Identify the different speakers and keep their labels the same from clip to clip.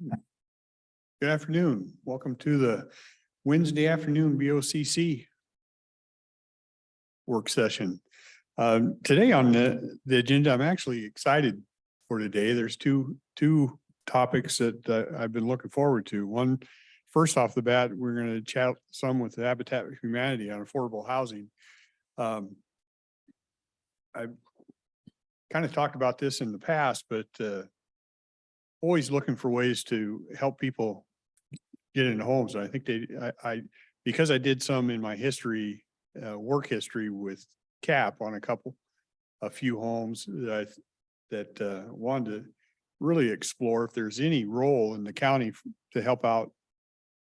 Speaker 1: Good afternoon. Welcome to the Wednesday afternoon BOCC work session. Today on the agenda, I'm actually excited for today. There's two topics that I've been looking forward to. One, first off the bat, we're going to chat some with the Habitat for Humanity on affordable housing. I've kind of talked about this in the past, but always looking for ways to help people get into homes. And I think because I did some in my history, work history with CAP on a few homes that wanted to really explore if there's any role in the county to help out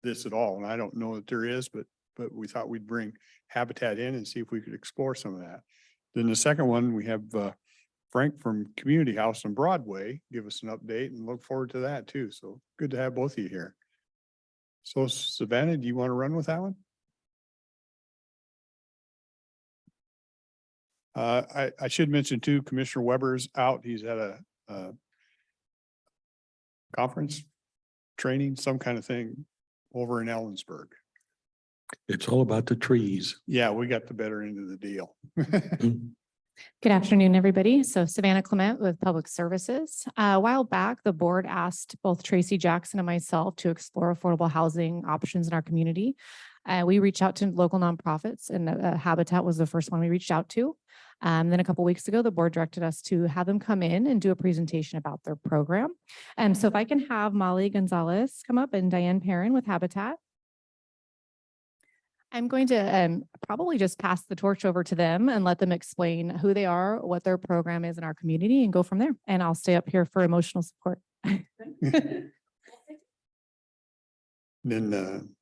Speaker 1: this at all. And I don't know that there is, but we thought we'd bring Habitat in and see if we could explore some of that. Then the second one, we have Frank from Community House on Broadway, give us an update, and look forward to that too. So good to have both of you here. So Savannah, do you want to run with that one? I should mention too, Commissioner Weber's out. He's at a conference, training, some kind of thing over in Ellensburg.
Speaker 2: It's all about the trees.
Speaker 1: Yeah, we got the better end of the deal.
Speaker 3: Good afternoon, everybody. So Savannah Clement with Public Services. A while back, the board asked both Tracy Jackson and myself to explore affordable housing options in our community. We reached out to local nonprofits, and Habitat was the first one we reached out to. Then a couple of weeks ago, the board directed us to have them come in and do a presentation about their program. So if I can have Molly Gonzalez come up and Diane Perrin with Habitat. I'm going to probably just pass the torch over to them and let them explain who they are, what their program is in our community, and go from there. And I'll stay up here for emotional support.
Speaker 1: Then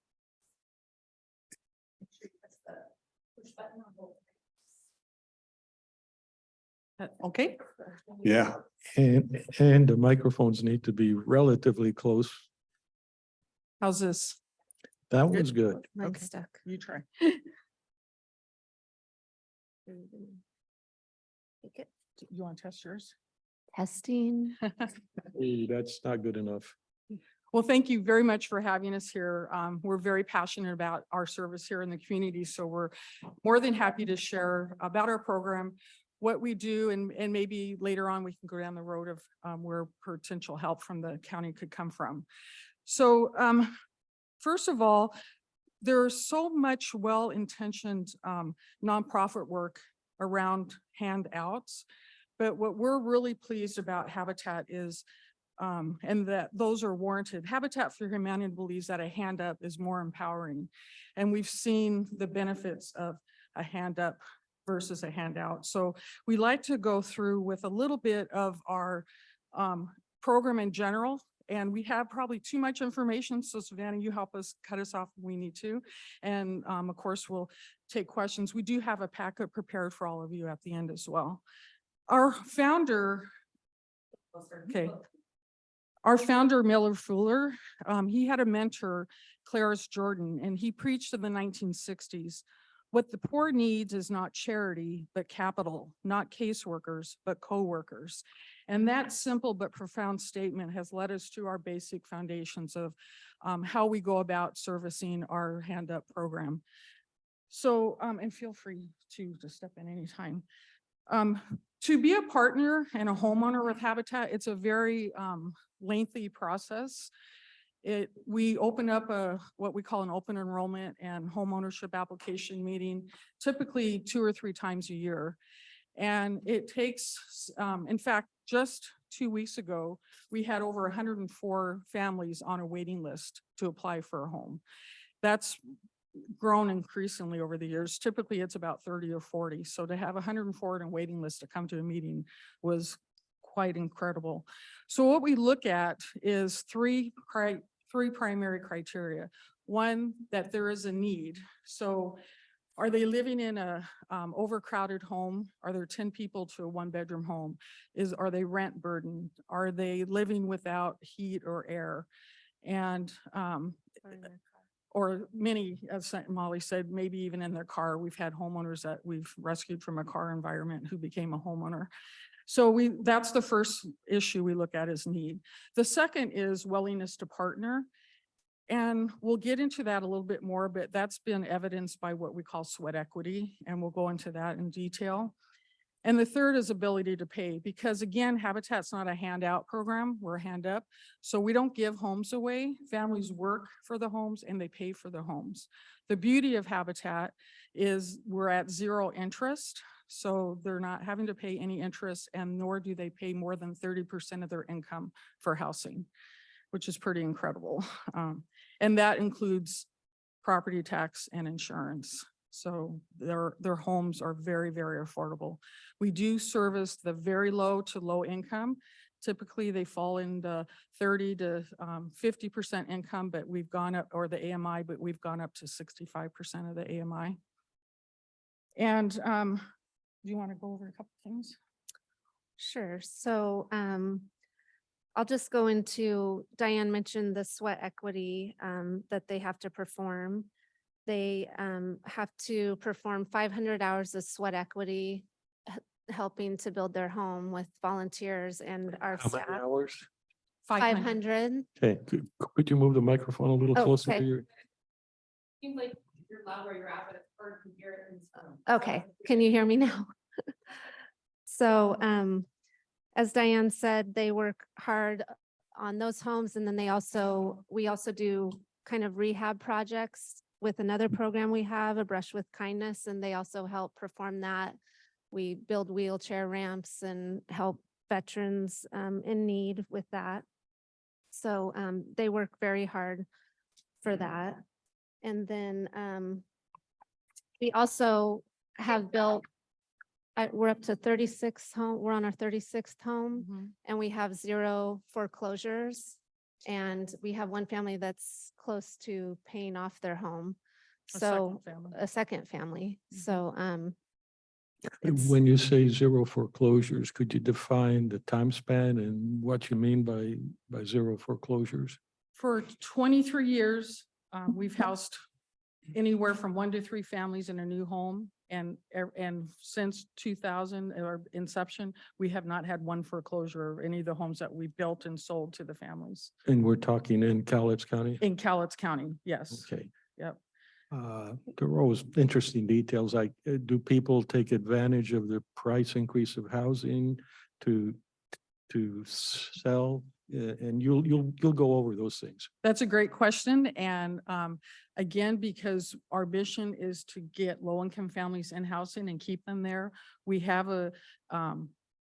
Speaker 4: Okay.
Speaker 1: yeah,
Speaker 2: And the microphones need to be relatively close.
Speaker 4: How's this?
Speaker 2: That one's good.
Speaker 3: Mine's
Speaker 4: Okay.
Speaker 3: stuck.
Speaker 4: You try. You want to test yours?
Speaker 3: Testing.
Speaker 2: Hey, that's not good enough.
Speaker 4: Well, thank you very much for having us here. We're very passionate about our service here in the community, so we're more than happy to share about our program, what we do, and maybe later on we can go down the road of where potential help from the county could come from. So first of all, there's so much well-intentioned nonprofit work around handouts, but what we're really pleased about Habitat is and that those are warranted. Habitat for Humanity believes that a hand up is more empowering. And we've seen the benefits of a hand up versus a handout. So we like to go through with a little bit of our program in general. And we have probably too much information. So Savannah, you help us cut us off if we need to. And of course, we'll take questions. We do have a packet prepared for all of you at the end as well. Our founder, Miller Fuller, he had a mentor, Clarence Jordan, and he preached in the 1960s. What the poor needs is not charity, but capital, not caseworkers, but co-workers. And that simple but profound statement has led us to our basic foundations of how we go about servicing our hand up program. So, and feel free to step in anytime. To be a partner and a homeowner with Habitat, it's a very lengthy process. We open up what we call an open enrollment and homeownership application meeting, typically 2 or 3 times a year. And it takes, in fact, just 2 weeks ago, we had over 104 families on a waiting list to apply for a home. That's grown increasingly over the years. Typically, it's about 30 or 40. So to have 104 on a waiting list to come to a meeting was quite incredible. So what we look at is three primary criteria. One, that there is a need. So are they living in a overcrowded home? Are there 10 people to a 1-bedroom home? Are they rent burdened? Are they living without heat or air? And or many, as Molly said, maybe even in their car. We've had homeowners that we've rescued from a car environment who became a homeowner. So that's the first issue we look at is need. The second is willingness to partner. And we'll get into that a little bit more, but that's been evidenced by what we call sweat equity, and we'll go into that in detail. And the third is ability to pay, because again, Habitat's not a handout program, we're a hand up. So we don't give homes away. Families work for the homes and they pay for the homes. The beauty of Habitat is we're at zero interest. So they're not having to pay any interest, and nor do they pay more than 30% of their income for housing, which is pretty incredible. And that includes property tax and insurance. So their homes are very, very affordable. We do service the very low to low income. Typically, they fall in the 30 to 50% income, but we've gone up, or the AMI, but we've gone up to 65% of the AMI. And do you want to go over a couple things?
Speaker 5: Sure. So I'll just go into, Diane mentioned the sweat equity that they have to perform. They have to perform 500 hours of sweat equity, helping to build their home with volunteers and our
Speaker 2: How many
Speaker 5: staff.
Speaker 2: hours?
Speaker 5: 500.
Speaker 2: Okay, could you move the microphone a little
Speaker 5: Oh,
Speaker 2: closer
Speaker 5: okay.
Speaker 2: to your?
Speaker 3: Seems like you're loud where you're at, but it's hard to hear it.
Speaker 5: Okay, can you hear me now? So as Diane said, they work hard on those homes, and then we also do kind of rehab projects with another program we have, A Brush with Kindness, and they also help perform that. We build wheelchair ramps and help veterans in need with that. So they work very hard for that. And then we also have built, we're up to 36 home, we're on our 36th home, and we have 0 foreclosures. And we have one family that's close to paying off their home. So a second family. So it's-
Speaker 2: When you say 0 foreclosures, could you define the time span and what you mean by 0 foreclosures?
Speaker 4: For 23 years, we've housed anywhere from 1 to 3 families in a new home. And since 2000 or inception, we have not had one foreclosure of any of the homes that we built and sold to the families.
Speaker 2: And we're talking in Cowlitz County?
Speaker 4: In Cowlitz County, yes.
Speaker 2: Okay.
Speaker 4: Yep.
Speaker 2: There are always interesting details, like do people take advantage of the price increase of housing to sell? And you'll go over those things.
Speaker 4: That's a great question. And again, because our mission is to get low-income families in housing and keep them there, we have a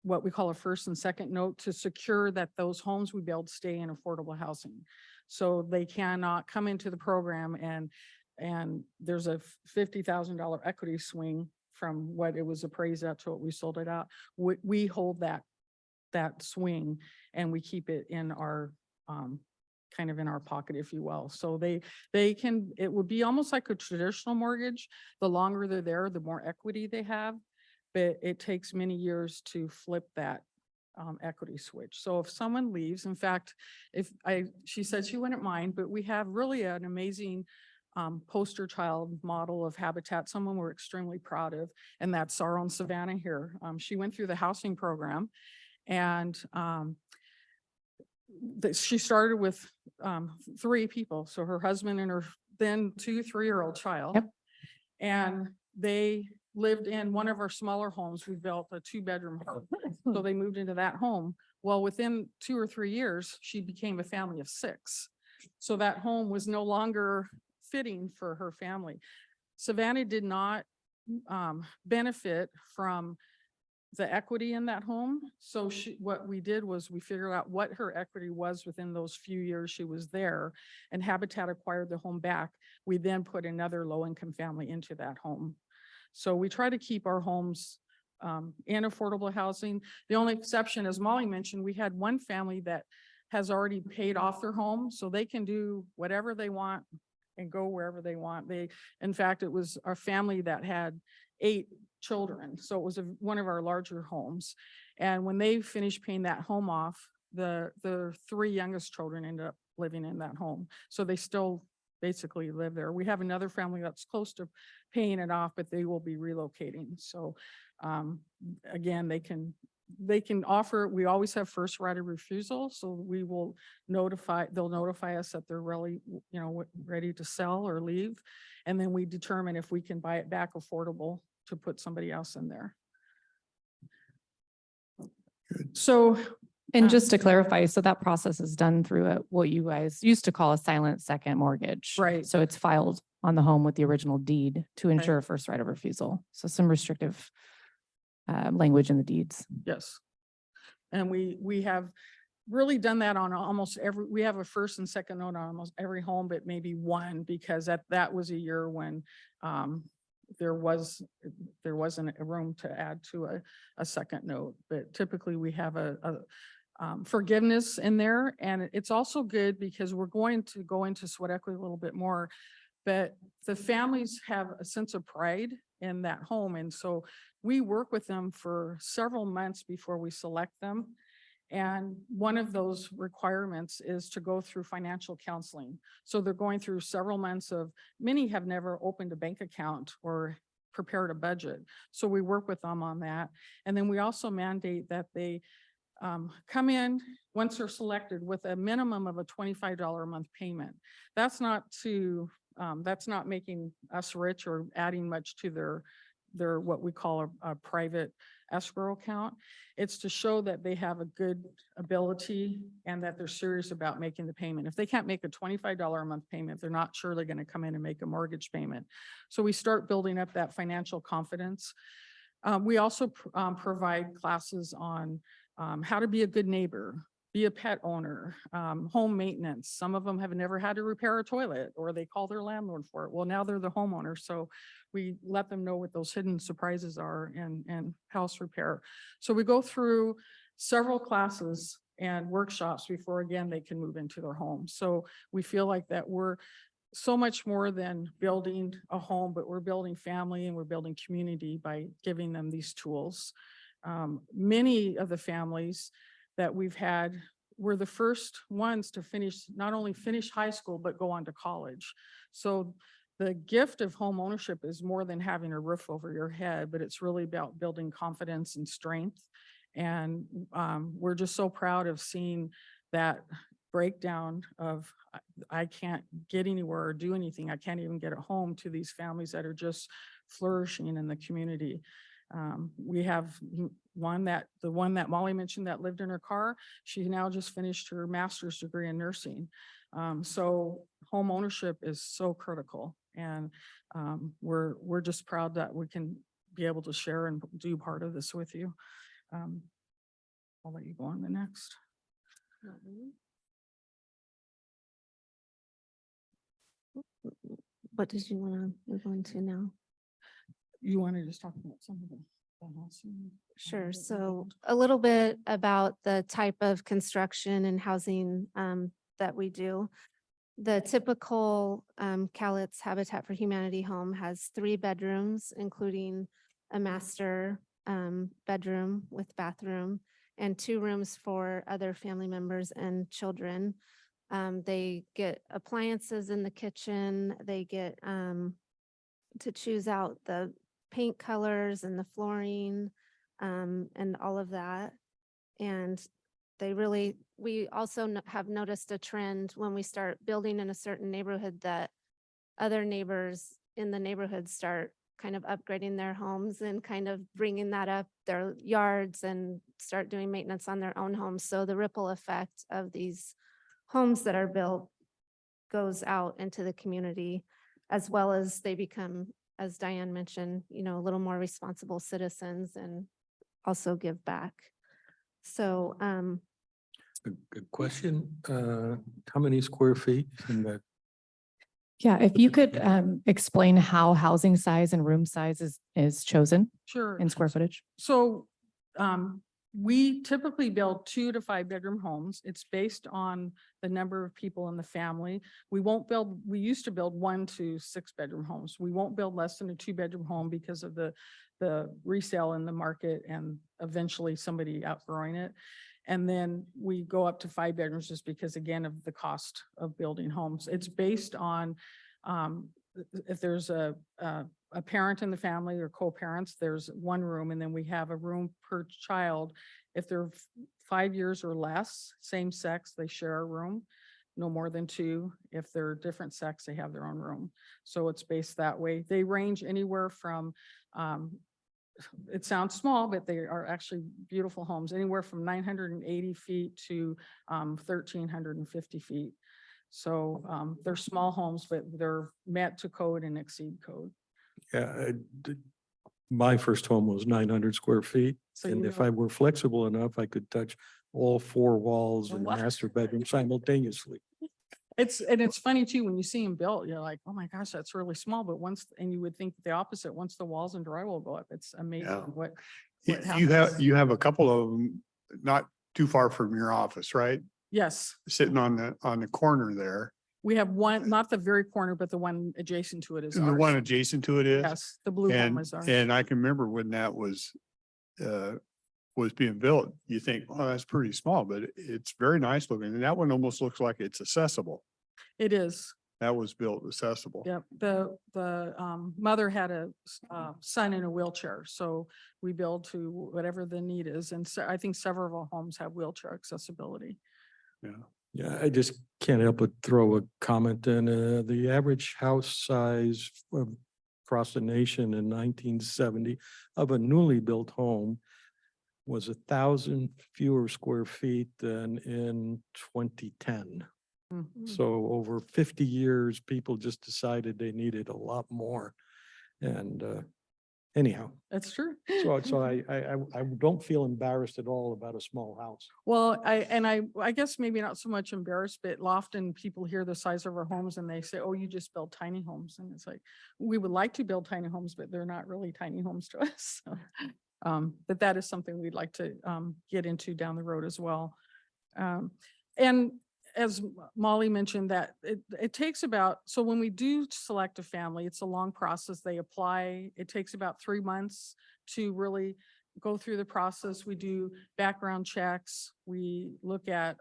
Speaker 4: what we call a first and second note to secure that those homes we build stay in affordable housing. So they cannot come into the program and there's a $50,000 equity swing from what it was appraised at to what we sold it out. We hold that swing and we keep it in our kind of in our pocket, if you will. So it would be almost like a traditional mortgage. The longer they're there, the more equity they have, but it takes many years to flip that equity switch. So if someone leaves, in fact, she said she wouldn't mind, but we have really an amazing poster child model of Habitat, someone we're extremely proud of, and that's our own Savannah here. She went through the housing program, and she started with 3 people. So her husband and her then 2 3-year-old child.
Speaker 3: Yep.
Speaker 4: And they lived in one of our smaller homes. We built a 2-bedroom home. So they moved into that home. Well, within 2 or 3 years, she became a family of 6. So that home was no longer fitting for her family. Savannah did not benefit from the equity in that home. So what we did was we figured out what her equity was within those few years she was there, and Habitat acquired the home back. We then put another low-income family into that home. So we try to keep our homes in affordable housing. The only exception, as Molly mentioned, we had one family that has already paid off their home, so they can do whatever they want and go wherever they want. In fact, it was our family that had 8 children. So it was one of our larger homes. And when they finished paying that home off, the 3 youngest children ended up living in that home. So they still basically live there. We have another family that's close to paying it off, but they will be relocating. So again, they can they can offer, we always have first right of refusal, so we will they'll notify us that they're really, ready to sell or leave. And then we determine if we can buy it back affordable to put somebody else in there. So
Speaker 3: And just to clarify, so that process is done through what you guys used to call a silent second mortgage.
Speaker 4: Right.
Speaker 3: So it's filed on the home with the original deed to ensure first right of refusal. So some restrictive language in the deeds.
Speaker 4: yes. And we have really done that on almost we have a first and second note on almost every home, but maybe one, because that was a year when there wasn't a room to add to a second note. But typically we have a forgiveness in there. And it's also good because we're going to go into sweat equity a little bit more, but the families have a sense of pride in that home. And so we work with them for several months before we select them. And one of those requirements is to go through financial counseling. So they're going through several months many have never opened a bank account or prepared a budget. So we work with them on that. And then we also mandate that they come in once they're selected with a minimum of a $25 a month payment. That's not making us rich or adding much to their what we call a private escrow account. It's to show that they have a good ability and that they're serious about making the payment. If they can't make a $25 a month payment, they're not surely going to come in and make a mortgage payment. So we start building up that financial confidence. We also provide classes on how to be a good neighbor, be a pet owner, home maintenance. Some of them have never had to repair a toilet or they call their landlord for it. Well, now they're the homeowner. So we let them know what those hidden surprises are in house repair. So we go through several classes and workshops before, again, they can move into their home. So we feel like that we're so much more than building a home, but we're building family and we're building community by giving them these tools. Many of the families that we've had were the first ones to not only finish high school, but go on to college. So the gift of home ownership is more than having a roof over your head, but it's really about building confidence and strength. And we're just so proud of seeing that breakdown of I can't get anywhere or do anything. I can't even get at home to these families that are just flourishing in the community. We have the one that Molly mentioned that lived in her car. She now just finished her master's degree in nursing. So home ownership is so critical, and we're just proud that we can be able to share and do part of this with you. I'll let you go on the next.
Speaker 5: What did you want to move on to now?
Speaker 4: You want to just talk about some of the housing?
Speaker 5: Sure. So a little bit about the type of construction and housing that we do. The typical Cowlitz Habitat for Humanity home has 3 bedrooms, including a master bedroom with bathroom and 2 rooms for other family members and children. They get appliances in the kitchen. They get to choose out the paint colors and the flooring and all of that. And we also have noticed a trend when we start building in a certain neighborhood that other neighbors in the neighborhood start kind of upgrading their homes and kind of bringing that up their yards and start doing maintenance on their own homes. So the ripple effect of these homes that are built goes out into the community, as well as they become, as Diane mentioned, a little more responsible citizens and also give back. So,
Speaker 2: Good question. How many square feet in that?
Speaker 3: Yeah, if you could explain how housing size and room size is chosen
Speaker 4: Sure.
Speaker 3: in square footage.
Speaker 4: So we typically build 2 to 5 bedroom homes. It's based on the number of people in the family. We used to build 1 to 6 bedroom homes. We won't build less than a 2 bedroom home because of the resale in the market and eventually somebody outgrowing it. And then we go up to 5 bedrooms just because, again, of the cost of building homes. It's based on if there's a parent in the family or co-parents, there's one room, and then we have a room per child. If they're 5 years or less, same sex, they share a room, no more than 2. If they're different sex, they have their own room. So it's based that way. They range anywhere from, it sounds small, but they are actually beautiful homes, anywhere from 980 feet to 1,350 feet. So they're small homes, but they're met to code and exceed code.
Speaker 2: Yeah, my first home was 900 square feet.
Speaker 4: So
Speaker 2: And
Speaker 4: you
Speaker 2: if
Speaker 4: know-
Speaker 2: I were flexible enough, I could touch all 4 walls
Speaker 4: Oh,
Speaker 2: in the
Speaker 4: wow.
Speaker 2: master bedroom simultaneously.
Speaker 4: It's funny too, when you see them built, you're like, oh my gosh, that's really small, but and you would think the opposite, once the walls and drywall go up, it's amazing
Speaker 1: Yeah.
Speaker 4: what.
Speaker 1: You
Speaker 4: what
Speaker 1: you have,
Speaker 4: happens.
Speaker 1: you have a couple of them not too far from your office, right?
Speaker 4: Yes,
Speaker 1: Sitting on the corner there.
Speaker 4: we have one, not the very corner, but the one adjacent to it is
Speaker 1: And the one
Speaker 4: ours.
Speaker 1: adjacent to it is.
Speaker 4: Yes, the blue home
Speaker 1: And,
Speaker 4: is ours.
Speaker 1: and I can remember when that was being built, you think, oh, that's pretty small, but it's very nice looking. And that one almost looks like it's accessible.
Speaker 4: It is.
Speaker 1: That was built accessible.
Speaker 4: Yep, the mother had a son in a wheelchair, so we build to whatever the need is, and so I think several of our homes have wheelchair accessibility.
Speaker 1: Yeah.
Speaker 2: Yeah, I just can't help but throw a comment in. The average house size across the nation in 1970 of a newly built home was 1,000 fewer square feet than in 2010.
Speaker 4: Mhm.
Speaker 2: So over 50 years, people just decided they needed a lot more. And anyhow,
Speaker 4: That's true.
Speaker 2: so I don't feel embarrassed at all about a small house.
Speaker 4: Well, I guess maybe not so much embarrassed, but often people hear the size of our homes and they say, oh, you just build tiny homes. And it's like, we would like to build tiny homes, but they're not really tiny homes to us. So, but that is something we'd like to get into down the road as well. And as Molly mentioned, that it takes about, so when we do select a family, it's a long process. They apply, it takes about 3 months to really go through the process. We do background checks. We look at,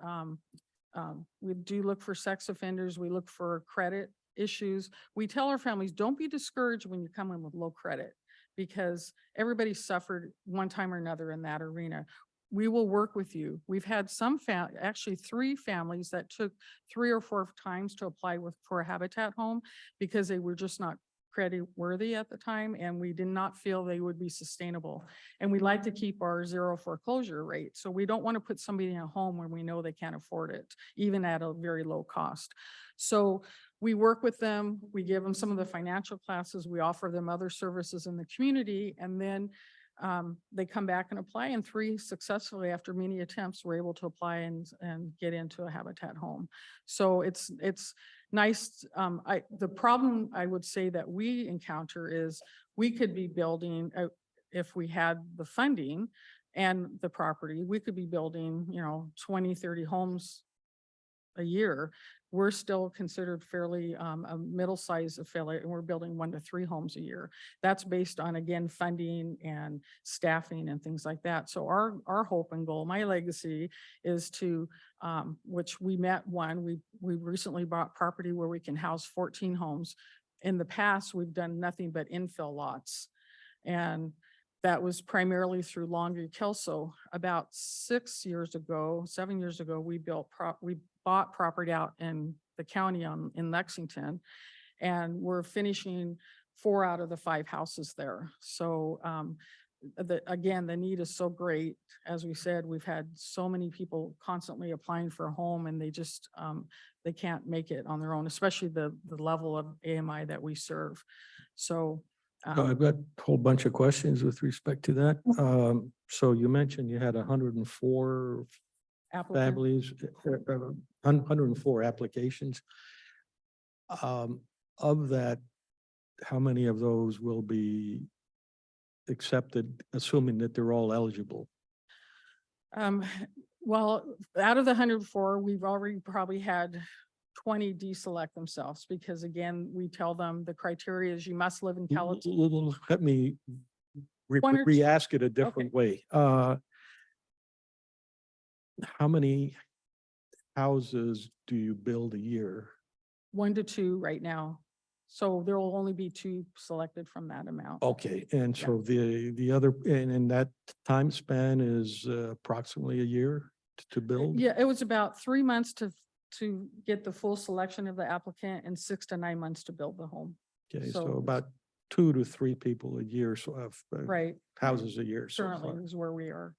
Speaker 4: we do look for sex offenders. We look for credit issues. We tell our families, don't be discouraged when you come in with low credit, because everybody suffered one time or another in that arena. We will work with you. We've had some actually 3 families that took 3 or 4 times to apply for a Habitat home because they were just not credit worthy at the time, and we did not feel they would be sustainable. And we like to keep our 0 foreclosure rate. So we don't want to put somebody in a home when we know they can't afford it, even at a very low cost. So we work with them, we give them some of the financial classes, we offer them other services in the community, and then they come back and apply, and 3 successfully, after many attempts, were able to apply and get into a Habitat home. So it's nice. The problem I would say that we encounter is we could be building, if we had the funding and the property, we could be building, 20, 30 homes a year. We're still considered fairly a middle-sized affiliate, and we're building 1 to 3 homes a year. That's based on, again, funding and staffing and things like that. So our hope and goal, my legacy, is to, which we met one, we recently bought property where we can house 14 homes. In the past, we've done nothing but infill lots. And that was primarily through Longview Kelso. About 7 years ago, we bought property out in the county in Lexington, and we're finishing 4 out of the 5 houses there. So again, the need is so great. As we said, we've had so many people constantly applying for a home, and they just they can't make it on their own, especially the level of AMI that we serve. So
Speaker 2: I've got a whole bunch of questions with respect to that. So you mentioned you had 104
Speaker 4: applicant-
Speaker 2: families, 104 applications. Of that, how many of those will be accepted, assuming that they're all eligible?
Speaker 4: Well, out of the 104, we've already probably had 20 deselect themselves, because again, we tell them the criteria is you must live in California.
Speaker 2: Let me
Speaker 4: One or two.
Speaker 2: re-ask it a different way. How many houses do you build a year?
Speaker 4: 1 to 2 right now. So there will only be 2 selected from that amount.
Speaker 2: Okay, and
Speaker 4: Yeah.
Speaker 2: so the other, and that time span is approximately a year to build?
Speaker 4: Yeah, it was about 3 months to get the full selection of the applicant and 6 to 9 months to build the home.
Speaker 2: Okay,
Speaker 4: so
Speaker 2: so
Speaker 4: it's-
Speaker 2: about 2 to 3 people a year, so of
Speaker 4: Right.
Speaker 2: houses a year so
Speaker 4: Currently
Speaker 2: far.
Speaker 4: is where we are.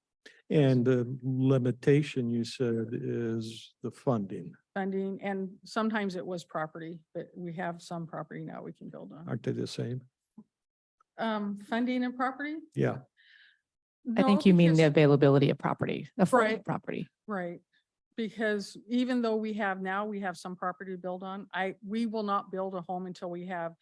Speaker 2: And the limitation you said is the funding.
Speaker 4: Funding, and sometimes it was property, but we have some property now we can build on.
Speaker 2: Aren't they the same?
Speaker 4: Funding and property?
Speaker 2: Yeah,
Speaker 3: I think
Speaker 4: No,
Speaker 3: you mean the
Speaker 4: because-
Speaker 3: availability of property, affordable
Speaker 4: Right.
Speaker 3: property.
Speaker 4: Right, because even though we have some property to build on, we will not build a home until we have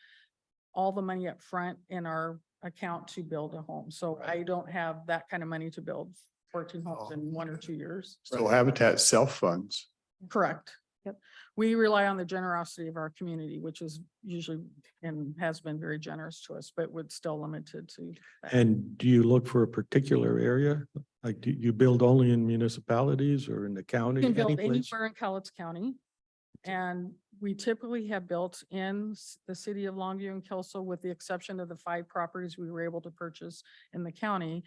Speaker 4: all the money up front in our account to build a home. So I don't have that kind of money to build 14 homes in 1 or 2 years.
Speaker 1: So Habitat self-funds.
Speaker 4: Correct. Yep. We rely on the generosity of our community, which is usually and has been very generous to us, but would still limited to. that.
Speaker 2: and do you look for a particular area? Like, do you build only in municipalities or in the
Speaker 4: You
Speaker 2: county?
Speaker 4: can build
Speaker 2: any place?
Speaker 4: anywhere in Cowlitz County. And we typically have built in the city of Longview and Kelso, with the exception of the 5 properties we were able to purchase in the county.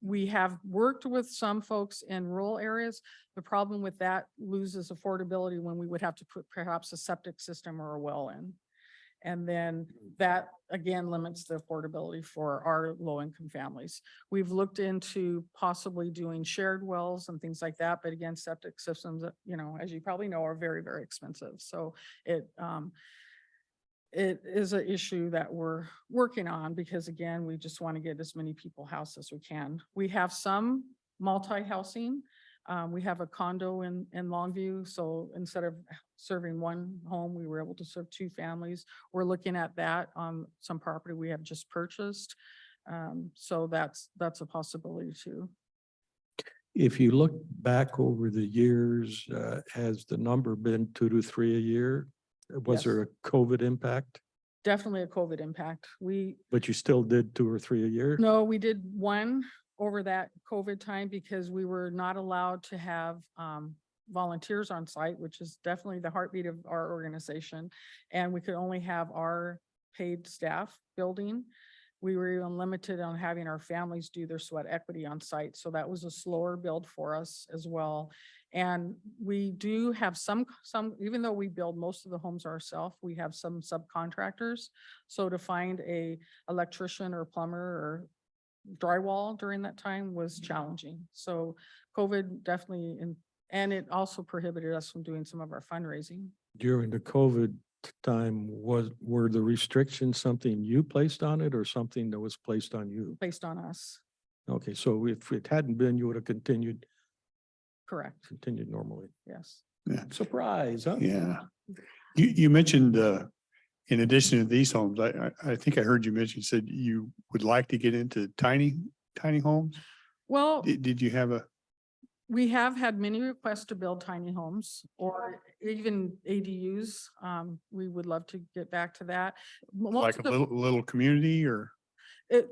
Speaker 4: We have worked with some folks in rural areas. The problem with that loses affordability when we would have to put perhaps a septic system or a well in. And then that again limits the affordability for our low income families. We've looked into possibly doing shared wells and things like that, but again, septic systems, as you probably know, are very, very expensive. So it is an issue that we're working on because again, we just want to get as many people housed as we can. We have some multi-housing. We have a condo in Longview, so instead of serving 1 home, we were able to serve 2 families. We're looking at that on some property we have just purchased. So that's a possibility too.
Speaker 2: If you look back over the years, has the number been 2 to 3 a year? Was
Speaker 4: Yes.
Speaker 2: there a COVID impact?
Speaker 4: Definitely a COVID impact.
Speaker 2: But you still did 2 or 3 a year?
Speaker 4: No, we did 1 over that COVID time because we were not allowed to have volunteers on site, which is definitely the heartbeat of our organization. And we could only have our paid staff building. We were even limited on having our families do their sweat equity on site. So that was a slower build for us as well. And we do have some, even though we build most of the homes ourselves, we have some subcontractors. So to find a electrician or plumber or drywall during that time was challenging. So COVID definitely, and it also prohibited us from doing some of our fundraising.
Speaker 2: During the COVID time, were the restrictions something you placed on it or something that was placed on you?
Speaker 4: Based on us,
Speaker 2: Okay, so if it hadn't been, you would have continued
Speaker 4: correct,
Speaker 2: normally.
Speaker 4: yes.
Speaker 2: Surprise, huh?
Speaker 1: Yeah. You mentioned, in addition to these homes, I think I heard you mention, said you would like to get into tiny homes.
Speaker 4: Well,
Speaker 1: Did you have
Speaker 4: we have had many requests to build tiny homes or even ADUs. We would love to get back to that. Most
Speaker 1: like
Speaker 4: of
Speaker 1: a
Speaker 4: the-
Speaker 1: little community or?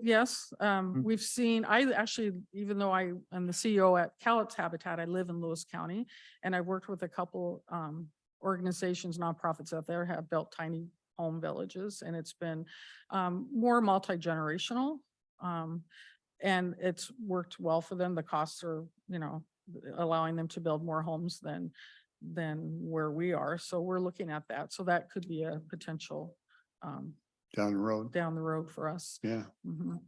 Speaker 4: Yes, we've seen, I actually, even though I am the CEO at Cowlitz Habitat, I live in Lewis County. And I worked with a couple organizations, nonprofits out there have built tiny home villages, and it's been more multi-generational. And it's worked well for them. The costs are, allowing them to build more homes than where we are. So we're looking at that. So that could be a potential
Speaker 1: Down the road?
Speaker 4: down the road for us.
Speaker 1: Yeah.
Speaker 4: Mhm.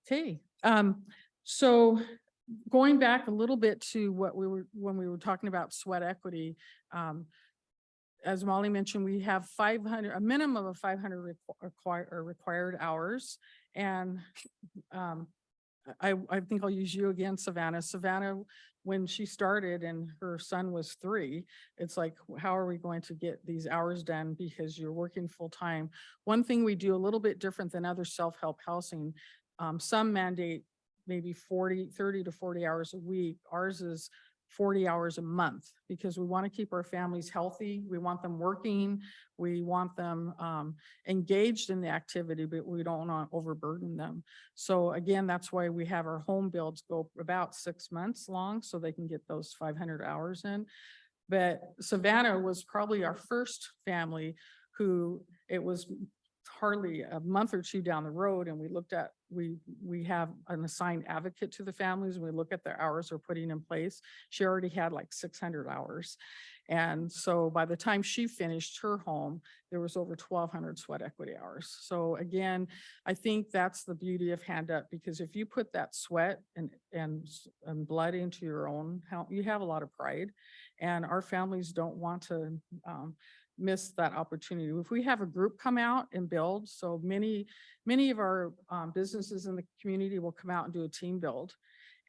Speaker 4: Okay, so going back a little bit to what when we were talking about sweat equity, as Molly mentioned, we have 500, a minimum of 500 required hours. And I think I'll use you again, Savannah. Savannah, when she started and her son was 3, it's like, how are we going to get these hours done because you're working full time? One thing we do a little bit different than other self-help housing, some mandate maybe 30 to 40 hours a week. Ours is 40 hours a month because we want to keep our families healthy. We want them working. We want them engaged in the activity, but we don't want to overburden them. So again, that's why we have our home builds go about 6 months long so they can get those 500 hours in. But Savannah was probably our first family who it was hardly a month or two down the road, and we looked at, we have an assigned advocate to the families. We look at their hours we're putting in place. She already had like 600 hours. And so by the time she finished her home, there was over 1,200 sweat equity hours. So again, I think that's the beauty of Hand Up, because if you put that sweat and blood into your own house, you have a lot of pride. And our families don't want to miss that opportunity. If we have a group come out and build, so many of our businesses in the community will come out and do a team build.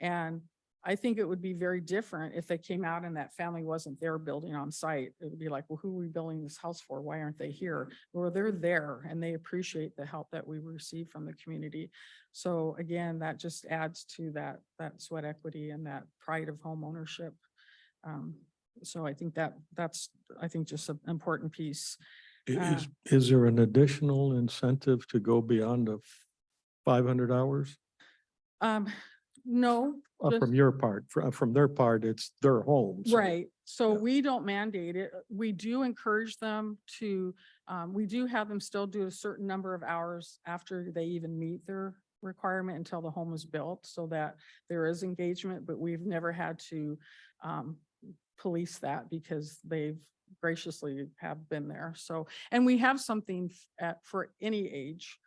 Speaker 4: And I think it would be very different if they came out and that family wasn't there building on site. It would be like, well, who are we building this house for? Why aren't they here? Well, they're there and they appreciate the help that we receive from the community. So again, that just adds to that sweat equity and that pride of home ownership. So I think that's just an important piece.
Speaker 2: Is there an additional incentive to go beyond the 500 hours?
Speaker 4: No. just-
Speaker 2: From your part, from their part, it's their home. so-
Speaker 4: Right. So
Speaker 2: Yeah.
Speaker 4: we don't mandate it. We do encourage them to, we do have them still do a certain number of hours after they even meet their requirement until the home is built, so that there is engagement, but we've never had to police that because they've graciously have been there. So, and we have something for any age.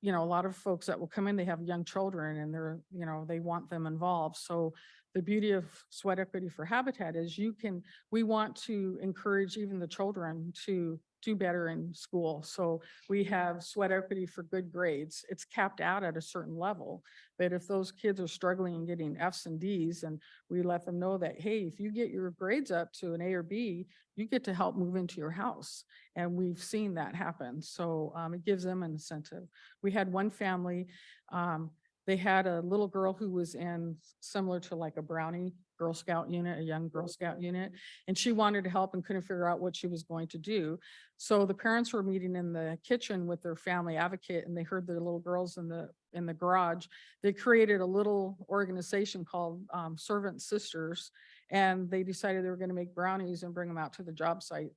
Speaker 4: You know, a lot of folks that will come in, they have young children and they're, you know, they want them involved. So the beauty of Sweat Equity for Habitat is we want to encourage even the children to do better in school. So we have Sweat Equity for good grades. It's capped out at a certain level. But if those kids are struggling and getting Fs and Ds, and we let them know that, hey, if you get your grades up to an A or B, you get to help move into your house. And we've seen that happen. So it gives them an incentive. We had one family, they had a little girl who was in similar to like a Brownie Girl Scout unit, a young Girl Scout unit, and she wanted to help and couldn't figure out what she was going to do. So the parents were meeting in the kitchen with their family advocate, and they heard their little girls in the garage. They created a little organization called Servant Sisters, and they decided they were going to make brownies and bring them out to the job site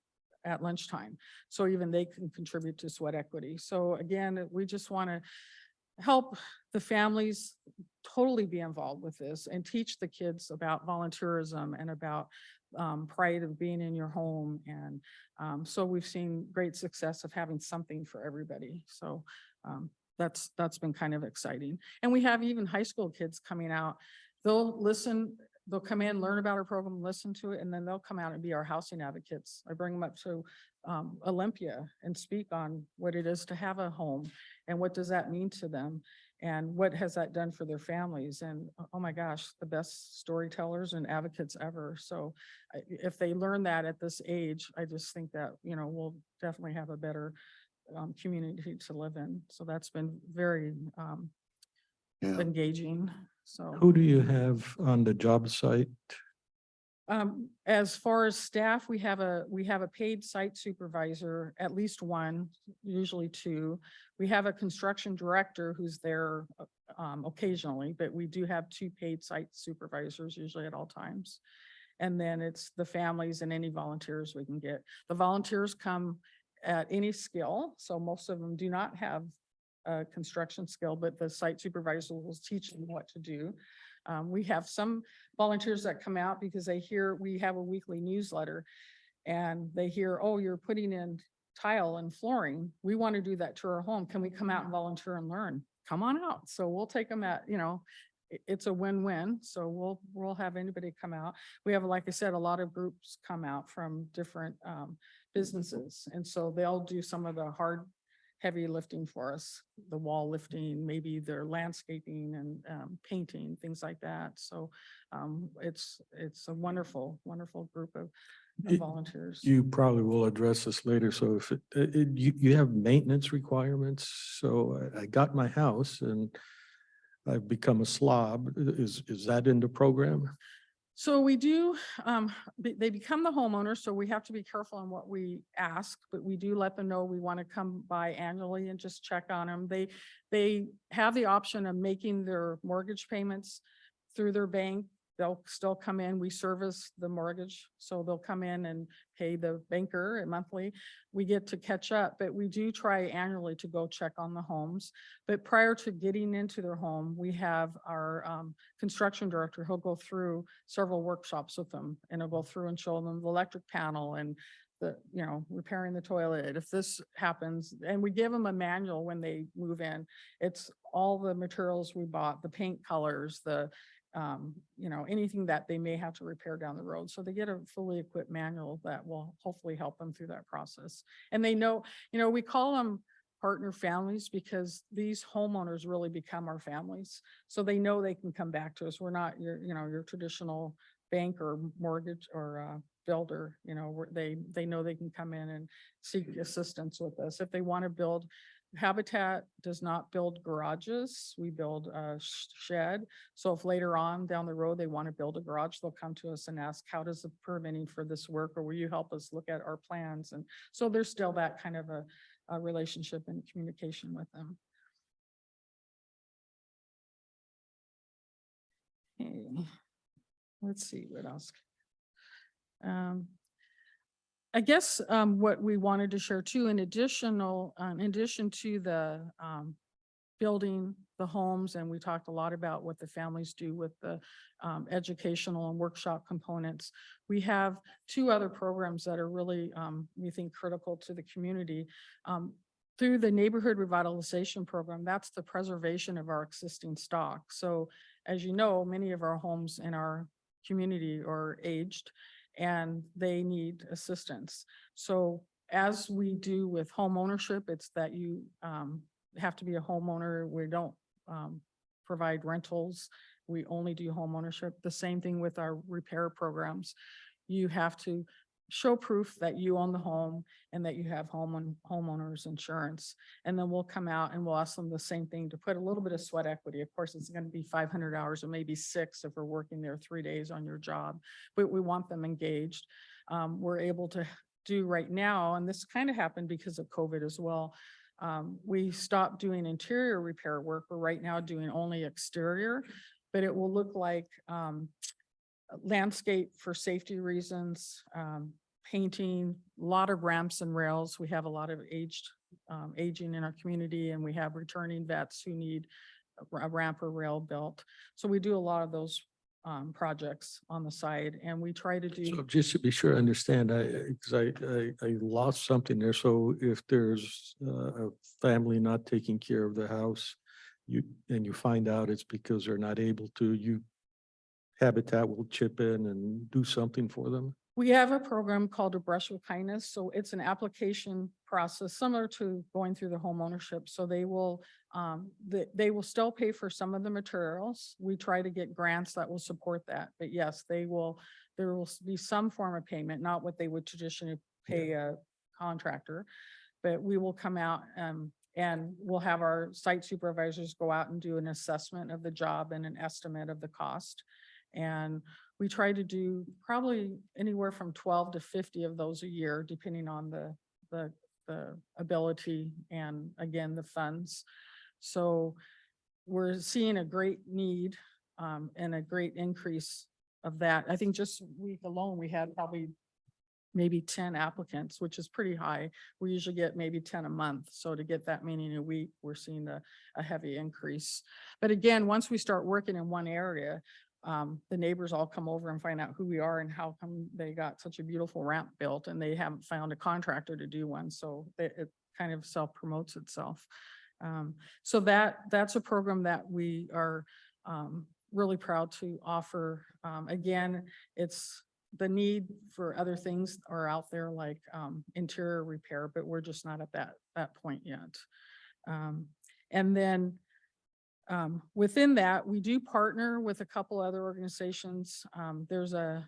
Speaker 4: at lunchtime. So even they can contribute to Sweat Equity. So again, we just want to help the families totally be involved with this and teach the kids about volunteerism and about pride of being in your home. And so we've seen great success of having something for everybody. So that's been kind of exciting. And we have even high school kids coming out. They'll listen, they'll come in, learn about our program, listen to it, and then they'll come out and be our housing advocates. I bring them up to Olympia and speak on what it is to have a home and what does that mean to them and what has that done for their families. And oh my gosh, the best storytellers and advocates ever. So if they learn that at this age, I just think that, you know, we'll definitely have a better community to live in. So that's been very
Speaker 1: Yeah.
Speaker 4: engaging. So.
Speaker 2: Who do you have on the job site?
Speaker 4: As far as staff, we have a paid site supervisor, at least one, usually two. We have a construction director who's there occasionally, but we do have two paid site supervisors usually at all times. And then it's the families and any volunteers we can get. The volunteers come at any skill. So most of them do not have a construction skill, but the site supervisor will teach them what to do. We have some volunteers that come out because they hear we have a weekly newsletter and they hear, oh, you're putting in tile and flooring. We want to do that to our home. Can we come out and volunteer and learn? Come on out. So we'll take them at, you know, it's a win-win. So we'll have anybody come out. We have, like I said, a lot of groups come out from different businesses. And so they'll do some of the heavy lifting for us, the wall lifting, maybe their landscaping and painting, things like that. So it's a wonderful, wonderful group of volunteers.
Speaker 2: You probably will address this later. So if you have maintenance requirements, so I got my house and I've become a slob. Is that in the program?
Speaker 4: So we do, they become the homeowner, so we have to be careful on what we ask, but we do let them know we want to come by annually and just check on them. They have the option of making their mortgage payments through their bank they'll still come in. We service the mortgage, so they'll come in and pay the banker monthly. We get to catch up, but we do try annually to go check on the homes. But prior to getting into their home, we have our construction director. He'll go through several workshops with them, and he'll go through and show them the electric panel and repairing the toilet. If this happens, and we give them a manual when they move in, it's all the materials we bought, the paint colors, the anything that they may have to repair down the road. So they get a fully equipped manual that will hopefully help them through that process. And they know, we call them partner families because these homeowners really become our families. So they know they can come back to us. We're not your traditional bank or mortgage or builder, they know they can come in and seek assistance with us. If they want to build, Habitat does not build garages. We build a shed. So if later on down the road, they want to build a garage, they'll come to us and ask, how does the permitting for this work? Or will you help us look at our plans? And so there's still that kind of a relationship and communication with them. Okay. Let's see what else. I guess what we wanted to share too, in addition to the building the homes, and we talked a lot about what the families do with the educational and workshop components. We have 2 other programs that are really, we think, critical to the community. Through the neighborhood revitalization program, that's the preservation of our existing stock. So as you know, many of our homes in our community are aged and they need assistance. So as we do with home ownership, it's that you have to be a homeowner. We don't provide rentals. We only do home ownership. The same thing with our repair programs. You have to show proof that you own the home and that you have homeowners insurance. And then we'll come out and we'll ask them the same thing to put a little bit of sweat equity. Of course, it's going to be 500 hours or maybe 6 if we're working there 3 days on your job, but we want them engaged. We're able to do right now, and this kind of happened because of COVID as well. We stopped doing interior repair work. We're right now doing only exterior, but it will look like landscape for safety reasons, painting, a lot of ramps and rails. We have a lot of aging in our community, and we have returning vets who need a ramp or rail built. So we do a lot of those projects on the side, and we try to do.
Speaker 2: So just to be sure I understand, because I lost something there. So if there's a family not taking care of the house, you find out it's because they're not able to, Habitat will chip in and do something for them?
Speaker 4: We have a program called A Brush with Kindness. So it's an application process similar to going through the home ownership. So they will still pay for some of the materials. We try to get grants that will support that. But yes, there will be some form of payment, not what they would traditionally pay a contractor. But we will come out and we'll have our site supervisors go out and do an assessment of the job and an estimate of the cost. And we try to do probably anywhere from 12 to 50 of those a year, depending on the ability and, again, the funds. So we're seeing a great need and a great increase of that. I think just week alone, we had probably maybe 10 applicants, which is pretty high. We usually get maybe 10 a month. So to get that many in a week, we're seeing a heavy increase. But again, once we start working in one area, the neighbors all come over and find out who we are and how come they got such a beautiful ramp built and they haven't found a contractor to do one. So it kind of self-promotes itself. So that's a program that we are really proud to offer. Again, it's the need for other things are out there like interior repair, but we're just not at that point yet. And then within that, we do partner with a couple other organizations. There's a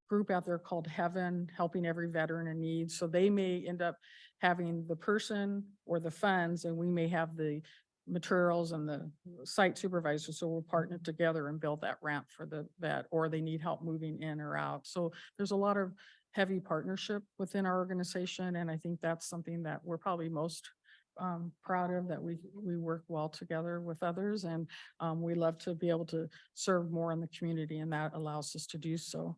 Speaker 4: group out there called Heaven, Helping Every Veteran in Need. So they may end up having the person or the funds, and we may have the materials and the site supervisor. So we'll partner together and build that ramp for the vet, or they need help moving in or out. So there's a lot of heavy partnership within our organization. And I think that's something that we're probably most proud of, that we work well together with others, and we love to be able to serve more in the community, and that allows us to do so.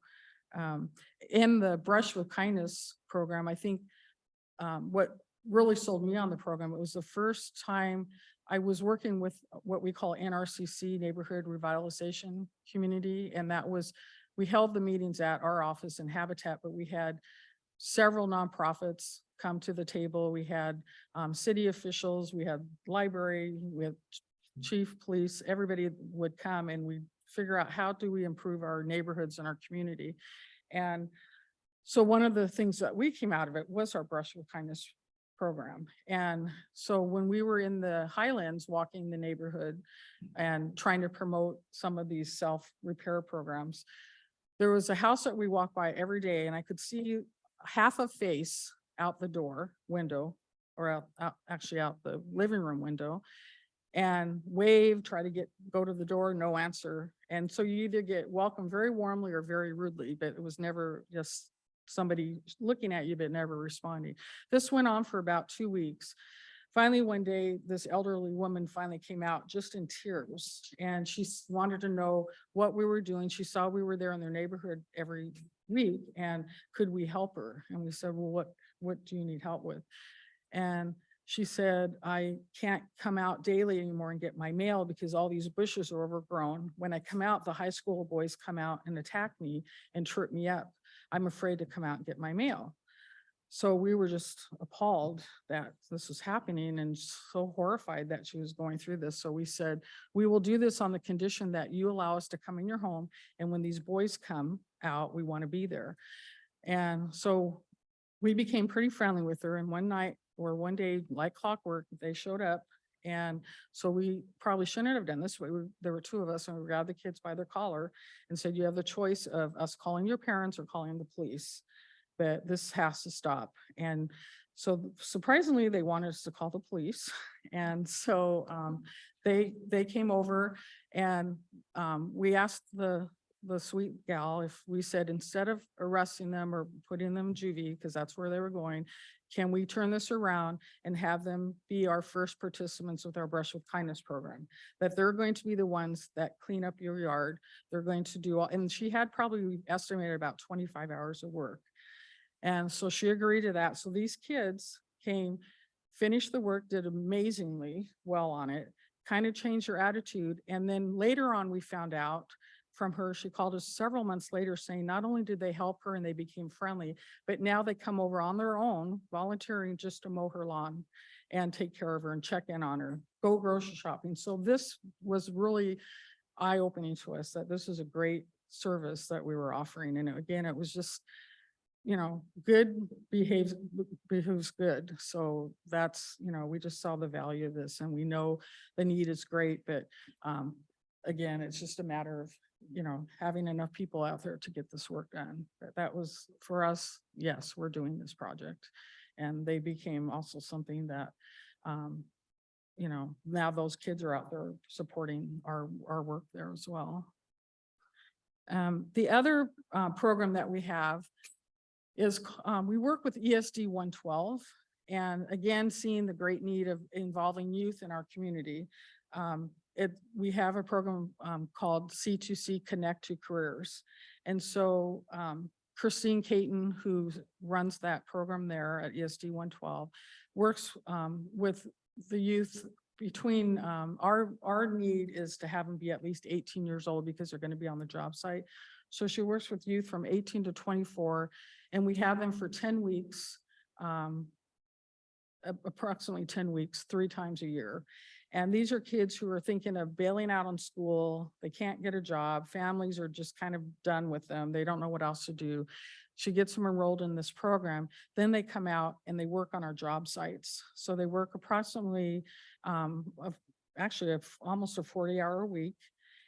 Speaker 4: In the Brush with Kindness program, I think what really sold me on the program, it was the first time I was working with what we call NRCC, Neighborhood Revitalization Community, and that was, we held the meetings at our office in Habitat, but we had several nonprofits come to the table. We had city officials, we had library, we had chief police, everybody would come, and we figure out how do we improve our neighborhoods and our community. And so one of the things that we came out of it was our Brush with Kindness program. And so when we were in the Highlands walking the neighborhood and trying to promote some of these self-repair programs, there was a house that we walked by every day, and I could see half a face out the door window, or actually out the living room window, and wave, try to go to the door, no answer. And so you either get welcomed very warmly or very rudely, but it was never just somebody looking at you but never responding. This went on for about 2 weeks. Finally, one day, this elderly woman finally came out just in tears, and she wanted to know what we were doing. She saw we were there in their neighborhood every week, and could we help her? And we said, well, what do you need help with? And she said, I can't come out daily anymore and get my mail because all these bushes are overgrown. When I come out, the high school boys come out and attack me and trip me up. I'm afraid to come out and get my mail. So we were just appalled that this was happening and so horrified that she was going through this. So we said, we will do this on the condition that you allow us to come in your home. And when these boys come out, we want to be there. And so we became pretty friendly with her. And one night or one day, like clockwork, they showed up. And so we probably shouldn't have done this way. There were 2 of us, and we grabbed the kids by their collar and said, you have the choice of us calling your parents or calling the police, but this has to stop. And so surprisingly, they wanted us to call the police. And so they came over, and we asked the sweet gal if we said, instead of arresting them or putting them in juvie, because that's where they were going, can we turn this around and have them be our first participants with our Brush with Kindness program? That they're going to be the ones that clean up your yard. They're going to do all, and she had probably estimated about 25 hours of work. And so she agreed to that. So these kids came, finished the work, did amazingly well on it, kind of changed her attitude. And then later on, we found out from her, she called us several months later saying not only did they help her and they became friendly, but now they come over on their own, volunteering just to mow her lawn and take care of her and check in on her, go grocery shopping. So this was really eye-opening to us, that this is a great service that we were offering. And again, it was just, you know, good behooves good. So that's, you know, we just saw the value of this, and we know the need is great, but again, it's just a matter of, you know, having enough people out there to get this work done. But that was for us. Yes, we're doing this project, and they became also something that, you know, now those kids are out there supporting our work there as well. The other program that we have is we work with ESD 112, and again, seeing the great need of involving youth in our community. We have a program called C2C Connect to Careers. And so Christine Caton, who runs that program there at ESD 112, works with the youth between our need is to have them be at least 18 years old because they're going to be on the job site. So she works with youth from 18 to 24, and we have them for 10 weeks, approximately 10 weeks, 3 times a year. And these are kids who are thinking of bailing out on school. They can't get a job. Families are just kind of done with them. They don't know what else to do. She gets them enrolled in this program. Then they come out and they work on our job sites. So they work approximately, actually almost a 40-hour week,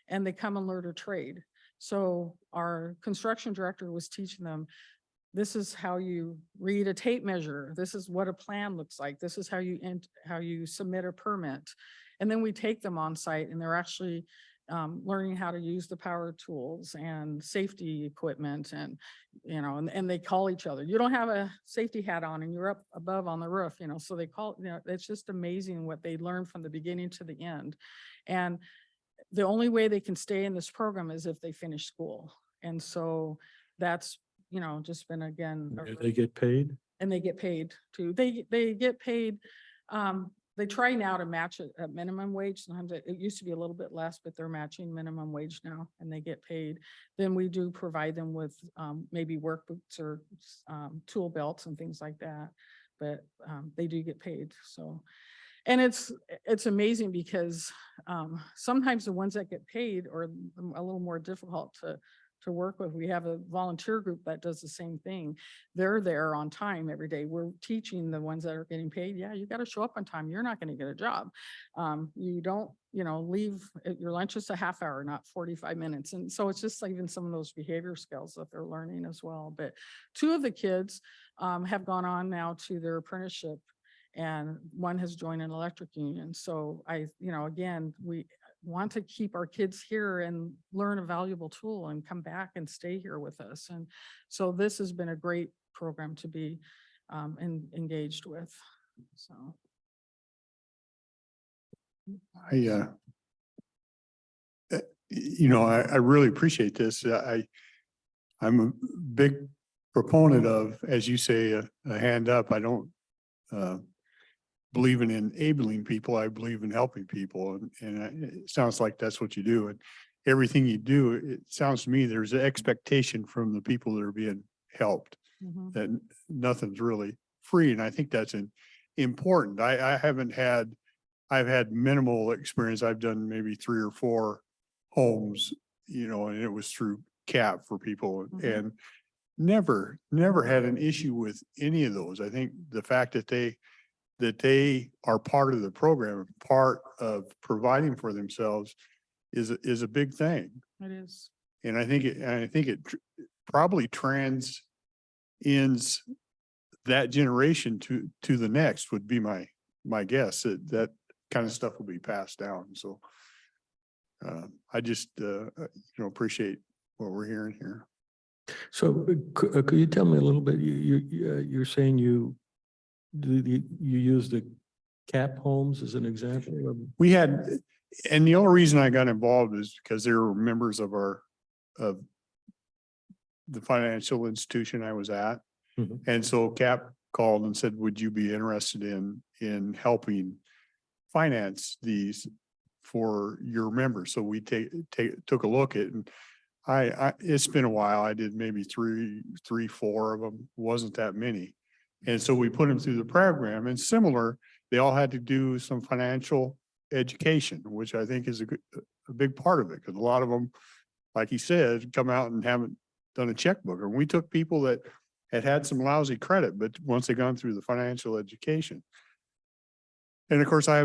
Speaker 4: and they come and learn a trade. So our construction director was teaching them, this is how you read a tape measure. This is what a plan looks like. This is how you submit a permit. And then we take them on site, and they're actually learning how to use the power tools and safety equipment and, and they call each other. You don't have a safety hat on and you're up above on the roof, so they call, it's just amazing what they learn from the beginning to the end. And the only way they can stay in this program is if they finish school. And so that's, just been again.
Speaker 2: Do they get paid?
Speaker 4: And they get paid too. They get paid. They try now to match it at minimum wage. Sometimes it used to be a little bit less, but they're matching minimum wage now and they get paid. Then we do provide them with maybe work boots or tool belts and things like that. But they do get paid. So, and it's amazing because sometimes the ones that get paid are a little more difficult to work with. We have a volunteer group that does the same thing. They're there on time every day. We're teaching the ones that are getting paid. Yeah, you got to show up on time. You're not going to get a job. You don't, leave your lunch is a half hour, not 45 minutes. And so it's just like even some of those behavior skills that they're learning as well. But 2 of the kids have gone on now to their apprenticeship and one has joined an electric union. So again, we want to keep our kids here and learn a valuable tool and come back and stay here with us. And so this has been a great program to be engaged with. So.
Speaker 1: I really appreciate this. I'm a big proponent of, as you say, a hand up. I don't believe in enabling people. I believe in helping people. And it sounds like that's what you do. And everything you do, it sounds to me, there's an expectation from the people that are being helped that nothing's really free. And I think that's important. I've had minimal experience. I've done maybe 3 or 4 homes, and it was through CAP for people and never had an issue with any of those. I think the fact that they are part of the program, part of providing for themselves is a big thing.
Speaker 4: It is.
Speaker 1: And I think it probably ends that generation to the next would be my guess that kind of stuff will be passed down. So I just, appreciate what we're hearing here.
Speaker 2: So could you tell me a little bit, you're saying you use the CAP homes as an example of?
Speaker 1: We had, and the only reason I got involved is because they were members of of the financial institution I was at. And so CAP called and said, would you be interested in helping finance these for your members? So we took a look at it, and it's been a while. I did maybe 4 of them. Wasn't that many. And so we put them through the program, and similar, they all had to do some financial education, which I think is a big part of it. Because a lot of them, like he said, come out and haven't done a checkbook. And we took people that had some lousy credit, but once they gone through the financial education. And of course, I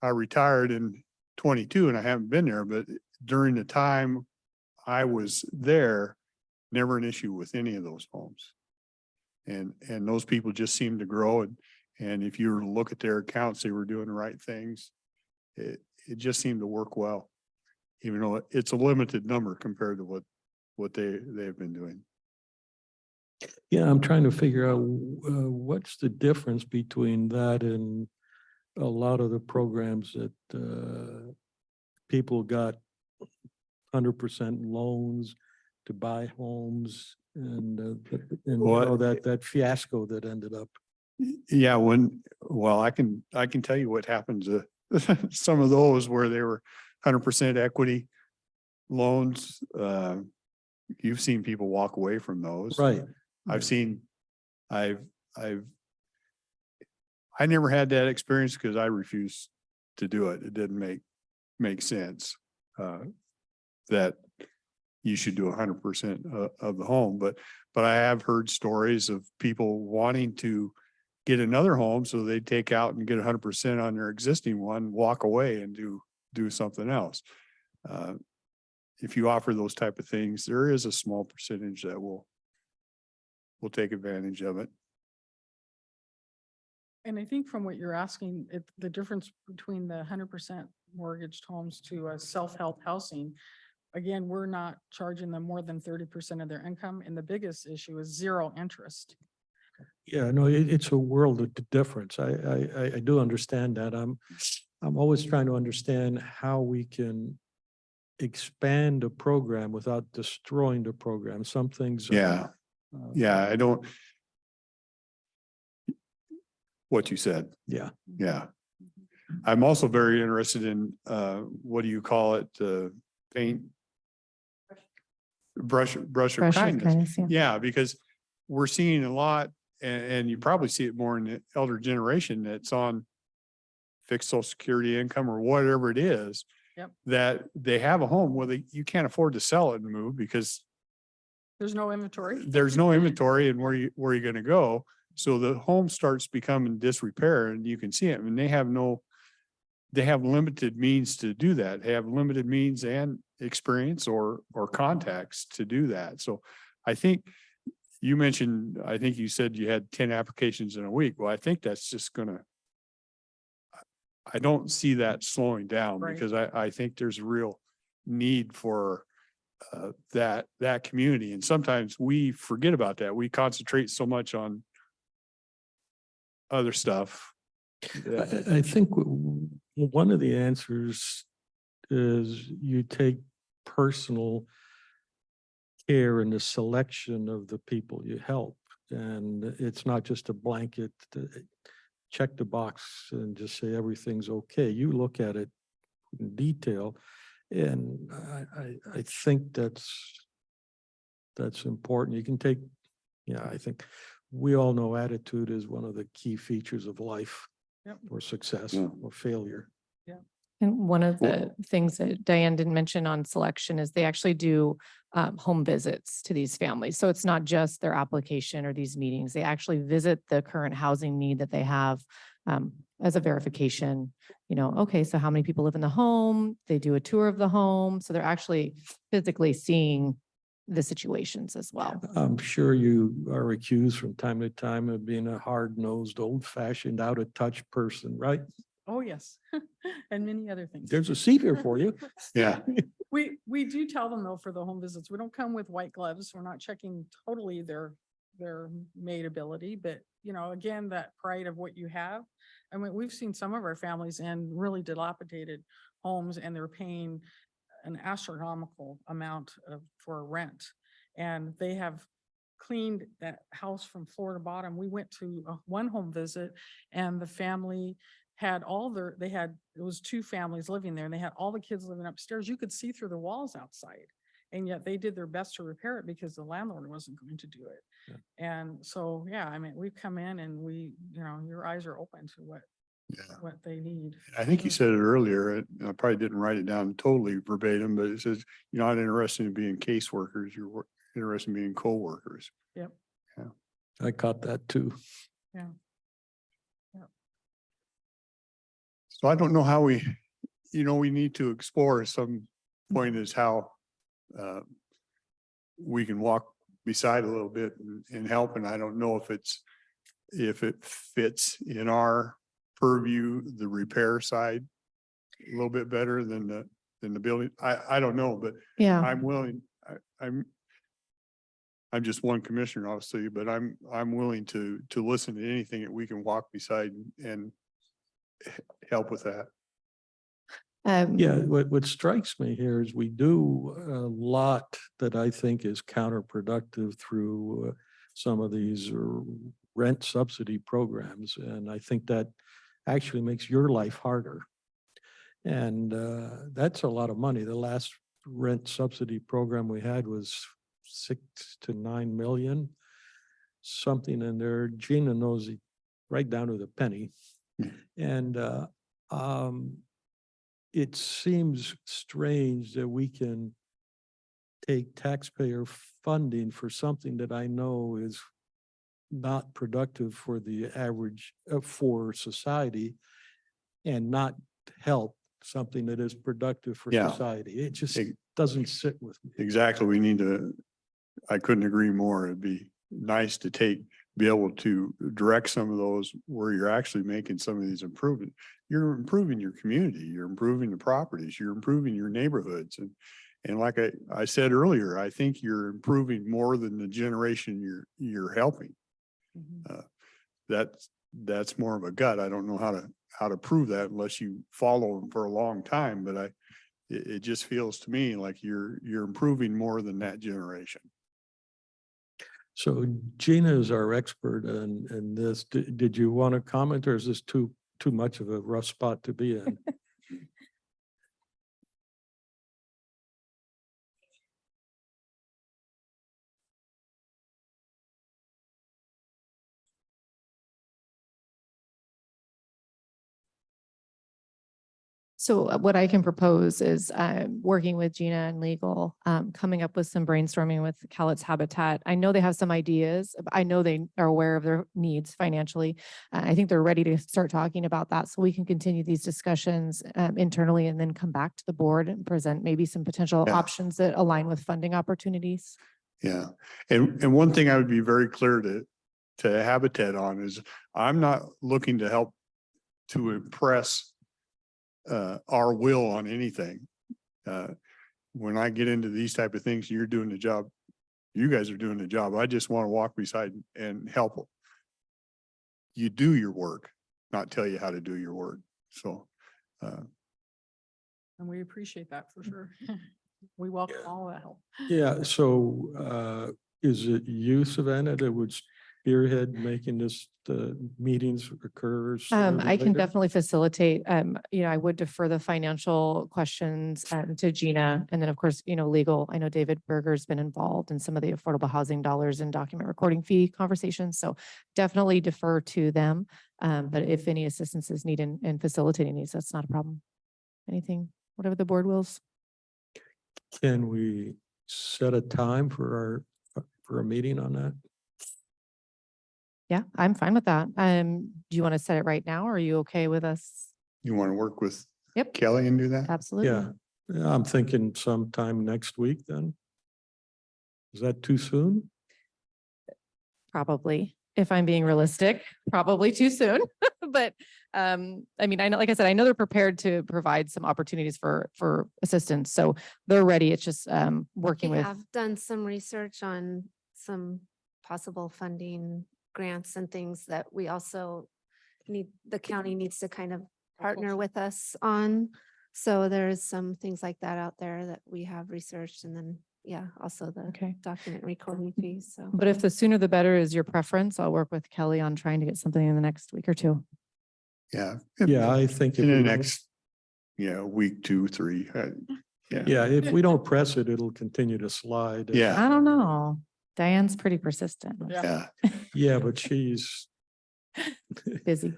Speaker 1: retired in 22 and I haven't been there, but during the time I was there, never an issue with any of those homes. And those people just seemed to grow. And if you were to look at their accounts, they were doing the right things. It just seemed to work well, even though it's a limited number compared to what they've been doing.
Speaker 2: Yeah, I'm trying to figure out what's the difference between that and a lot of the programs that people got 100% loans to buy homes and that fiasco that ended up.
Speaker 1: Yeah, I can tell you what happened to some of those where they were 100% equity loans. You've seen people walk away from those.
Speaker 2: Right.
Speaker 1: I never had that experience because I refused to do it. It didn't make sense that you should do 100% of the home. But I have heard stories of people wanting to get another home, so they take out and get 100% on their existing one, walk away and do something else. If you offer those type of things, there is a small percentage that will take advantage of it.
Speaker 4: And I think from what you're asking, the difference between the 100% mortgaged homes to self-help housing. Again, we're not charging them more than 30% of their income. And the biggest issue is zero interest.
Speaker 2: Yeah, no, it's a world of difference. I do understand that. I'm always trying to understand how we can expand a program without destroying the program. Some things.
Speaker 1: Yeah, yeah, I don't. What you said,
Speaker 2: Yeah,
Speaker 1: yeah. I'm also very interested in, what do you call it, paint? Brush of
Speaker 3: Brush of
Speaker 1: kindness.
Speaker 3: kindness, yeah.
Speaker 1: Yeah, because we're seeing a lot, and you probably see it more in the elder generation that's on fixed social security income or whatever it is.
Speaker 4: Yep.
Speaker 1: That they have a home, well, you can't afford to sell it and move because
Speaker 4: There's no inventory.
Speaker 1: there's no inventory and where you gonna go? So the home starts becoming disrepair and you can see it, and they have limited means to do that. They have limited means and experience or contacts to do that. So I think you mentioned, I think you said you had 10 applications in a week. Well, I think that's just gonna, I don't see that slowing down
Speaker 4: Right.
Speaker 1: because I think there's a real need for that community. And sometimes we forget about that. We concentrate so much on other stuff.
Speaker 2: I think one of the answers is you take personal care in the selection of the people you help. And it's not just a blanket, check the box and just say everything's okay. You look at it in detail. And I think that's important. You can take, I think we all know attitude is one of the key features of life.
Speaker 4: Yep.
Speaker 2: Or success
Speaker 1: Yeah.
Speaker 2: or failure.
Speaker 3: And one of
Speaker 1: Well-
Speaker 3: the things that Diane didn't mention on selection is they actually do home visits to these families. So it's not just their application or these meetings. They actually visit the current housing need that they have as a verification. Okay, so how many people live in the home? They do a tour of the home. So they're actually physically seeing the situations as well.
Speaker 2: I'm sure you are accused from time to time of being a hard-nosed, old-fashioned, out-of-touch person, right?
Speaker 4: Oh, yes. And many other things.
Speaker 2: There's a seat here for you.
Speaker 1: Yeah,
Speaker 4: We do tell them though, for the home visits, we don't come with white gloves. We're not checking totally their maid ability, but again, that pride of what you have. I mean, we've seen some of our families in really dilapidated homes and they're paying an astronomical amount for rent. And they have cleaned that house from floor to bottom. We went to one home visit and the family had it was two families living there and they had all the kids living upstairs. You could see through the walls outside. And yet they did their best to repair it because the landlord wasn't going to do it.
Speaker 2: Yeah.
Speaker 4: And so, I mean, we come in and your eyes are open to what they need.
Speaker 1: I think you said it earlier, and I probably didn't write it down totally verbatim, but it says, you're not interested in being caseworkers, you're interested in being co-workers.
Speaker 4: Yep.
Speaker 2: I caught that too.
Speaker 1: So I don't know how we need to explore some point is how we can walk beside a little bit and help. And I don't know if it fits in our purview, the repair side a little bit better than the building. I don't know, but
Speaker 3: Yeah.
Speaker 1: I'm willing, I'm just one commissioner, obviously, but I'm willing to listen to anything that we can walk beside and help with that.
Speaker 2: Yeah, what strikes me here is we do a lot that I think is counterproductive through some of these rent subsidy programs. And I think that actually makes your life harder. And that's a lot of money. The last rent subsidy program we had was 6 to 9 million, something in there. Gina knows it right down to the penny. And it seems strange that we can take taxpayer funding for something that I know is not productive for the average, for society, and not help something that is productive for
Speaker 1: Yeah.
Speaker 2: society. It just
Speaker 1: Ex-
Speaker 2: doesn't sit with me.
Speaker 1: Exactly. I couldn't agree more. It'd be nice to take be able to direct some of those where you're actually making some of these improvements. You're improving your community, you're improving the properties, you're improving your neighborhoods. And like I said earlier, I think you're improving more than the generation you're helping.
Speaker 4: Mhm.
Speaker 1: That's more of a gut. I don't know how to prove that unless you follow them for a long time, but it just feels to me like you're improving more than that generation.
Speaker 2: So Gina is our expert in this. Did you want to comment, or is this too much of a rough spot to be in?
Speaker 3: So what I can propose is working with Gina and legal, coming up with some brainstorming with Cowlitz Habitat. I know they have some ideas. I know they are aware of their needs financially. I think they're ready to start talking about that. So we can continue these discussions internally and then come back to the board and present maybe some potential
Speaker 1: Yeah.
Speaker 3: options that align with funding opportunities.
Speaker 1: Yeah. And one thing I would be very clear to Habitat on is I'm not looking to help to impress our will on anything. When I get into these type of things, you're doing the job. You guys are doing the job. I just want to walk beside and help you do your work, not tell you how to do your work. So,
Speaker 4: And we appreciate that for sure. We welcome
Speaker 2: Yeah.
Speaker 4: all that help.
Speaker 2: Yeah, so is it you, Savannah, that would spearhead making this meetings occur? sooner than
Speaker 3: I can
Speaker 2: later?
Speaker 3: definitely facilitate, I would defer the financial questions to Gina. And then, of course, legal. I know David Berger's been involved in some of the affordable housing dollars and document recording fee conversations. So definitely defer to them. But if any assistance is needed in facilitating these, that's not a problem. Anything, whatever the board wills.
Speaker 2: Can we set a time for a meeting on that?
Speaker 3: Yeah, I'm fine with that. Do you want to set it right now? Or are you okay with us?
Speaker 1: you want to work with
Speaker 3: Yep,
Speaker 1: Kelly and do that?
Speaker 3: absolutely.
Speaker 2: Yeah, I'm thinking sometime next week then. Is that too soon?
Speaker 3: Probably, if I'm being realistic, probably too soon. But I know, like I said, I know they're prepared to provide some opportunities for assistance. So they're ready. It's just working
Speaker 5: We
Speaker 3: with.
Speaker 5: have done some research on some possible funding grants and things that we also the county needs to kind of partner with us on. So there's some things like that out there that we have researched, and then, yeah, also the
Speaker 3: Okay.
Speaker 5: document recording fees, so.
Speaker 3: But if the sooner the better is your preference, I'll work with Kelly on trying to get something in the next week or two.
Speaker 1: Yeah.
Speaker 2: Yeah, I think. if
Speaker 1: In the
Speaker 2: we don't-
Speaker 1: next, week, 2, 3.
Speaker 2: Yeah, if we don't press it, it'll continue to slide.
Speaker 1: Yeah.
Speaker 3: I don't know. Diane's pretty persistent,
Speaker 4: Yeah.
Speaker 1: Yeah.
Speaker 2: Yeah, but she's
Speaker 3: busy.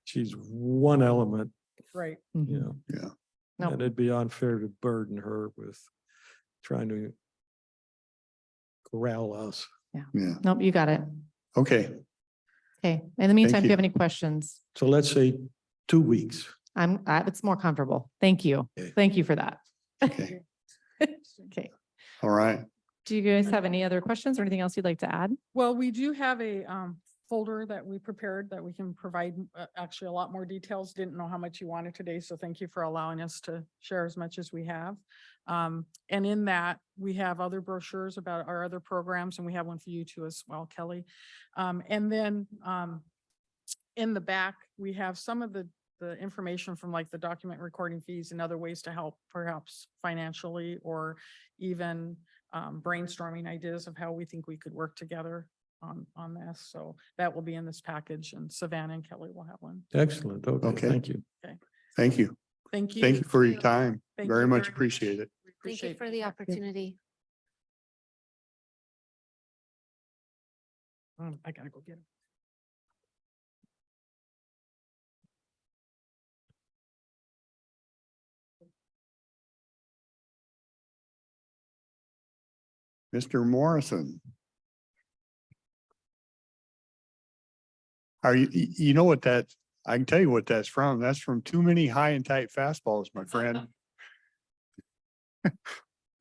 Speaker 2: she's one element,
Speaker 4: Right.
Speaker 2: you know.
Speaker 1: Yeah.
Speaker 3: Nope.
Speaker 2: And it'd be unfair to burden her with trying corral us.
Speaker 1: Yeah.
Speaker 3: Nope, you got it.
Speaker 1: Okay.
Speaker 3: Okay. In the meantime, if you
Speaker 1: you.
Speaker 3: have any questions,
Speaker 2: So let's say 2 weeks.
Speaker 3: it's more comfortable. Thank you.
Speaker 2: Okay.
Speaker 3: Thank you for that.
Speaker 1: Okay.
Speaker 3: Okay.
Speaker 1: All right.
Speaker 3: Do you guys have any other questions or anything else you'd like to add?
Speaker 4: Well, we do have a folder that we prepared that we can provide actually a lot more details. Didn't know how much you wanted today, so thank you for allowing us to share as much as we have. And in that, we have other brochures about our other programs, and we have one for you too as well, Kelly. And then in the back, we have some of the information from like the document recording fees and other ways to help perhaps financially, or even brainstorming ideas of how we think we could work together on this. So that will be in this package, and Savannah and Kelly will have one.
Speaker 2: Excellent. Okay,
Speaker 1: Okay.
Speaker 2: thank you.
Speaker 1: Thank you.
Speaker 4: Thank you.
Speaker 1: Thank you for your time.
Speaker 4: Thank
Speaker 1: Very
Speaker 4: you
Speaker 1: much
Speaker 4: very
Speaker 1: appreciate it.
Speaker 4: We
Speaker 5: Thank you
Speaker 4: appreciate
Speaker 5: for the opportunity.
Speaker 4: I gotta go get it.
Speaker 1: Mr. Morrison. You know what I can tell you what that's from. That's from too many high and tight fastballs, my friend.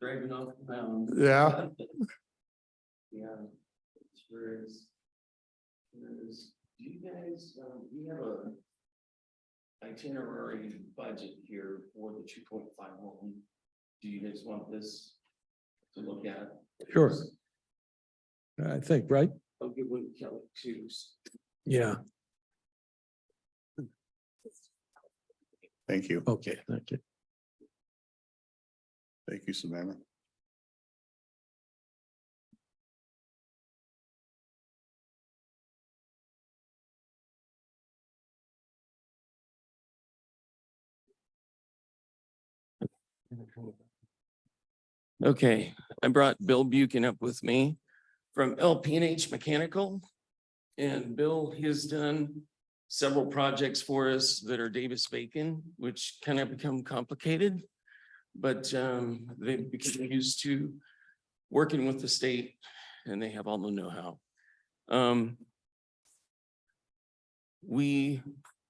Speaker 6: Dragging off the mound.
Speaker 1: Yeah.
Speaker 6: Yeah. Sure is. is, do you guys, we have a itinerary budget here for the 2.5 home. Do you guys want this to look at?
Speaker 2: Sure. I think, right?
Speaker 6: I'll give one to Kelly too.
Speaker 2: Yeah,
Speaker 1: Thank you.
Speaker 2: okay, thank you.
Speaker 1: Thank you, Savannah.
Speaker 6: Okay, I brought Bill Buchan up with me from LP&H Mechanical. And Bill has done several projects for us that are Davis-Bacon, which kind of become complicated. But they become used to working with the state and they have all the know-how. We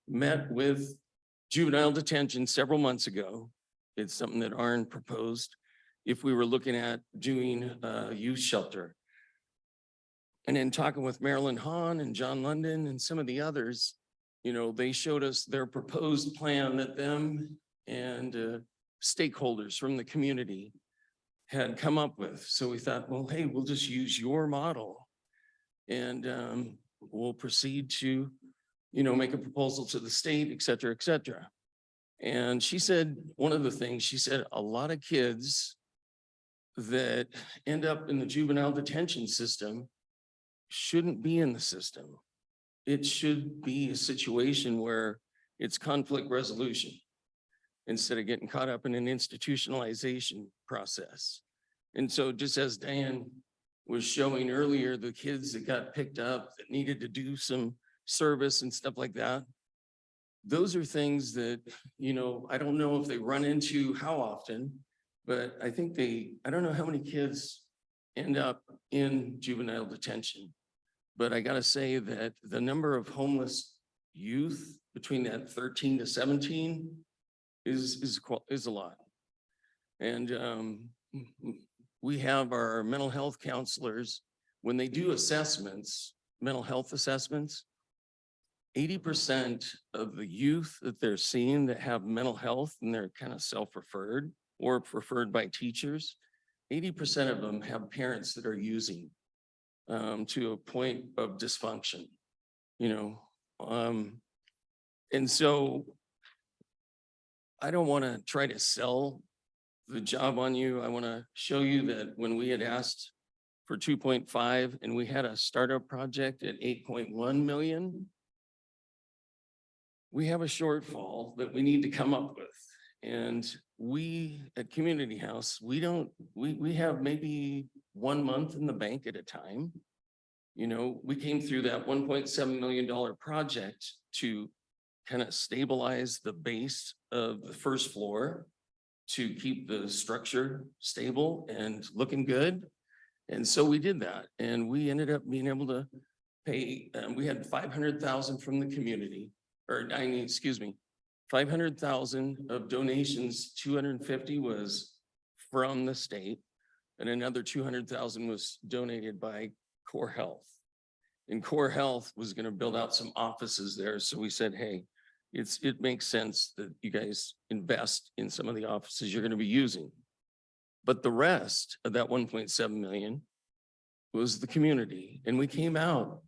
Speaker 6: met with juvenile detention several months ago. It's something that Arn proposed if we were looking at doing a youth shelter. And in talking with Marilyn Hahn and John London and some of the others, you know, they showed us their proposed plan that them and stakeholders from the community had come up with. So we thought, well, hey, we'll just use your model and we'll proceed to, you know, make a proposal to the state, et cetera, et cetera. And she said, one of the things, she said, a lot of kids that end up in the juvenile detention system shouldn't be in the system. It should be a situation where it's conflict resolution instead of getting caught up in an institutionalization process. And so just as Diane was showing earlier, the kids that got picked up that needed to do some service and stuff like that, those are things that, you know, I don't know if they run into how often, but I think I don't know how many kids end up in juvenile detention. But I gotta say that the number of homeless youth between that 13 to 17 is a lot. And we have our mental health counselors, when they do assessments, mental health assessments, 80% of the youth that they're seeing that have mental health and they're kind of self-referred or preferred by teachers, 80% of them have parents that are using to a point of dysfunction, you know. And so I don't want to try to sell the job on you. I want to show you that when we had asked for 2.5 and we had a startup project at 8.1 million, we have a shortfall that we need to come up with. And we at Community House, we have maybe 1 month in the bank at a time. You know, we came through that $1.7 million project to kind of stabilize the base of the first floor to keep the structure stable and looking good. And so we did that. And we ended up being able to pay, we had 500,000 from the community, or I mean, excuse me, 500,000 of donations, 250 was from the state, and another 200,000 was donated by Core Health. And Core Health was going to build out some offices there. So we said, hey, it makes sense that you guys invest in some of the offices you're going to be using. But the rest of that 1.7 million was the community. And we came out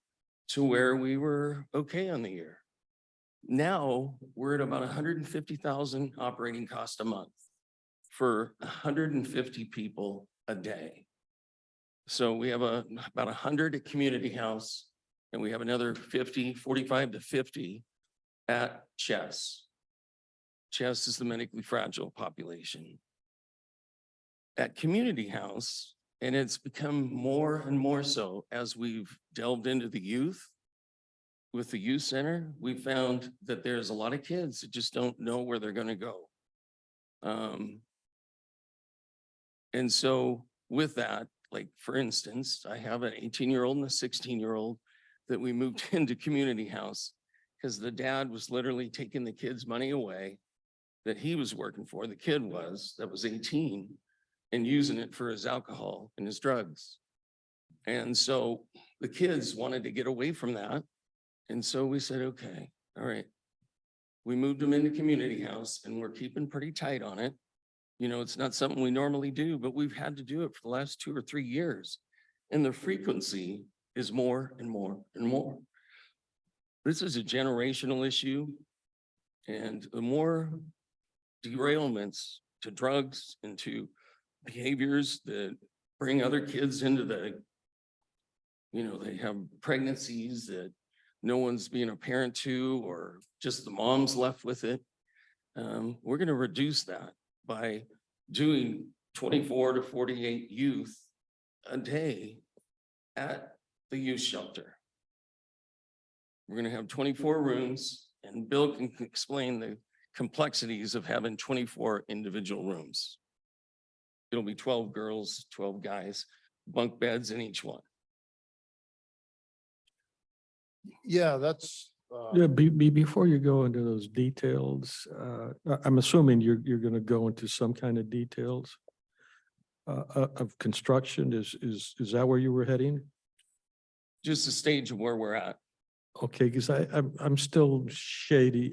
Speaker 6: to where we were okay on the year. Now we're at about 150,000 operating costs a month for 150 people a day. So we have about 100 at Community House, and we have another 45 to 50 at Chess. Chess is the medically fragile population. At Community House, and it's become more and more so as we've delved into the youth, with the youth center, we found that there's a lot of kids that just don't know where they're going to go. And so with that, like for instance, I have an 18-year-old and a 16-year-old that we moved into Community House because the dad was literally taking the kid's money away that he was working for, the kid was, that was 18, and using it for his alcohol and his drugs. And so the kids wanted to get away from that. And so we said, okay, all right. We moved them into community house and we're keeping pretty tight on it. You know, it's not something we normally do, but we've had to do it for the last 2 or 3 years. And the frequency is more and more and more. This is a generational issue. And the more derailments to drugs and to behaviors that bring other kids into the, you know, they have pregnancies that no one's being a parent to, or just the mom's left with it. We're going to reduce that by doing 24 to 48 youth a day at the youth shelter. We're going to have 24 rooms, and Bill can explain the complexities of having 24 individual rooms. It'll be 12 girls, 12 guys, bunk beds in each one.
Speaker 7: Yeah, that's,
Speaker 2: Yeah, before you go into those details, I'm assuming you're gonna go into some kind of details of construction. Is that where you were heading?
Speaker 6: Just the stage of where we're at.
Speaker 2: Okay, because I'm still shaky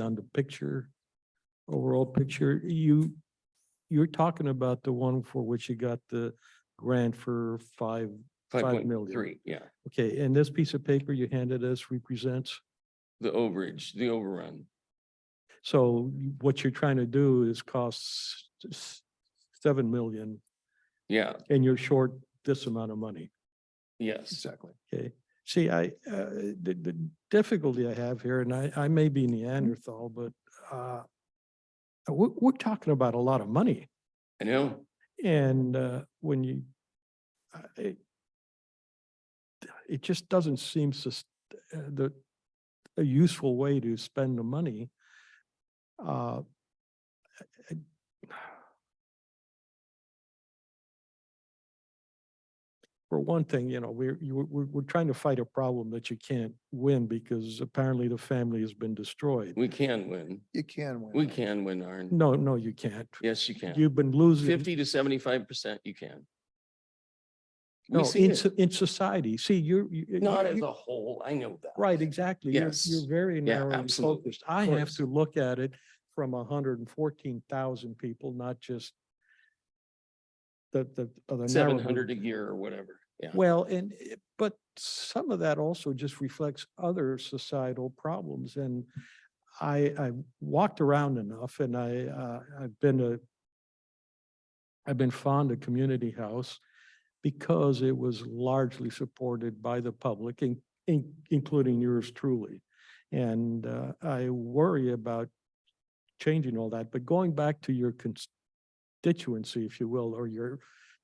Speaker 2: on the picture, overall picture. You're talking about the one for which you got the grant for 5 million.
Speaker 6: 5.3, yeah.
Speaker 2: Okay, and this piece of paper you handed us represents?
Speaker 6: The overage, the overrun.
Speaker 2: So what you're trying to do is cost 7 million
Speaker 6: Yeah,
Speaker 2: and you're short this amount of money.
Speaker 6: yes.
Speaker 7: exactly.
Speaker 2: Okay. See, the difficulty I have here, and I may be Neanderthal, but we're talking about a lot of money.
Speaker 6: I know.
Speaker 2: And when you, it just doesn't seem a useful way to spend the money. For one thing, you know, we're trying to fight a problem that you can't win because apparently the family has been destroyed.
Speaker 6: We can win.
Speaker 7: You can win.
Speaker 6: We can win, Arn.
Speaker 2: No, you can't.
Speaker 6: Yes, you can.
Speaker 2: You've been losing.
Speaker 6: 50 to 75% you can.
Speaker 2: No,
Speaker 6: We see
Speaker 2: in,
Speaker 6: it.
Speaker 2: in society, see,
Speaker 6: Not as a whole, I know that.
Speaker 2: right, exactly.
Speaker 6: Yes.
Speaker 2: You're very
Speaker 6: Yeah,
Speaker 2: narrowly
Speaker 6: absolutely.
Speaker 2: focused. I
Speaker 6: Of
Speaker 2: have
Speaker 6: course.
Speaker 2: to look at it from 114,000 people, not just the narrow
Speaker 6: 700
Speaker 2: group.
Speaker 6: a year or whatever. Yeah.
Speaker 2: Well, but some of that also just reflects other societal problems. And I walked around enough and I've been fond of Community House because it was largely supported by the public, including yours truly. And I worry about changing all that. But going back to your constituency, if you will, or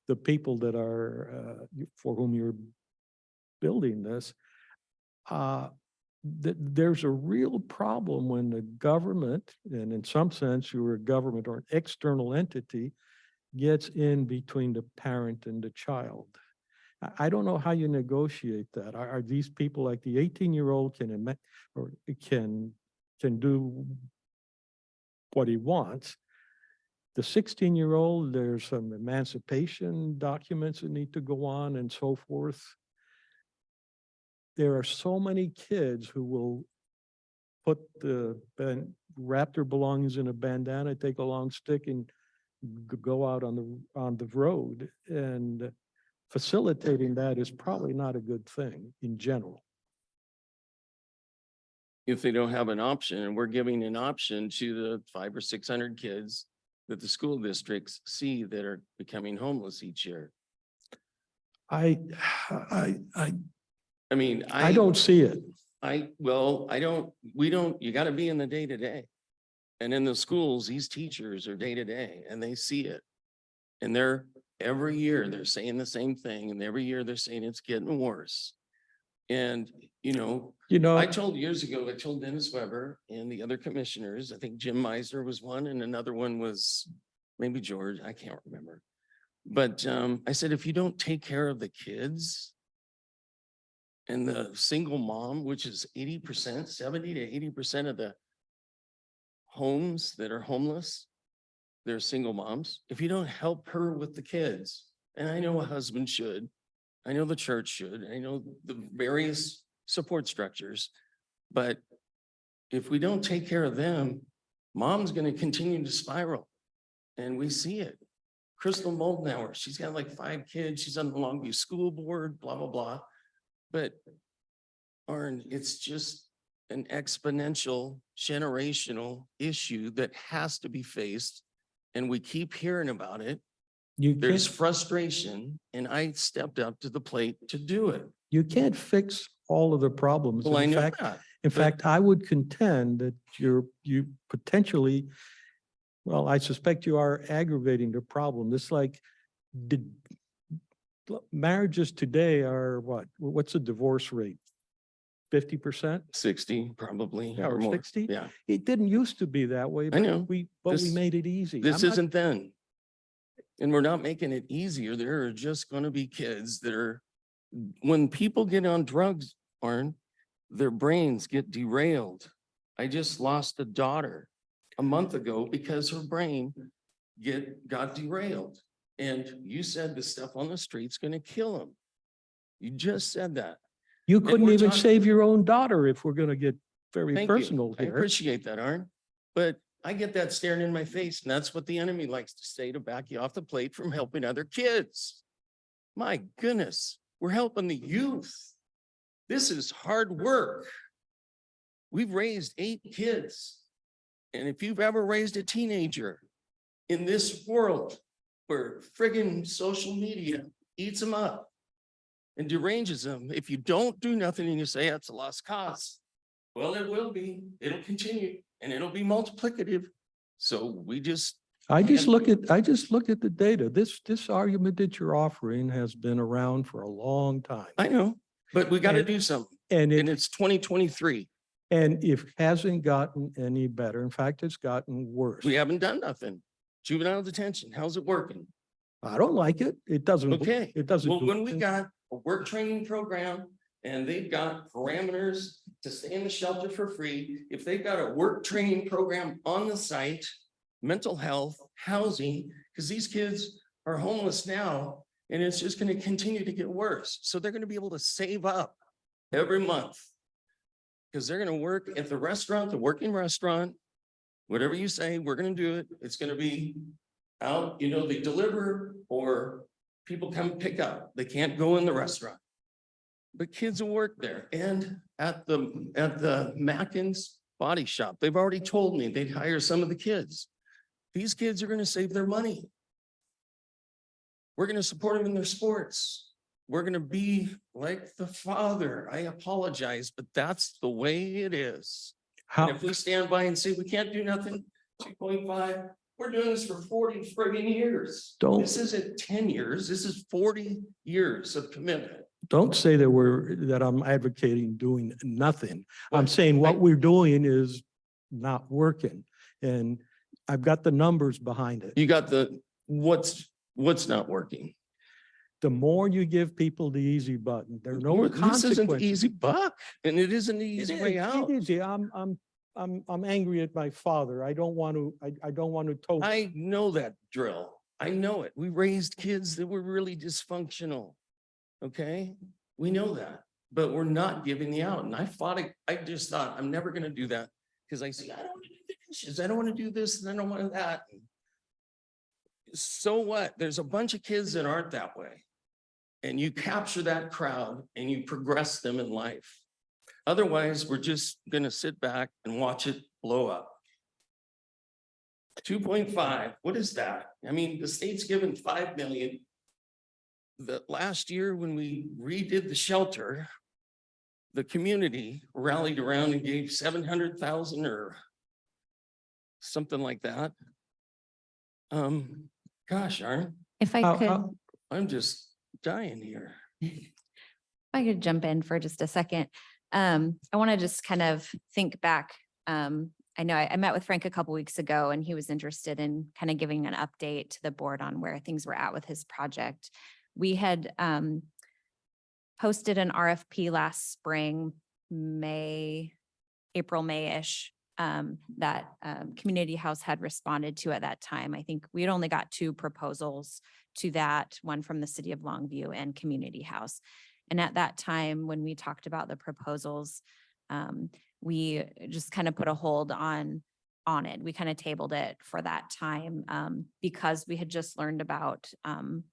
Speaker 2: the people that are for whom you're building this, there's a real problem when the government, and in some sense you're a government or an external entity, gets in between the parent and the child. I don't know how you negotiate that. Are these people like the 18-year-old can do what he wants? The 16-year-old, there's some emancipation documents that need to go on and so forth. There are so many kids who will wrap their belongings in a bandana, take a long stick and go out on the road, and facilitating that is probably not a good thing in general.
Speaker 6: If they don't have an option, and we're giving an option to the 500 or 600 kids that the school districts see that are becoming homeless each year.
Speaker 2: I
Speaker 6: mean,
Speaker 2: don't see it.
Speaker 6: we don't, you gotta be in the day to day. And in the schools, these teachers are day to day and they see it. And every year they're saying the same thing, and every year they're saying it's getting worse. And, I told years ago, I told Dennis Weber and the other commissioners, I think Jim Meisner was one and another one was maybe George, I can't remember. But I said, if you don't take care of the kids and the single mom, which is 80%, 70 to 80% of the homes that are homeless, they're single moms. If you don't help her with the kids, and I know a husband should, I know the church should. I know the various support structures. But if we don't take care of them, mom's going to continue to spiral. And we see it. Crystal Moldenauer, she's got like 5 kids. She's on the Longview School Board, blah, blah, blah. But Arn, it's just an exponential generational issue that has to be faced. And we keep hearing about it.
Speaker 2: You
Speaker 6: There's
Speaker 2: can't,
Speaker 6: frustration and I stepped up to the plate to do it.
Speaker 2: you can't fix all of the problems.
Speaker 6: Well, I
Speaker 2: In
Speaker 6: know
Speaker 2: fact,
Speaker 6: that.
Speaker 2: in
Speaker 6: but-
Speaker 2: fact, I would contend that you potentially, well, I suspect you are aggravating the problem. It's like, did marriages today are what? What's the divorce rate? 50%?
Speaker 6: 60 probably.
Speaker 2: Yeah, or
Speaker 6: more.
Speaker 2: 60?
Speaker 6: Yeah,
Speaker 2: It didn't used to be that way.
Speaker 6: I
Speaker 2: but
Speaker 6: know.
Speaker 2: we
Speaker 6: This-
Speaker 2: made it easy.
Speaker 6: this
Speaker 2: I'm not-
Speaker 6: isn't then. And we're not making it easier. There are just going to be kids that are, when people get on drugs, Arn, their brains get derailed. I just lost a daughter a month ago because her brain got derailed. And you said the stuff on the street's going to kill him. You just said that.
Speaker 2: You couldn't
Speaker 6: we're
Speaker 2: even
Speaker 6: talking-
Speaker 2: save your own daughter if we're going to get very
Speaker 6: Thank
Speaker 2: personal
Speaker 6: you. I
Speaker 2: here.
Speaker 6: appreciate that, Arn. But I get that staring in my face, and that's what the enemy likes to say to back you off the plate from helping other kids. My goodness, we're helping the youth. This is hard work. We've raised 8 kids. And if you've ever raised a teenager in this world where friggin' social media eats them up and deranges them, if you don't do nothing and you say it's a lost cause, well, it will be, it'll continue and it'll be multiplicative. So we just,
Speaker 2: I just
Speaker 6: And-
Speaker 2: look at the data. This argument that you're offering has been around for a long time.
Speaker 6: I know, but we got to
Speaker 2: And-
Speaker 6: do something.
Speaker 2: And
Speaker 6: And
Speaker 2: it,
Speaker 6: it's 2023.
Speaker 2: and it hasn't gotten any better. In fact, it's gotten worse.
Speaker 6: We haven't done nothing. Juvenile detention, how's it working?
Speaker 2: I don't like it. It doesn't.
Speaker 6: Okay.
Speaker 2: It doesn't.
Speaker 6: Well,
Speaker 2: do
Speaker 6: when we
Speaker 2: anything.
Speaker 6: got a work training program and they've got parameters to stay in the shelter for free, if they've got a work training program on the site, mental health, housing, because these kids are homeless now and it's just going to continue to get worse. So they're going to be able to save up every month. Because they're going to work at the restaurant, the working restaurant, whatever you say, we're going to do it. It's going to be out, they deliver or people come pick up. They can't go in the restaurant. But kids will work there and at the Mackin's Body Shop. They've already told me they'd hire some of the kids. These kids are going to save their money. We're going to support them in their sports. We're going to be like the father. I apologize, but that's the way it is. And
Speaker 2: How,
Speaker 6: if we stand by and say we can't do nothing, 2.5, we're doing this for 40 friggin' years.
Speaker 2: Don't-
Speaker 6: This isn't 10 years, this is 40 years of commitment.
Speaker 2: don't say that I'm advocating doing nothing. I'm
Speaker 6: Well,
Speaker 2: saying what
Speaker 6: I-
Speaker 2: we're doing is not working. And I've got the numbers behind it.
Speaker 6: You got what's not working?
Speaker 2: The more you give people the easy button, there are no
Speaker 6: This isn't the
Speaker 2: consequences.
Speaker 6: easy buck and it isn't the
Speaker 2: It
Speaker 6: easy
Speaker 2: is,
Speaker 6: way
Speaker 2: it
Speaker 6: out.
Speaker 2: is. Yeah, I'm angry at my father. I don't want to, I don't want to toast.
Speaker 6: I know that drill. I know it. We raised kids that were really dysfunctional. Okay? We know that, but we're not giving the out. And I fought it. I just thought, I'm never going to do that because I see, I don't want to do the dishes. I don't want to do this and I don't want that. So what? There's a bunch of kids that aren't that way. And you capture that crowd and you progress them in life. Otherwise, we're just going to sit back and watch it blow up. 2.5, what is that? I mean, the state's given 5 million. The last year when we redid the shelter, the community rallied around and gave 700,000 or something like that. Gosh, Arn,
Speaker 3: If I
Speaker 2: How-
Speaker 3: could,
Speaker 2: how-
Speaker 6: I'm just dying here.
Speaker 8: If I could jump in for just a second. I want to just kind of think back. I know I met with Frank a couple weeks ago and he was interested in kind of giving an update to the board on where things were at with his project. We had posted an RFP last spring, April, May-ish, that Community House had responded to at that time. I think we had only got 2 proposals to that, one from the city of Longview and Community House. And at that time, when we talked about the proposals, we just kind of put a hold on it. We kind of tabled it for that time because we had just learned about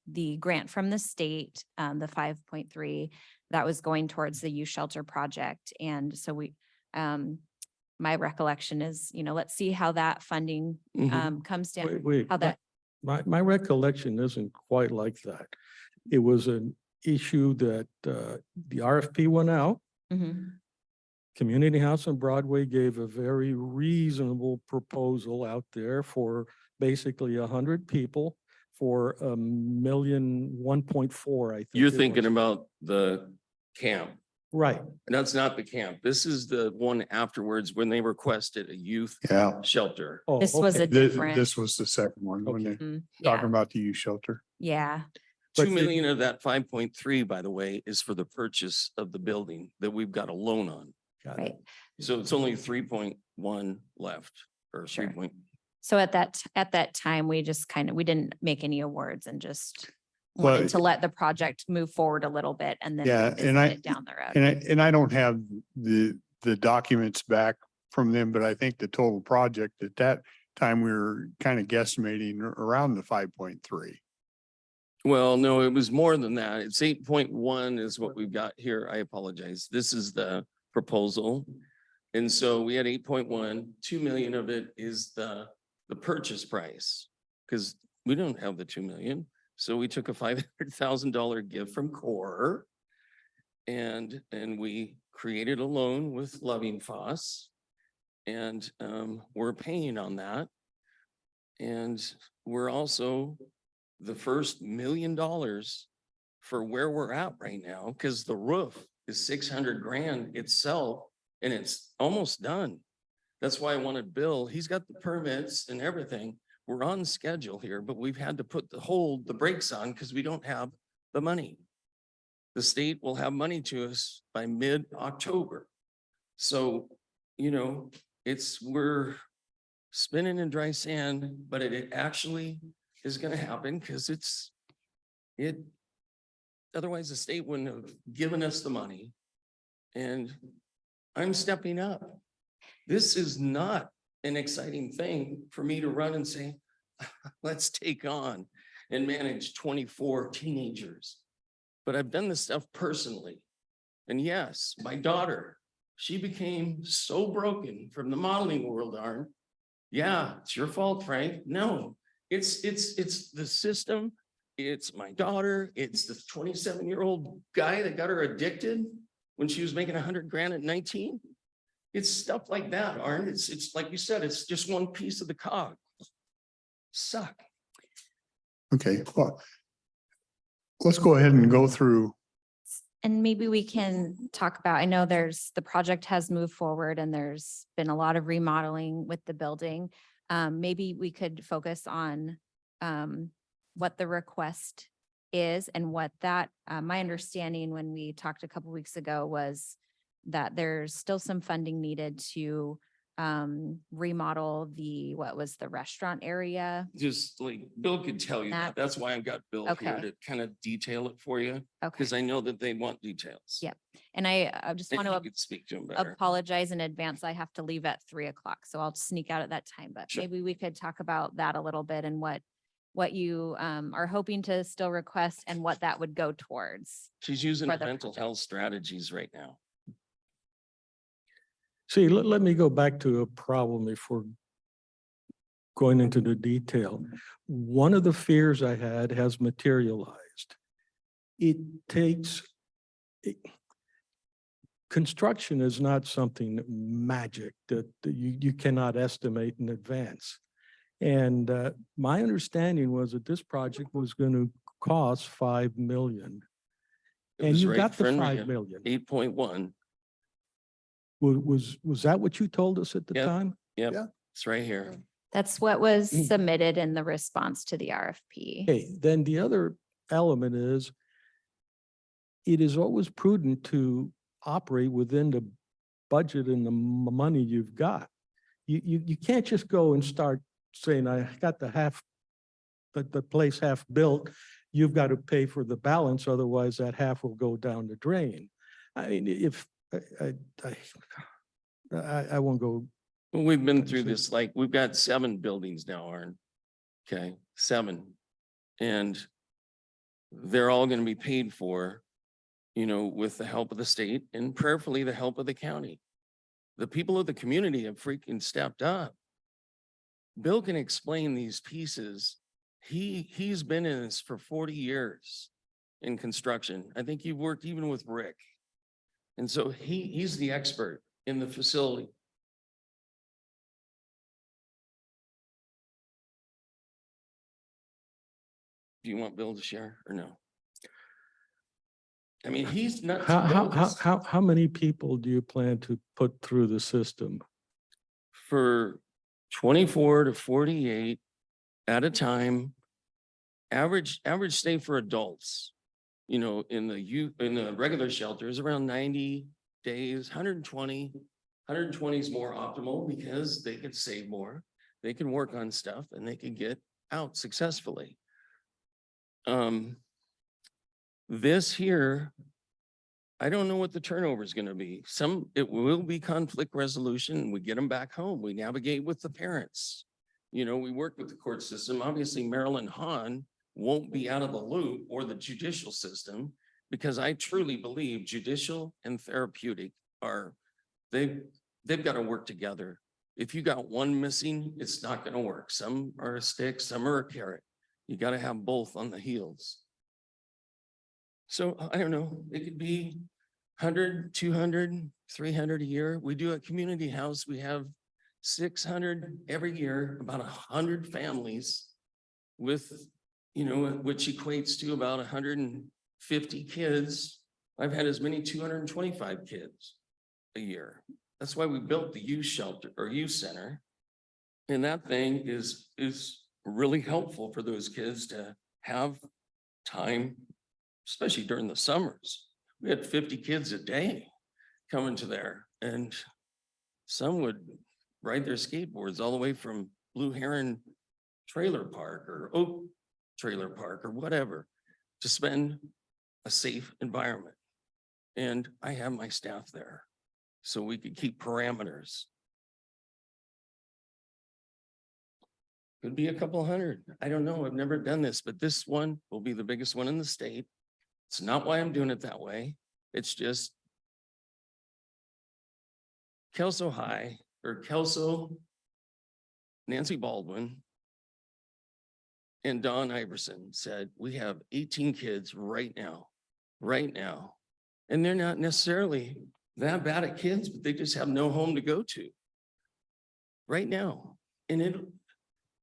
Speaker 8: the grant from the state, the 5.3 that was going towards the youth shelter project. And so my recollection is, let's see how that funding comes down.
Speaker 2: Wait,
Speaker 8: How that,
Speaker 2: my recollection isn't quite like that. It was an issue that the RFP went out.
Speaker 8: Mhm.
Speaker 2: Community House on Broadway gave a very reasonable proposal out there for basically 100 people for $1.4 million, I think.
Speaker 6: You're
Speaker 2: it
Speaker 6: thinking
Speaker 2: was.
Speaker 6: about the camp.
Speaker 2: Right.
Speaker 6: That's not the camp. This is the one afterwards when they requested a youth
Speaker 1: Yeah.
Speaker 6: shelter.
Speaker 2: Oh,
Speaker 8: this was
Speaker 2: okay.
Speaker 8: a different.
Speaker 1: This was the second one, when
Speaker 2: Okay.
Speaker 1: they're
Speaker 8: Yeah,
Speaker 1: talking about the youth shelter.
Speaker 8: yeah.
Speaker 2: But
Speaker 6: 2
Speaker 2: the-
Speaker 6: million of that 5.3, by the way, is for the purchase of the building that we've got a loan on.
Speaker 2: Got it.
Speaker 8: Right.
Speaker 6: So it's only 3.1 left or
Speaker 8: Sure.
Speaker 6: 3 point.
Speaker 8: So at that time, we just we didn't make any awards and just
Speaker 1: Well,
Speaker 8: wanted to let the project move forward a little bit and then
Speaker 1: Yeah,
Speaker 8: revisit
Speaker 1: and I-
Speaker 8: it down the road.
Speaker 1: And I don't have the documents back from them, but I think the total project at that time, we were kind of guesstimating around the 5.3.
Speaker 6: Well, no, it was more than that. It's 8.1 is what we've got here. I apologize. This is the proposal. And so we had 8.1, 2 million of it is the purchase price. Because we don't have the 2 million. So we took a $500,000 gift from CORE. And we created a loan with Loving Foss. And we're paying on that. And we're also the first $1 million for where we're at right now, because the roof is 600 grand itself and it's almost done. That's why I wanted Bill, he's got the permits and everything. We're on schedule here, but we've had to put the brakes on because we don't have the money. The state will have money to us by mid-October. So, we're spinning in dry sand, but it actually is gonna happen because otherwise the state wouldn't have given us the money. And I'm stepping up. This is not an exciting thing for me to run and say, let's take on and manage 24 teenagers. But I've done this stuff personally. And yes, my daughter, she became so broken from the modeling world, Arn. Yeah, it's your fault, Frank. No, it's the system. It's my daughter. It's the 27-year-old guy that got her addicted when she was making 100 grand at 19. It's stuff like that, Arn. It's like you said, it's just one piece of the cog. Suck.
Speaker 1: Okay, well, let's go ahead and go through.
Speaker 8: And maybe we can talk about, I know the project has moved forward and there's been a lot of remodeling with the building. Maybe we could focus on what the request is and what my understanding when we talked a couple weeks ago was that there's still some funding needed to remodel the restaurant area.
Speaker 6: Just like Bill could tell you that. That's why I've got Bill here
Speaker 8: Okay.
Speaker 6: to kind of detail it for you,
Speaker 8: Okay.
Speaker 6: because I know that they want details.
Speaker 8: Yep. And I just
Speaker 6: And
Speaker 8: want
Speaker 6: you
Speaker 8: to
Speaker 6: could speak to him better.
Speaker 8: apologize in advance. I have to leave at 3:00, so I'll sneak out at that time, but
Speaker 6: Sure.
Speaker 8: maybe we could talk about that a little bit and what you are hoping to still request and what that would go towards.
Speaker 6: She's using
Speaker 8: for the
Speaker 6: mental
Speaker 8: project.
Speaker 6: health strategies right now.
Speaker 2: See, let me go back to a problem before going into the detail. One of the fears I had has materialized. It takes, construction is not something magic that you cannot estimate in advance. And my understanding was that this project was going to cost 5 million.
Speaker 6: It
Speaker 2: And
Speaker 6: was
Speaker 2: you
Speaker 6: right
Speaker 2: got
Speaker 6: in
Speaker 2: the
Speaker 6: front of
Speaker 2: 5
Speaker 6: you.
Speaker 2: million.
Speaker 6: 8.1.
Speaker 2: Was that what you told us at the
Speaker 6: Yep.
Speaker 2: time?
Speaker 6: Yep,
Speaker 2: Yeah.
Speaker 6: it's right here.
Speaker 8: That's what was submitted in the response to the RFP.
Speaker 2: Okay, then the other element is it is always prudent to operate within the budget and the money you've got. you can't just go and start saying, I got the place half built. You've got to pay for the balance, otherwise that half will go down the drain. I mean, if, I won't go.
Speaker 6: Well, we've been through
Speaker 2: Understood.
Speaker 6: this, like, we've got 7 buildings now, Aaron. Okay, 7. And they're all gonna be paid for, you know, with the help of the state and prayerfully the help of the county. The people of the community have freaking stepped up. Bill can explain these pieces. He's been in this for 40 years in construction. I think you've worked even with Rick. And so he's the expert in the facility. Do you want Bill to share or no? I mean, he's not.
Speaker 2: How many people do you plan to put through the system?
Speaker 6: For 24 to 48 at a time. Average stay for adults, you know, in the regular shelter is around 90 days, 120. 120 is more optimal because they can save more, they can work on stuff and they can get out successfully. This here, I don't know what the turnover is going to be. It will be conflict resolution. We get them back home. We navigate with the parents. You know, we work with the court system. Obviously, Marilyn Hahn won't be out of the loop, or the judicial system, because I truly believe judicial and therapeutic they've got to work together. If you got one missing, it's not going to work. Some are a stick, some are a carrot. You got to have both on the heels. So I don't know, it could be 100, 200, 300 a year. We do a community house. We have 600 every year, about 100 families with, you know, which equates to about 150 kids. I've had as many 225 kids a year. That's why we built the youth shelter or youth center. And that thing is really helpful for those kids to have time, especially during the summers. We had 50 kids a day coming to there, and some would ride their skateboards all the way from Blue Heron Trailer Park or Oak Trailer Park or whatever to spend a safe environment. And I have my staff there so we could keep parameters. Could be a couple hundred. I don't know. I've never done this, but this one will be the biggest one in the state. It's not why I'm doing it that way. It's just Kelso High or Kelso, Nancy Baldwin, and Don Iverson said, we have 18 kids right now. And they're not necessarily that bad at kids, but they just have no home to go to right now. And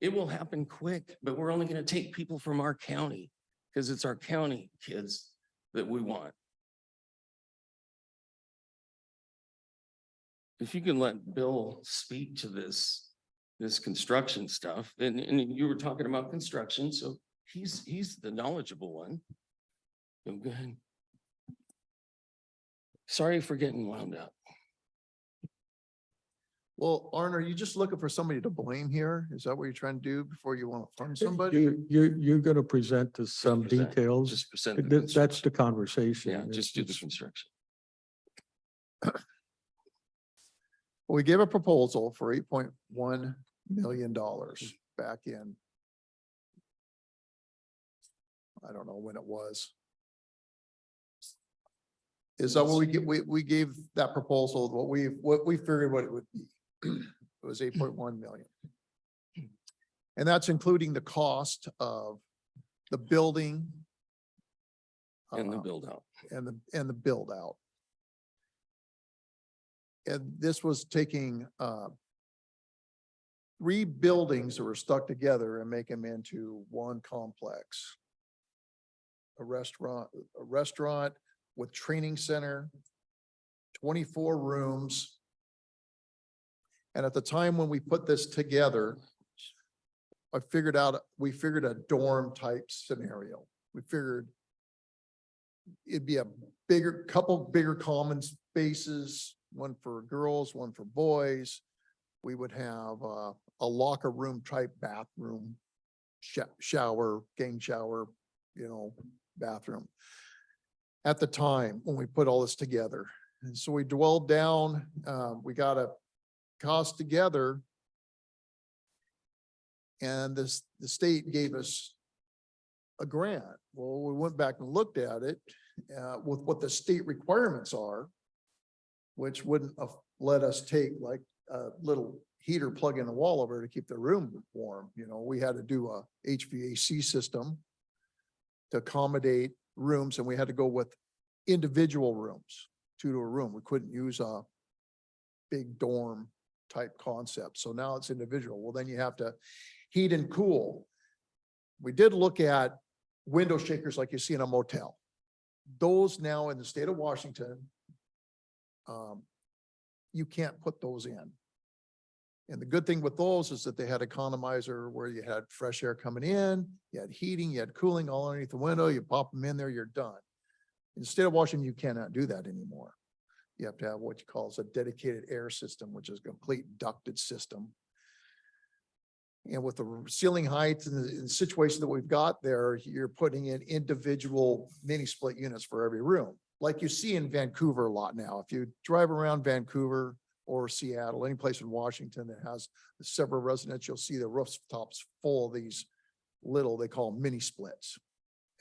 Speaker 6: it will happen quick, but we're only going to take people from our county because it's our county kids that we want. If you can let Bill speak to this construction stuff, and you were talking about construction, so he's the knowledgeable one. Go ahead. Sorry for getting wound up.
Speaker 7: Well, Arn, are you just looking for somebody to blame here? Is that what you're trying to do before you want to fund somebody?
Speaker 2: You're gonna present us some
Speaker 6: Present.
Speaker 2: details.
Speaker 6: Just present the
Speaker 2: That's the
Speaker 6: construction.
Speaker 2: conversation.
Speaker 6: Yeah, just do the
Speaker 2: It's-
Speaker 6: construction.
Speaker 7: We gave a proposal for $8.1 million back in. I don't know when it was. Is that what we gave that proposal, what we figured what it would be? It was 8.1 million. And that's including the cost of the building.
Speaker 6: And the build out.
Speaker 7: And the build out. And this was taking 3 buildings that were stuck together and make them into one complex. A restaurant with training center, 24 rooms. And at the time when we put this together, we figured a dorm type scenario. We figured it'd be a couple bigger common spaces, one for girls, one for boys, We would have a locker room type bathroom, shower, gang shower, bathroom. At the time when we put all this together. And so we dwelled down, we got a cost together. And the state gave us a grant. Well, we went back and looked at it with what the state requirements are, which wouldn't have let us take like a little heater plug in the wall over to keep the room warm. We had to do a HVAC system to accommodate rooms, and we had to go with individual rooms, 2 to a room. We couldn't use a big dorm type concept. So now it's individual. Well, then you have to heat and cool. We did look at window shakers like you see in a motel. Those now in the state of Washington, you can't put those in. And the good thing with those is that they had economizer where you had fresh air coming in, you had heating, you had cooling all underneath the window, you pop them in there, you're done. In the state of Washington, you cannot do that anymore. You have to have what you call a dedicated air system, which is a complete ducted system. And with the ceiling heights and the situation that we've got there, you're putting in individual mini split units for every room, like you see in Vancouver a lot now. If you drive around Vancouver or Seattle, any place in Washington that has several residents, you'll see the rooftops full of these little, they call them mini splits.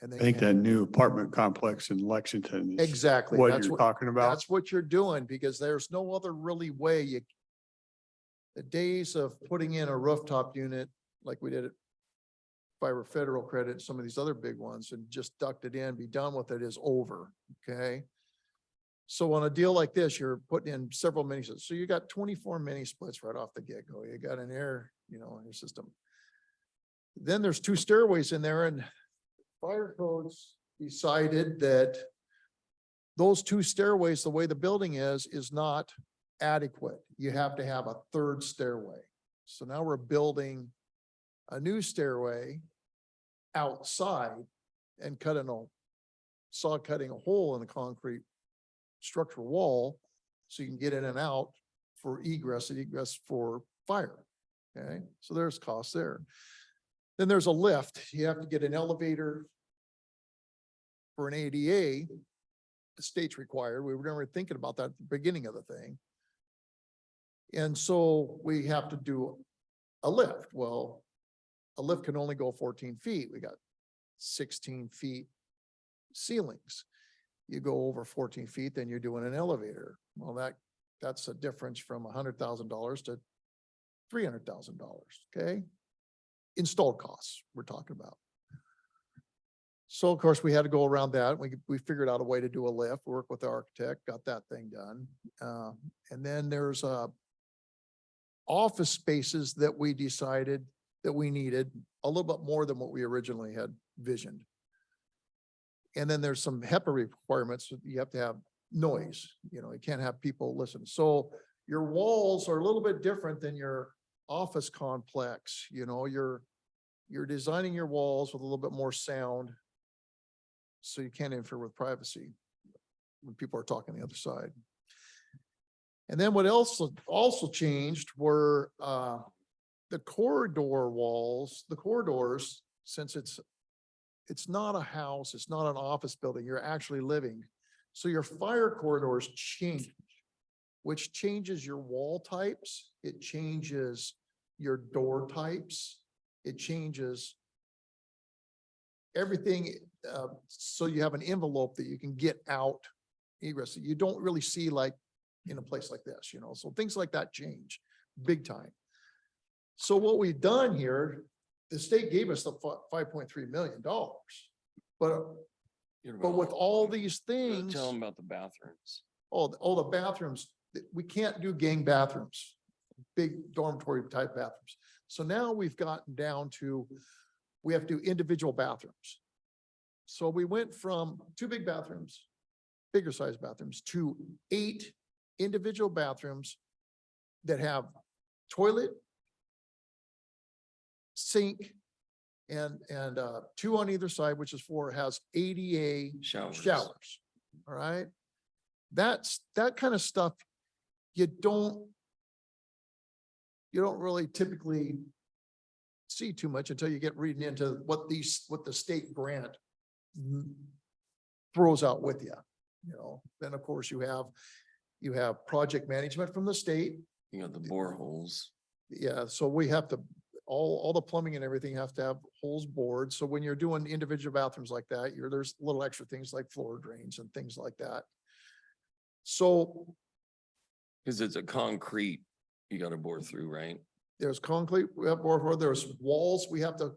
Speaker 7: And
Speaker 1: I think that new apartment complex in Lexington is
Speaker 7: exactly
Speaker 1: what
Speaker 7: that's
Speaker 1: you're talking about.
Speaker 7: That's what you're doing, because there's no other really way the days of putting in a rooftop unit like we did at Fiber Federal Credit, some of these other big ones, and just duct it in, be done with it, is over. Okay. So on a deal like this, you're putting in several mini splits. So you got 24 mini splits right off the get-go. You got an air, air system. Then there's 2 stairways in there, and fire codes decided that those 2 stairways, the way the building is not adequate. You have to have a 3rd stairway. So now we're building a new stairway outside and cutting a hole in the concrete structural wall so you can get in and out for egress and egress for fire. Okay, so there's costs there. Then there's a lift. You have to get an elevator for an ADA. The state's required. We were never thinking about that at the beginning of the thing. And so we have to do a lift. Well, a lift can only go 14 feet. We got 16 feet ceilings. You go over 14 feet, then you're doing an elevator. Well, that's a difference from $100,000 to $300,000. Okay. Installed costs we're talking about. So of course we had to go around that. We figured out a way to do a lift, work with the architect, got that thing done. And then there's office spaces that we decided that we needed a little bit more than what we originally had visioned. And then there's some HEPA requirements. You have to have noise, you can't have people listen. So your walls are a little bit different than your office complex. You're designing your walls with a little bit more sound so you can't interfere with privacy when people are talking the other side. And then what else also changed were the corridor walls, the corridors, since it's not a house, it's not an office building, you're actually living. So your fire corridors change, which changes your wall types. It changes your door types. It changes everything. So you have an envelope that you can get out egress that you don't really see like in a place like this, so things like that change big time. So what we've done here, the state gave us the $5.3 million, but with all these things.
Speaker 6: Tell them about the bathrooms.
Speaker 7: All the bathrooms, we can't do gang bathrooms, big dormitory type bathrooms. So now we've gotten down to, we have to do individual bathrooms. So we went from 2 big bathrooms, bigger size bathrooms, to 8 individual bathrooms that have toilet, sink, and 2 on either side, which is 4, has ADA showers. All right. That kind of stuff, you don't you don't really typically see too much until you get reading into what the state grant throws out with you. You know, then of course you have project management from the state.
Speaker 6: You know, the boreholes.
Speaker 7: Yeah, so we have to, all the plumbing and everything have to have holes bored. So when you're doing individual bathrooms like that, there's little extra things like floor drains and things like that. So
Speaker 6: Cause it's a concrete, you gotta bore through, right?
Speaker 7: there's concrete, we have bored, there's walls, we have to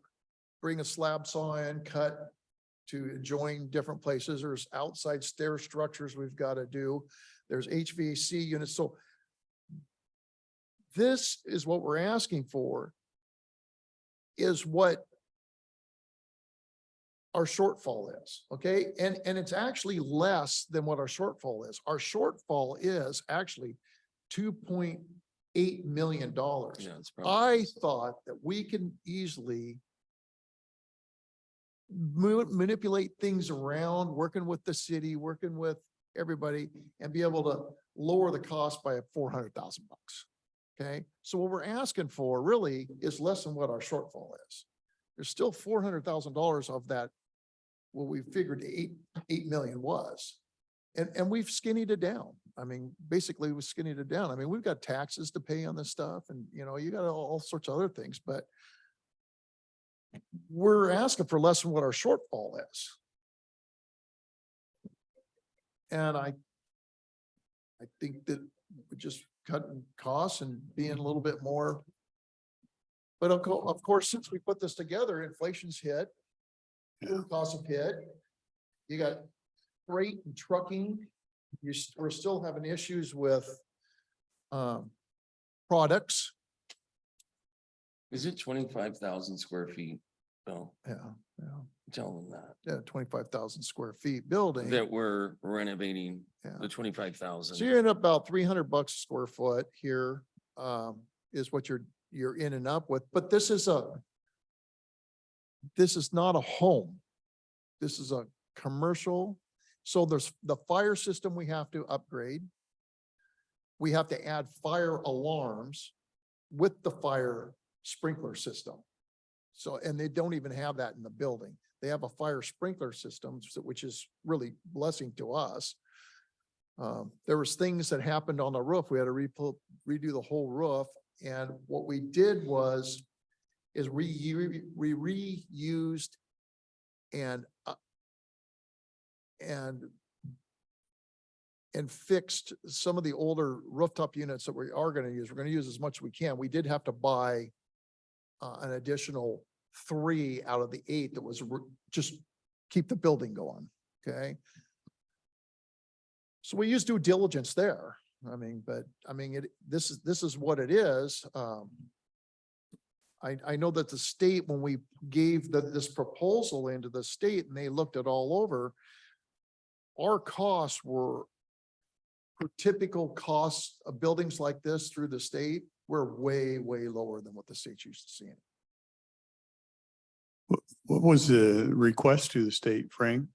Speaker 7: bring a slab saw in, cut to join different places. There's outside stair structures we've got to do. There's HVAC units. So this is what we're asking for, is what our shortfall is, okay? And it's actually less than what our shortfall is. Our shortfall is actually $2.8 million.
Speaker 6: Yeah, it's probably.
Speaker 7: I thought that we can easily manipulate things around, working with the city, working with everybody, and be able to lower the cost by $400,000. Okay, so what we're asking for really is less than what our shortfall is. There's still $400,000 of that, what we figured 8 million was. And we've skinnied it down. I mean, basically we skinnied it down. I mean, we've got taxes to pay on this stuff and, you know, you got all sorts of other things, but we're asking for less than what our shortfall is. And I think that we just cutting costs and being a little bit more. But of course, since we put this together, inflation's hit, food costs have hit. You got freight and trucking. We're still having issues with products.
Speaker 6: Is it 25,000 square feet? Bill,
Speaker 7: Yeah,
Speaker 6: tell them that,
Speaker 7: yeah, 25,000 square feet building.
Speaker 6: that we're renovating
Speaker 7: Yeah.
Speaker 6: the 25,000.
Speaker 7: So you're in about $300 a square foot here, is what you're in and up with, but this is not a home. This is a commercial. So there's the fire system we have to upgrade. We have to add fire alarms with the fire sprinkler system. So, and they don't even have that in the building. They have a fire sprinkler system, which is really blessing to us. There was things that happened on the roof. We had to redo the whole roof. And what we did is we reused and fixed some of the older rooftop units that we are going to use. We're going to use as much as we can. We did have to buy an additional 3 out of the 8 that was just keep the building going. Okay. So we use due diligence there. I mean, this is what it is. I know that the state, when we gave this proposal into the state and they looked it all over, our costs were, for typical costs of buildings like this through the state, we're way, way lower than what the state's used to seeing.
Speaker 1: What was the request to the state, Frank?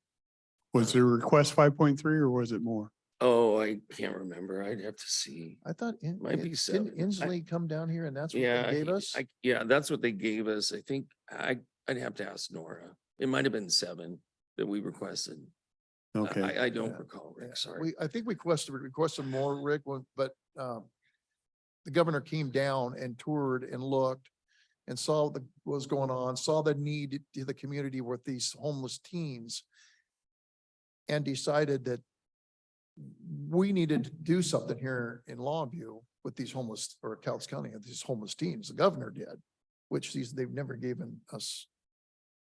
Speaker 1: Was the request 5.3 or was it more?
Speaker 6: Oh, I can't remember. I'd have to see.
Speaker 7: I thought,
Speaker 6: Might be
Speaker 7: didn't
Speaker 6: 7.
Speaker 7: Inslee come down here and that's what
Speaker 6: Yeah,
Speaker 7: they gave us?
Speaker 6: yeah, that's what they gave us. I think I'd have to ask Nora. It might have been 7 that we requested.
Speaker 1: Okay.
Speaker 6: I don't
Speaker 7: Yeah,
Speaker 6: recall,
Speaker 7: Yeah,
Speaker 6: Rick, sorry.
Speaker 7: I think we requested more, Rick, but the governor came down and toured and looked and saw what was going on, saw the need to the community with these homeless teens, and decided that we needed to do something here in Longview with these homeless, or Cowles County, these homeless teens. The governor did, which they've never given us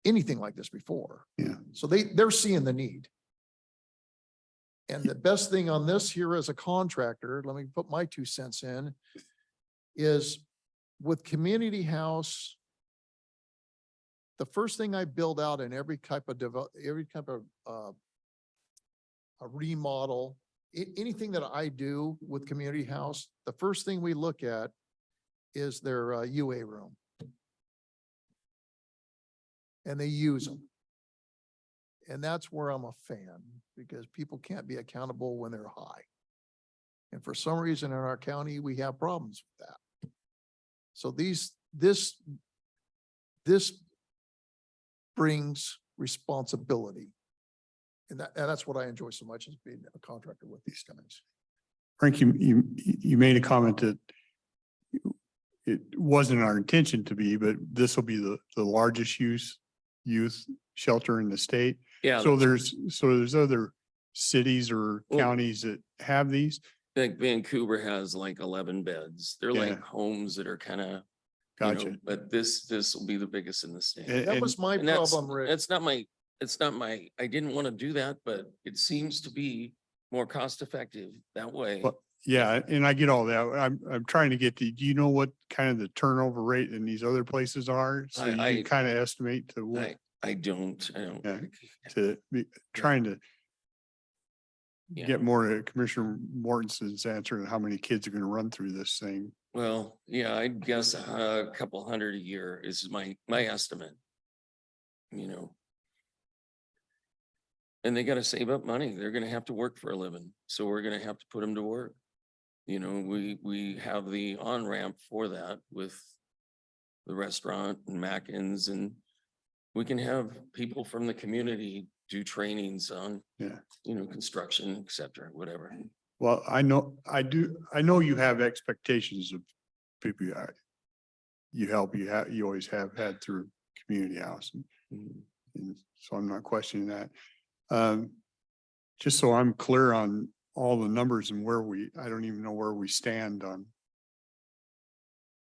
Speaker 7: anything like this before.
Speaker 1: Yeah.
Speaker 7: So they're seeing the need. And the best thing on this here as a contractor, let me put my 2 cents in, is with community house, the first thing I build out in every type of a remodel, anything that I do with community house, the first thing we look at is their UA room. And they use them. And that's where I'm a fan, because people can't be accountable when they're high. And for some reason in our county, we have problems with that. So this brings responsibility. And that's what I enjoy so much, is being a contractor with these guys.
Speaker 1: Frank, you made a comment that it wasn't our intention to be, but this will be the largest youth shelter in the state.
Speaker 6: Yeah.
Speaker 1: So
Speaker 6: that's-
Speaker 1: there's other cities or
Speaker 6: Well-
Speaker 1: counties that have these.
Speaker 6: Like Vancouver has like 11 beds. They're
Speaker 1: Yeah.
Speaker 6: like homes that are kind of,
Speaker 1: Gotcha.
Speaker 6: but this will be the biggest in the state.
Speaker 7: That was my
Speaker 6: And that's,
Speaker 7: problem, Rick.
Speaker 6: that's not my, I didn't want to do that, but it seems to be more cost effective that way.
Speaker 1: But yeah, and I get all that. I'm trying to get to, do you know what kind of the turnover rate in these other places are? So you
Speaker 6: I-
Speaker 1: can kind of estimate to what,
Speaker 6: I don't.
Speaker 1: Yeah. to be, trying to
Speaker 6: Yeah.
Speaker 1: get more to Commissioner Mortensen's answer and how many kids are going to run through this thing.
Speaker 6: Well, yeah, I guess a couple hundred a year is my estimate. And they gotta save up money. They're gonna have to work for a living. So we're gonna have to put them to work. We have the on-ramp for that with the restaurant and Mackins, and we can have people from the community do trainings on,
Speaker 1: Yeah.
Speaker 6: construction, et cetera, whatever.
Speaker 1: Well, I know you have expectations of people you help, you always have had through community house.
Speaker 6: Mhm.
Speaker 1: And so I'm not questioning that. Just so I'm clear on all the numbers and I don't even know where we stand on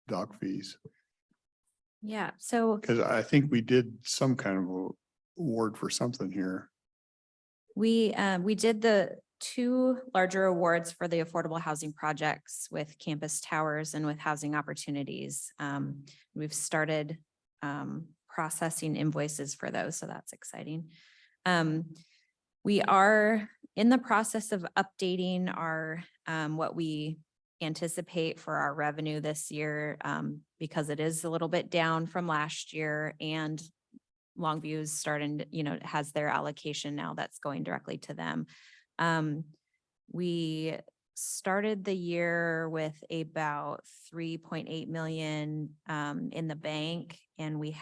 Speaker 1: dock fees,
Speaker 8: Yeah, so
Speaker 1: because I think we did some kind of a award for something here.
Speaker 8: we did the two larger awards for the affordable housing projects with Campus Towers and with Housing Opportunities. We've started processing invoices for those, so that's exciting. We are in the process of updating our what we anticipate for our revenue this year, because it is a little bit down from last year, and Longview's starting, has their allocation now that's going directly to them. We started the year with about 3.8 million in the bank, and we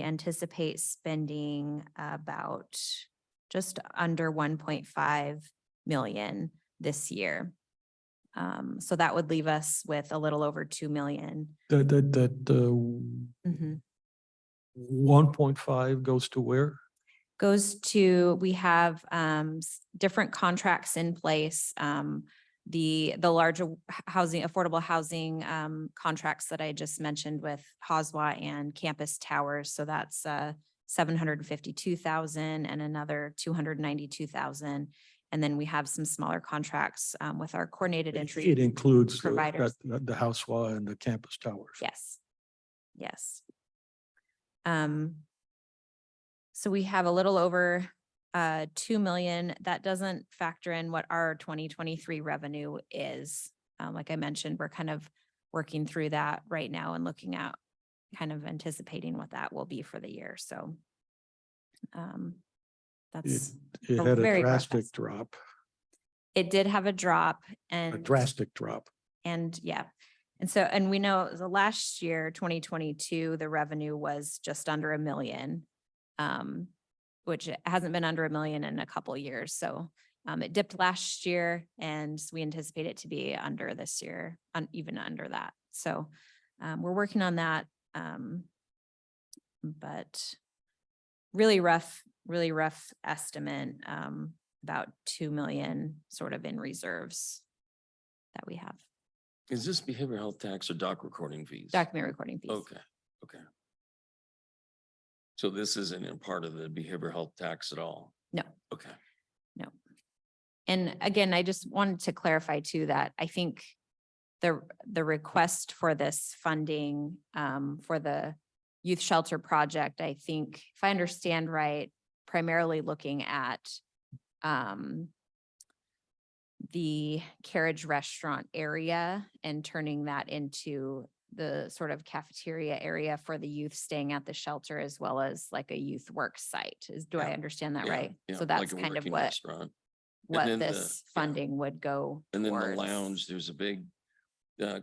Speaker 8: anticipate spending about just under 1.5 million this year. So that would leave us with a little over 2 million.
Speaker 2: That
Speaker 8: Mhm.
Speaker 2: 1.5 goes to where?
Speaker 8: Goes to, we have different contracts in place. The larger housing, affordable housing contracts that I just mentioned with Hoswa and Campus Towers. So that's 752,000 and another 292,000. And then we have some smaller contracts with our coordinated entry.
Speaker 2: It includes
Speaker 8: providers.
Speaker 2: the Housewa and the Campus Towers.
Speaker 8: Yes. Yes. So we have a little over 2 million. That doesn't factor in what our 2023 revenue is. Like I mentioned, we're kind of working through that right now and looking at kind of anticipating what that will be for the year. So that's,
Speaker 2: It
Speaker 8: a
Speaker 2: had a
Speaker 8: very rough
Speaker 2: drastic
Speaker 8: estimate.
Speaker 2: drop,
Speaker 8: it did have a drop
Speaker 2: a
Speaker 8: and.
Speaker 2: drastic drop.
Speaker 8: And yeah, and so, and we know the last year, 2022, the revenue was just under 1 million. Which it hasn't been under 1 million in a couple of years. So it dipped last year and we anticipate it to be under this year, even under that. So we're working on that. But really rough estimate, about 2 million sort of in reserves that we have.
Speaker 6: Is this behavioral health tax or doc recording fees?
Speaker 8: Document recording fees.
Speaker 6: Okay. So this isn't a part of the behavioral health tax at all?
Speaker 8: No.
Speaker 6: Okay.
Speaker 8: And again, I just wanted to clarify too, that I think the request for this funding for the youth shelter project, I think, if I understand right, primarily looking at the Carriage Restaurant area and turning that into the sort of cafeteria area for the youth staying at the shelter, as well as like a youth work site. Do I
Speaker 6: Yeah.
Speaker 8: understand that
Speaker 6: Yeah,
Speaker 8: right?
Speaker 6: yeah,
Speaker 8: So
Speaker 6: like
Speaker 8: that's
Speaker 6: a
Speaker 8: kind of
Speaker 6: working
Speaker 8: what
Speaker 6: restaurant. then the-
Speaker 8: this
Speaker 6: yeah.
Speaker 8: funding would go
Speaker 6: And then the
Speaker 8: towards.
Speaker 6: lounge, there's a big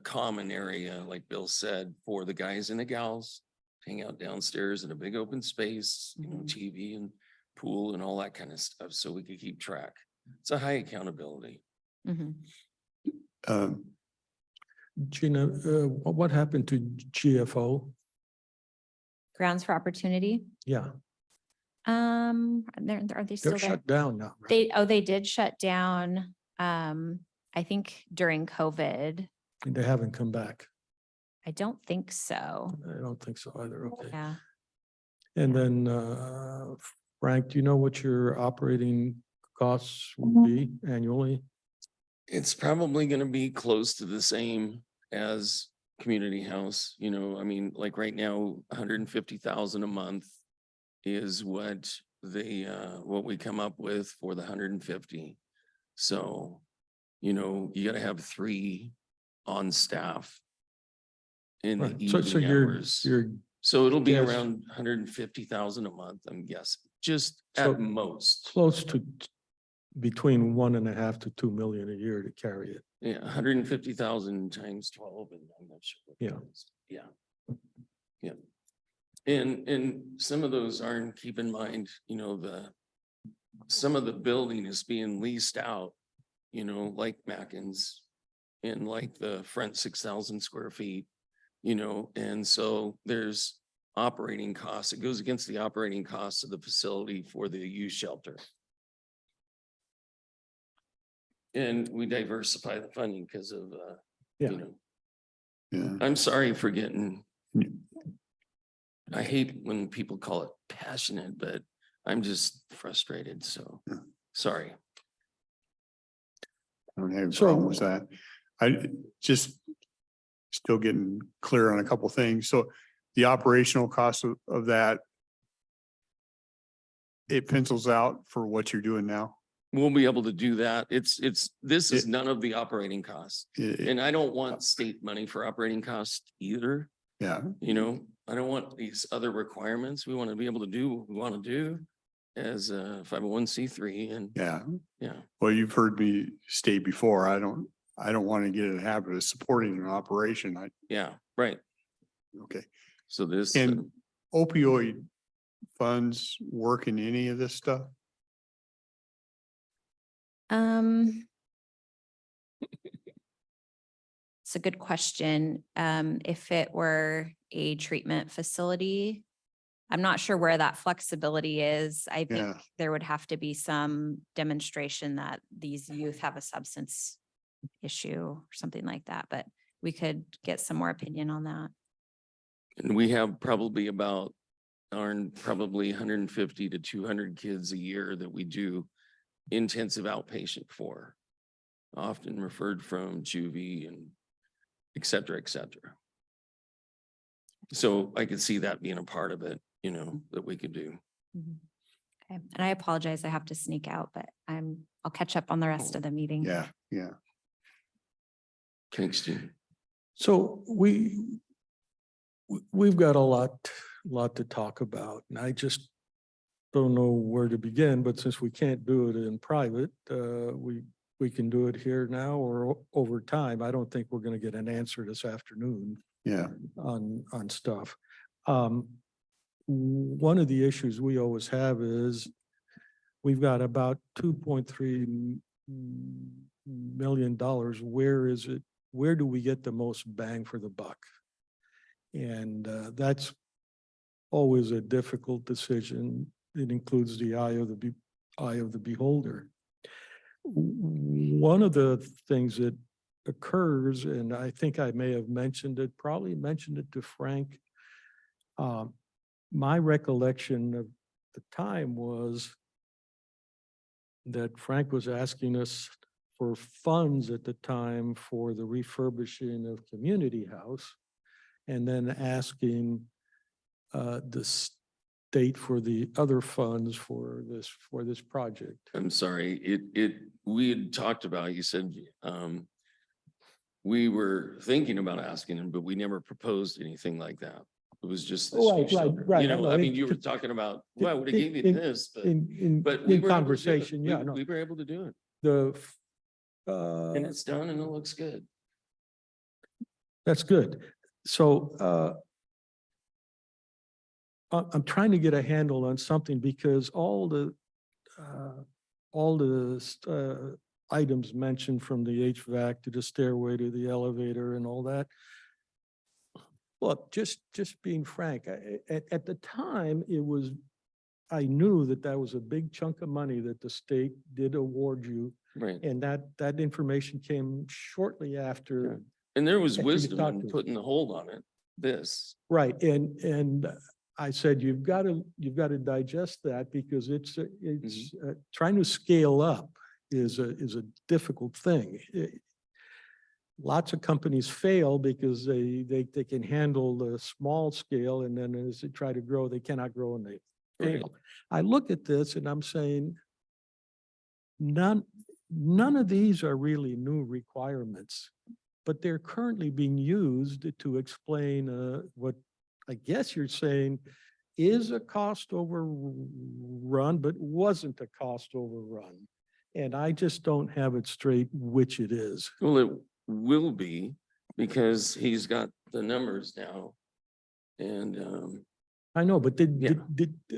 Speaker 6: common area, like Bill said, for the guys and the gals, to hang out downstairs in a big open space, you know,
Speaker 4: Mhm.
Speaker 6: TV and pool and all that kind of stuff, so we could keep track. It's a high accountability.
Speaker 8: Mhm.
Speaker 1: Um,
Speaker 2: Gina, what happened to GFO?
Speaker 8: Grounds for Opportunity.
Speaker 2: Yeah,
Speaker 8: Are they still
Speaker 2: they're
Speaker 8: there?
Speaker 2: shut down now. right?
Speaker 8: They did shut down, I think during COVID.
Speaker 2: And they haven't come back.
Speaker 8: I don't think so.
Speaker 2: I don't think so either. Okay.
Speaker 8: Yeah.
Speaker 2: And then, Frank, do you know what your operating costs will be annually?
Speaker 6: It's probably gonna be close to the same as community house, you know, I mean, like right now, 150,000 a month is what what we come up with for the 150. So, you know, you gotta have 3 on staff in the
Speaker 2: Right. So
Speaker 6: evening
Speaker 2: you're,
Speaker 6: hours.
Speaker 2: you're,
Speaker 6: So it'll be
Speaker 2: guess-
Speaker 6: around 150,000 a month, I'm guessing, just
Speaker 2: So
Speaker 6: at most.
Speaker 2: close to between 1.5 to 2 million a year to carry it.
Speaker 6: Yeah, 150,000 times 12, and I'm not sure. what that
Speaker 2: Yeah.
Speaker 6: is. Yeah. Yeah. And some of those aren't, keep in mind, you know, some of the building is being leased out, you know, like Mackin's and like the front 6,000 square feet, you know, and so there's operating costs. It goes against the operating costs of the facility for the youth shelter. And we diversify the funding because of,
Speaker 2: Yeah.
Speaker 6: you know,
Speaker 1: yeah.
Speaker 6: I'm sorry for getting,
Speaker 1: Yeah.
Speaker 6: I hate when people call it passionate, but I'm just frustrated, so,
Speaker 1: Yeah.
Speaker 6: sorry.
Speaker 1: I don't have a
Speaker 2: So-
Speaker 1: problem with that. I just still getting clear on a couple things. So the operational cost of that, it pencils out for what you're doing now.
Speaker 6: We'll be able to do that. This is
Speaker 1: It-
Speaker 6: none of the operating costs. And I don't want state money for operating costs either,
Speaker 1: Yeah,
Speaker 6: you know? I don't want these other requirements. We want to be able to do what we want to do as a 501c3 and,
Speaker 1: yeah.
Speaker 6: yeah.
Speaker 1: Well, you've heard me state before, I don't want to get in the habit of supporting an operation.
Speaker 6: Yeah, right.
Speaker 1: Okay.
Speaker 6: So this,
Speaker 1: Can opioid funds work in any of this stuff?
Speaker 8: It's a good question. If it were a treatment facility, I'm not sure where that flexibility is. I think
Speaker 1: Yeah,
Speaker 8: there would have to be some demonstration that these youth have a substance issue or something like that, but we could get some more opinion on that.
Speaker 6: and we have probably probably 150 to 200 kids a year that we do intensive outpatient for. Often referred from juvie and et cetera, et cetera. So I could see that being a part of it, you know, that we could do.
Speaker 8: Mhm. Okay, and I apologize, I have to sneak out, but I'll catch up on the rest of the meeting.
Speaker 1: yeah, yeah.
Speaker 6: Thanks, Gene.
Speaker 2: So we've got a lot to talk about, and I just don't know where to begin, but since we can't do it in private, we can do it here now or over time. I don't think we're gonna get an answer this afternoon
Speaker 1: Yeah,
Speaker 2: on stuff. One of the issues we always have is we've got about $2.3 million. Where do we get the most bang for the buck? And that's always a difficult decision. It includes the eye of the beholder. One of the things that occurs, and I think I may have mentioned it, probably mentioned it to Frank. My recollection of the time was that Frank was asking us for funds at the time for the refurbishing of Community House, and then asking the state for the other funds for this project.
Speaker 6: I'm sorry, we had talked about, you said, we were thinking about asking him, but we never proposed anything like that. It was just. this
Speaker 2: Right,
Speaker 6: youth
Speaker 2: right,
Speaker 6: shelter.
Speaker 2: right,
Speaker 6: You
Speaker 2: I
Speaker 6: know,
Speaker 2: know,
Speaker 6: I mean,
Speaker 2: it-
Speaker 6: you were talking about, well, I would have gave you
Speaker 2: in-
Speaker 6: this, but.
Speaker 2: In
Speaker 6: But we were able to do it.
Speaker 2: conversation, yeah, no,
Speaker 6: We were able to do it,
Speaker 2: the,
Speaker 6: and it's done and it looks good.
Speaker 2: That's good. So I'm trying to get a handle on something because all the items mentioned, from the HVAC to the stairway to the elevator and all that. Look, just being frank, at the time, I knew that that was a big chunk of money that the state did award you.
Speaker 6: Right.
Speaker 2: And that information came shortly after.
Speaker 6: And there was
Speaker 2: After you
Speaker 6: wisdom
Speaker 2: talked
Speaker 6: in
Speaker 2: to us.
Speaker 6: putting the hold on it, this.
Speaker 2: Right, and I said, you've got to digest that because it's trying to scale up is a difficult thing. Lots of companies fail because they can handle the small scale, and then as they try to grow, they cannot grow and they
Speaker 6: Right.
Speaker 2: fail. I look at this and I'm saying, none of these are really new requirements, but they're currently being used to explain what I guess you're saying is a cost overrun, but wasn't a cost overrun. And I just don't have it straight which it is.
Speaker 6: Well, it will be because he's got the numbers now. And
Speaker 2: I know, but
Speaker 6: Yeah.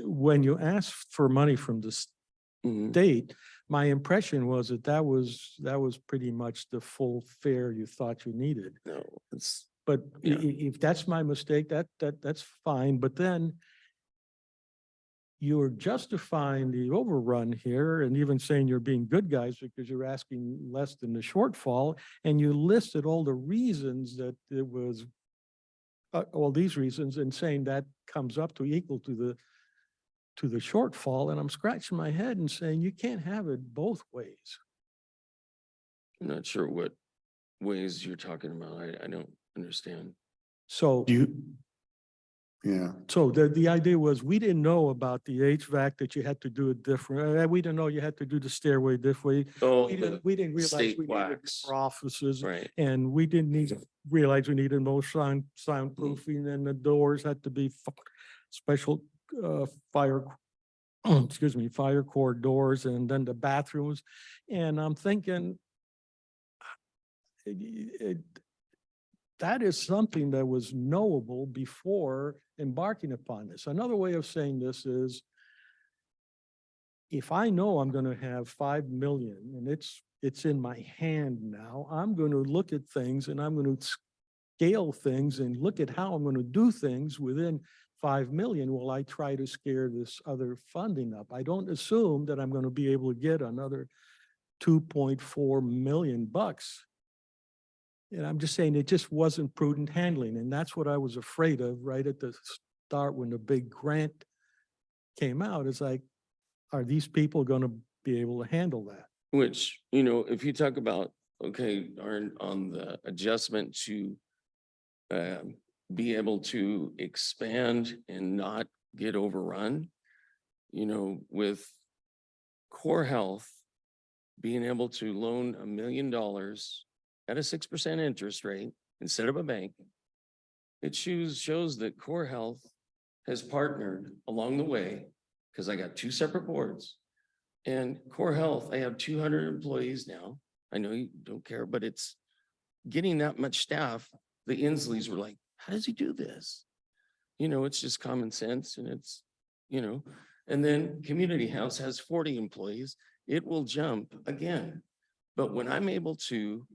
Speaker 2: when you asked for money from the
Speaker 6: mhm,
Speaker 2: state, my impression was that was pretty much the full fare you thought you needed.
Speaker 6: no, it's,
Speaker 2: But
Speaker 6: Yeah.
Speaker 2: if that's my mistake, that's fine. But then you're justifying the overrun here and even saying you're being good guys because you're asking less than the shortfall. And you listed all the reasons that it was, all these reasons, and saying that comes up to equal to the shortfall. And I'm scratching my head and saying, you can't have it both ways.
Speaker 6: I'm not sure what ways you're talking about. I don't understand.
Speaker 2: So.
Speaker 1: Yeah.
Speaker 2: So the idea was, we didn't know about the HVAC, that you had to do it different. We didn't know you had to do the stairway different.
Speaker 6: Oh,
Speaker 2: We didn't realize
Speaker 6: state
Speaker 2: we needed
Speaker 6: wax.
Speaker 2: more offices,
Speaker 6: right.
Speaker 2: and we didn't realize we needed more soundproofing, and the doors had to be special fire, excuse me, fire core doors, and then the bathrooms. And I'm thinking, that is something that was knowable before embarking upon this. Another way of saying this is, if I know I'm going to have 5 million and it's in my hand now, I'm going to look at things and I'm going to scale things and look at how I'm going to do things within 5 million while I try to scare this other funding up. I don't assume that I'm going to be able to get another 2.4 million bucks. And I'm just saying, it just wasn't prudent handling. And that's what I was afraid of right at the start when the big grant came out. It's like, are these people going to be able to handle that?
Speaker 6: Which, you know, if you talk about, okay, on the adjustment to be able to expand and not get overrun, you know, with Core Health being able to loan $1 million at a 6% interest rate instead of a bank, it shows that Core Health has partnered along the way, because I got 2 separate boards. And Core Health, I have 200 employees now. I know you don't care, but it's getting that much staff. The Insleys were like, how does he do this? You know, it's just common sense, and it's, you know, and then Community House has 40 employees. It will jump again. But when I'm able to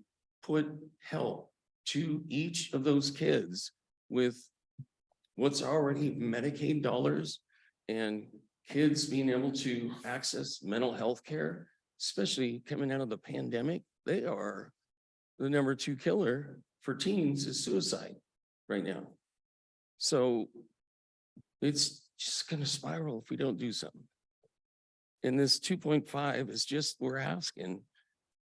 Speaker 6: put help to each of those kids with what's already Medicaid dollars, and kids being able to access mental health care, especially coming out of the pandemic, they are the #2 killer for teens is suicide right now. So it's just going to spiral if we don't do something. And this 2.5 is just, we're asking.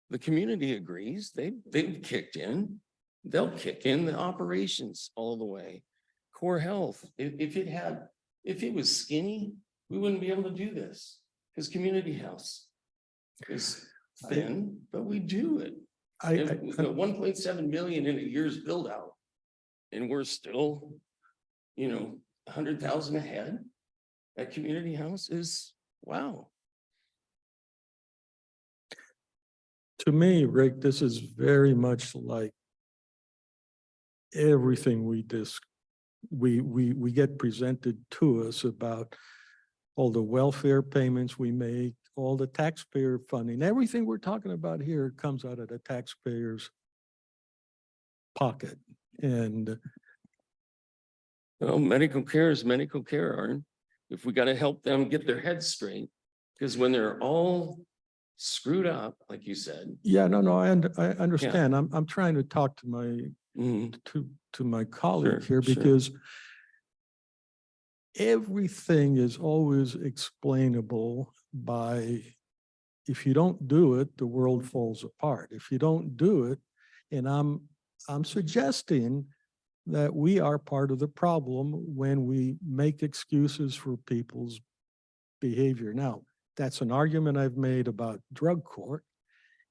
Speaker 6: The community agrees. They've kicked in. They'll kick in the operations all the way. Core Health, if it was skinny, we wouldn't be able to do this, because Community House is thin, but we do it. And we got 1.7 million in a year's build out, and we're still, you know, 100,000 ahead at Community House is wow.
Speaker 2: To me, Rick, this is very much like everything we get presented to us about all the welfare payments we make, all the taxpayer funding, everything we're talking about here comes out of the taxpayer's pocket. And
Speaker 6: Well, medical care is medical care, Aaron. If we gotta help them get their heads straight, because when they're all screwed up, like you said.
Speaker 2: yeah, no, I understand. I'm trying to talk to my colleague
Speaker 6: Sure,
Speaker 2: here
Speaker 6: sure.
Speaker 2: because everything is always explainable by, if you don't do it, the world falls apart. If you don't do it, and I'm suggesting that we are part of the problem when we make excuses for people's behavior. Now, that's an argument I've made about drug court.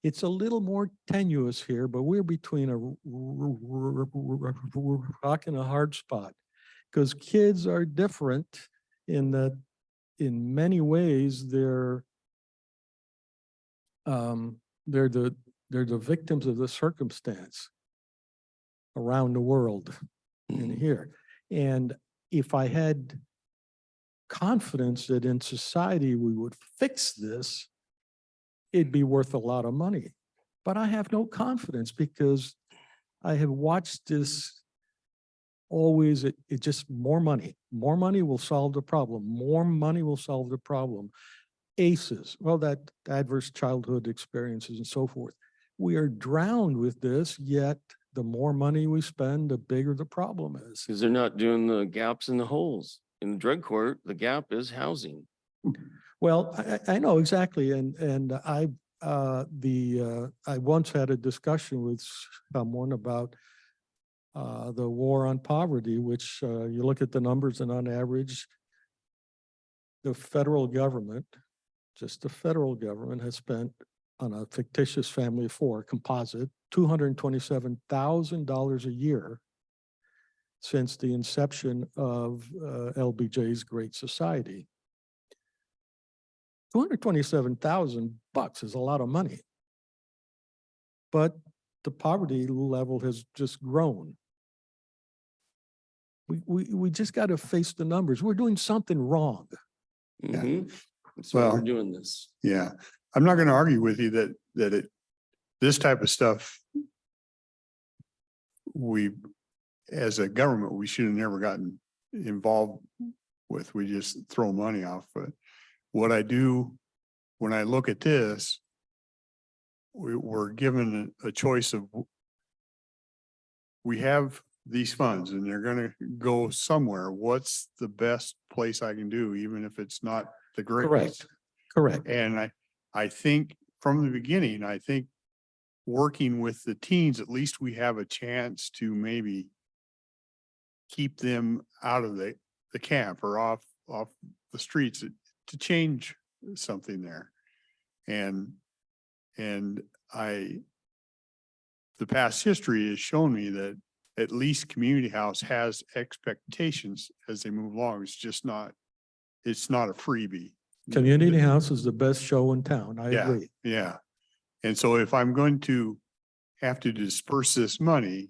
Speaker 2: It's a little more tenuous here, but we're between a rock and a hard spot. Because kids are different in that, in many ways, they're the victims of the circumstance around the world and here. And if I had confidence that in society we would fix this, it'd be worth a lot of money. But I have no confidence because I have watched this always, it just more money will solve the problem. More money will solve the problem. ACEs, well, that adverse childhood experiences and so forth. We are drowned with this, yet the more money we spend, the bigger the problem is.
Speaker 6: Because they're not doing the gaps and the holes. In the drug court, the gap is housing.
Speaker 2: Well, I know exactly, and I once had a discussion with someone about the war on poverty, which you look at the numbers, and on average, the federal government, just the federal government, has spent on a fictitious family of four composite $227,000 a year since the inception of LBJ's Great Society. $227,000 is a lot of money, but the poverty level has just grown. We just got to face the numbers. We're doing something wrong.
Speaker 6: Mhm. That's why we're
Speaker 1: Well,
Speaker 6: doing this.
Speaker 1: Yeah, I'm not going to argue with you that this type of stuff, as a government, we should have never gotten involved with. We just throw money off. But what I do when I look at this, we're given a choice of, we have these funds and they're going to go somewhere. What's the best place I can do, even if it's not the greatest?
Speaker 2: Correct.
Speaker 1: And I think from the beginning, I think working with the teens, at least we have a chance to maybe keep them out of the camp or off the streets to change something there. And the past history has shown me that at least Community House has expectations as they move along. It's not a freebie.
Speaker 2: Community House is the best show in town. I
Speaker 1: Yeah,
Speaker 2: agree.
Speaker 1: yeah. And so if I'm going to have to disperse this money,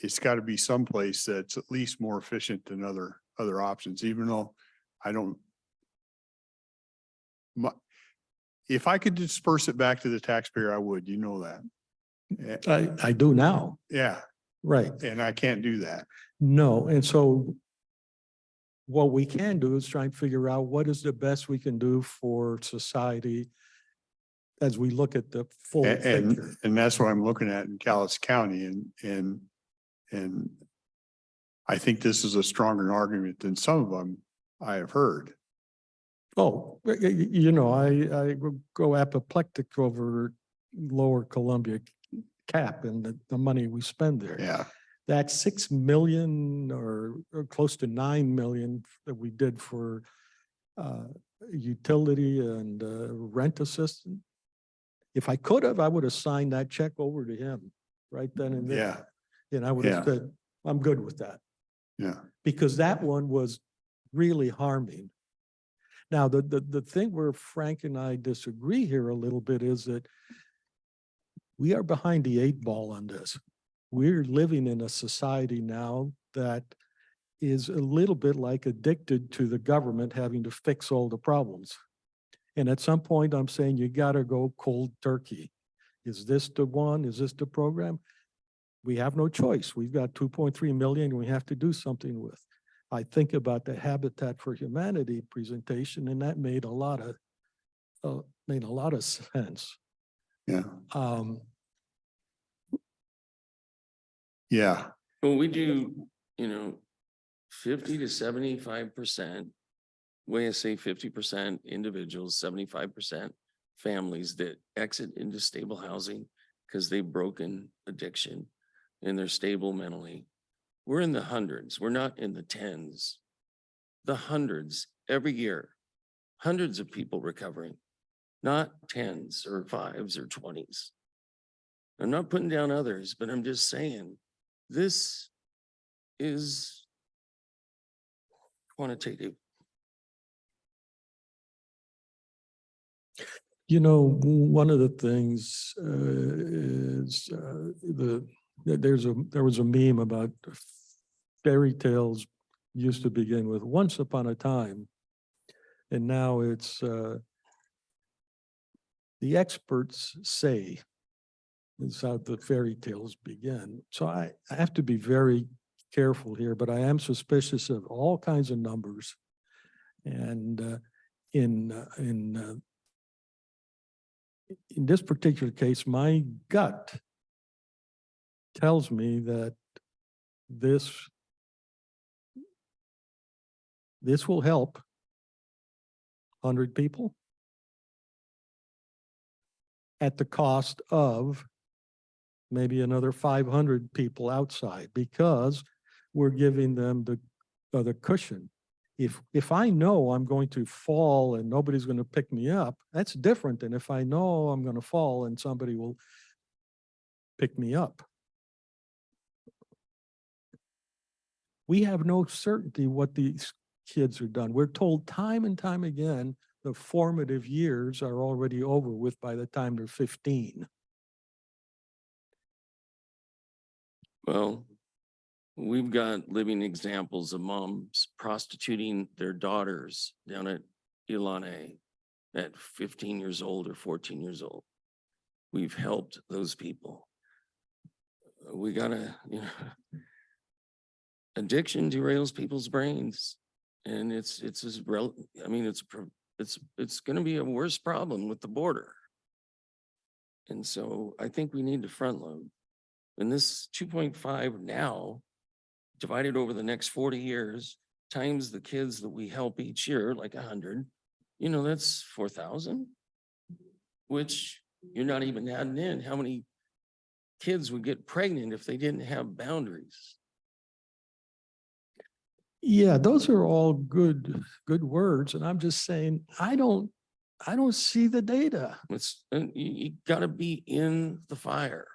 Speaker 1: it's got to be someplace that's at least more efficient than other options, even though I don't. If I could disperse it back to the taxpayer, I would, you know that.
Speaker 2: I do now.
Speaker 1: Yeah,
Speaker 2: Right.
Speaker 1: and I can't do that.
Speaker 2: No, and so what we can do is try and figure out what is the best we can do for society as we look at the full picture.
Speaker 1: And that's what I'm looking at in Calais County and I think this is a stronger argument than some of them I have heard.
Speaker 2: Oh, I go apoplectic over Lower Columbia cap and the money we spend there.
Speaker 1: Yeah,
Speaker 2: That 6 million or close to 9 million that we did for utility and rent assistance. If I could have, I would have signed that check over to him right then and there.
Speaker 1: yeah,
Speaker 2: And I would have said, I'm good with that.
Speaker 1: yeah.
Speaker 2: Because that one was really harming. Now, the thing where Frank and I disagree here a little bit is that we are behind the 8 ball on this. We're living in a society now that is a little bit like addicted to the government having to fix all the problems. And at some point, I'm saying you gotta go cold turkey. Is this the one? Is this the program? We have no choice. We've got 2.3 million we have to do something with. I think about the Habitat for Humanity presentation, and that made a lot of sense.
Speaker 1: Yeah.
Speaker 2: Um,
Speaker 1: Yeah.
Speaker 6: Well, we do, 50 to 75%. Way I say 50% individuals, 75% families that exit into stable housing because they've broken addiction and they're stable mentally. We're in the hundreds. We're not in the tens. The hundreds every year. Hundreds of people recovering, not tens or fives or 20s. I'm not putting down others, but I'm just saying this is quantitative.
Speaker 2: You know, one of the things is there was a meme about fairy tales used to begin with once upon a time. And now it's the experts say is how the fairy tales begin. So I have to be very careful here, but I am suspicious of all kinds of numbers. And in this particular case, my gut tells me that this will help 100 people at the cost of maybe another 500 people outside, because we're giving them the cushion. If I know I'm going to fall and nobody's going to pick me up, that's different than if I know I'm going to fall and somebody will pick me up. We have no certainty what these kids are done. We're told time and time again, the formative years are already over with by the time they're 15.
Speaker 6: Well, we've got living examples of moms prostituting their daughters down at Ilane at 15 years old or 14 years old. We've helped those people. We gotta, addiction derails people's brains, and it's gonna be a worse problem with the border. And so I think we need to front load. And this 2.5 now, divided over the next 40 years, times the kids that we help each year, like 100, that's 4,000, which you're not even adding in how many kids would get pregnant if they didn't have boundaries.
Speaker 2: Yeah, those are all good words. And I'm just saying, I don't see the data.
Speaker 6: You gotta be in the fire.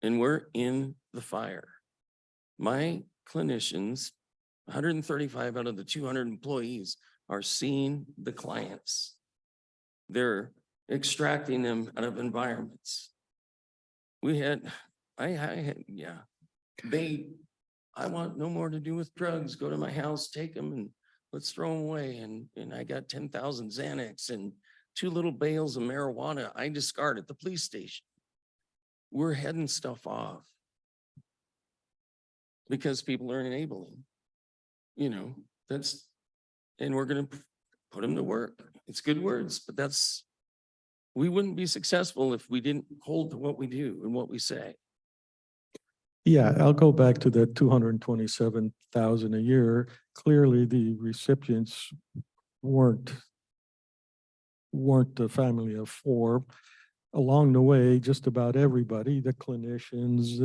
Speaker 6: And we're in the fire. My clinicians, 135 out of the 200 employees, are seeing the clients. They're extracting them out of environments. I want no more to do with drugs. Go to my house, take them, and let's throw them away. And I got 10,000 Xanax and 2 little bales of marijuana I discard at the police station. We're heading stuff off because people are enabling, and we're going to put them to work. It's good words, but we wouldn't be successful if we didn't hold to what we do and what we say.
Speaker 2: Yeah, I'll go back to that 227,000 a year. Clearly, the recipients weren't the family of 4. Along the way, just about everybody, the clinicians,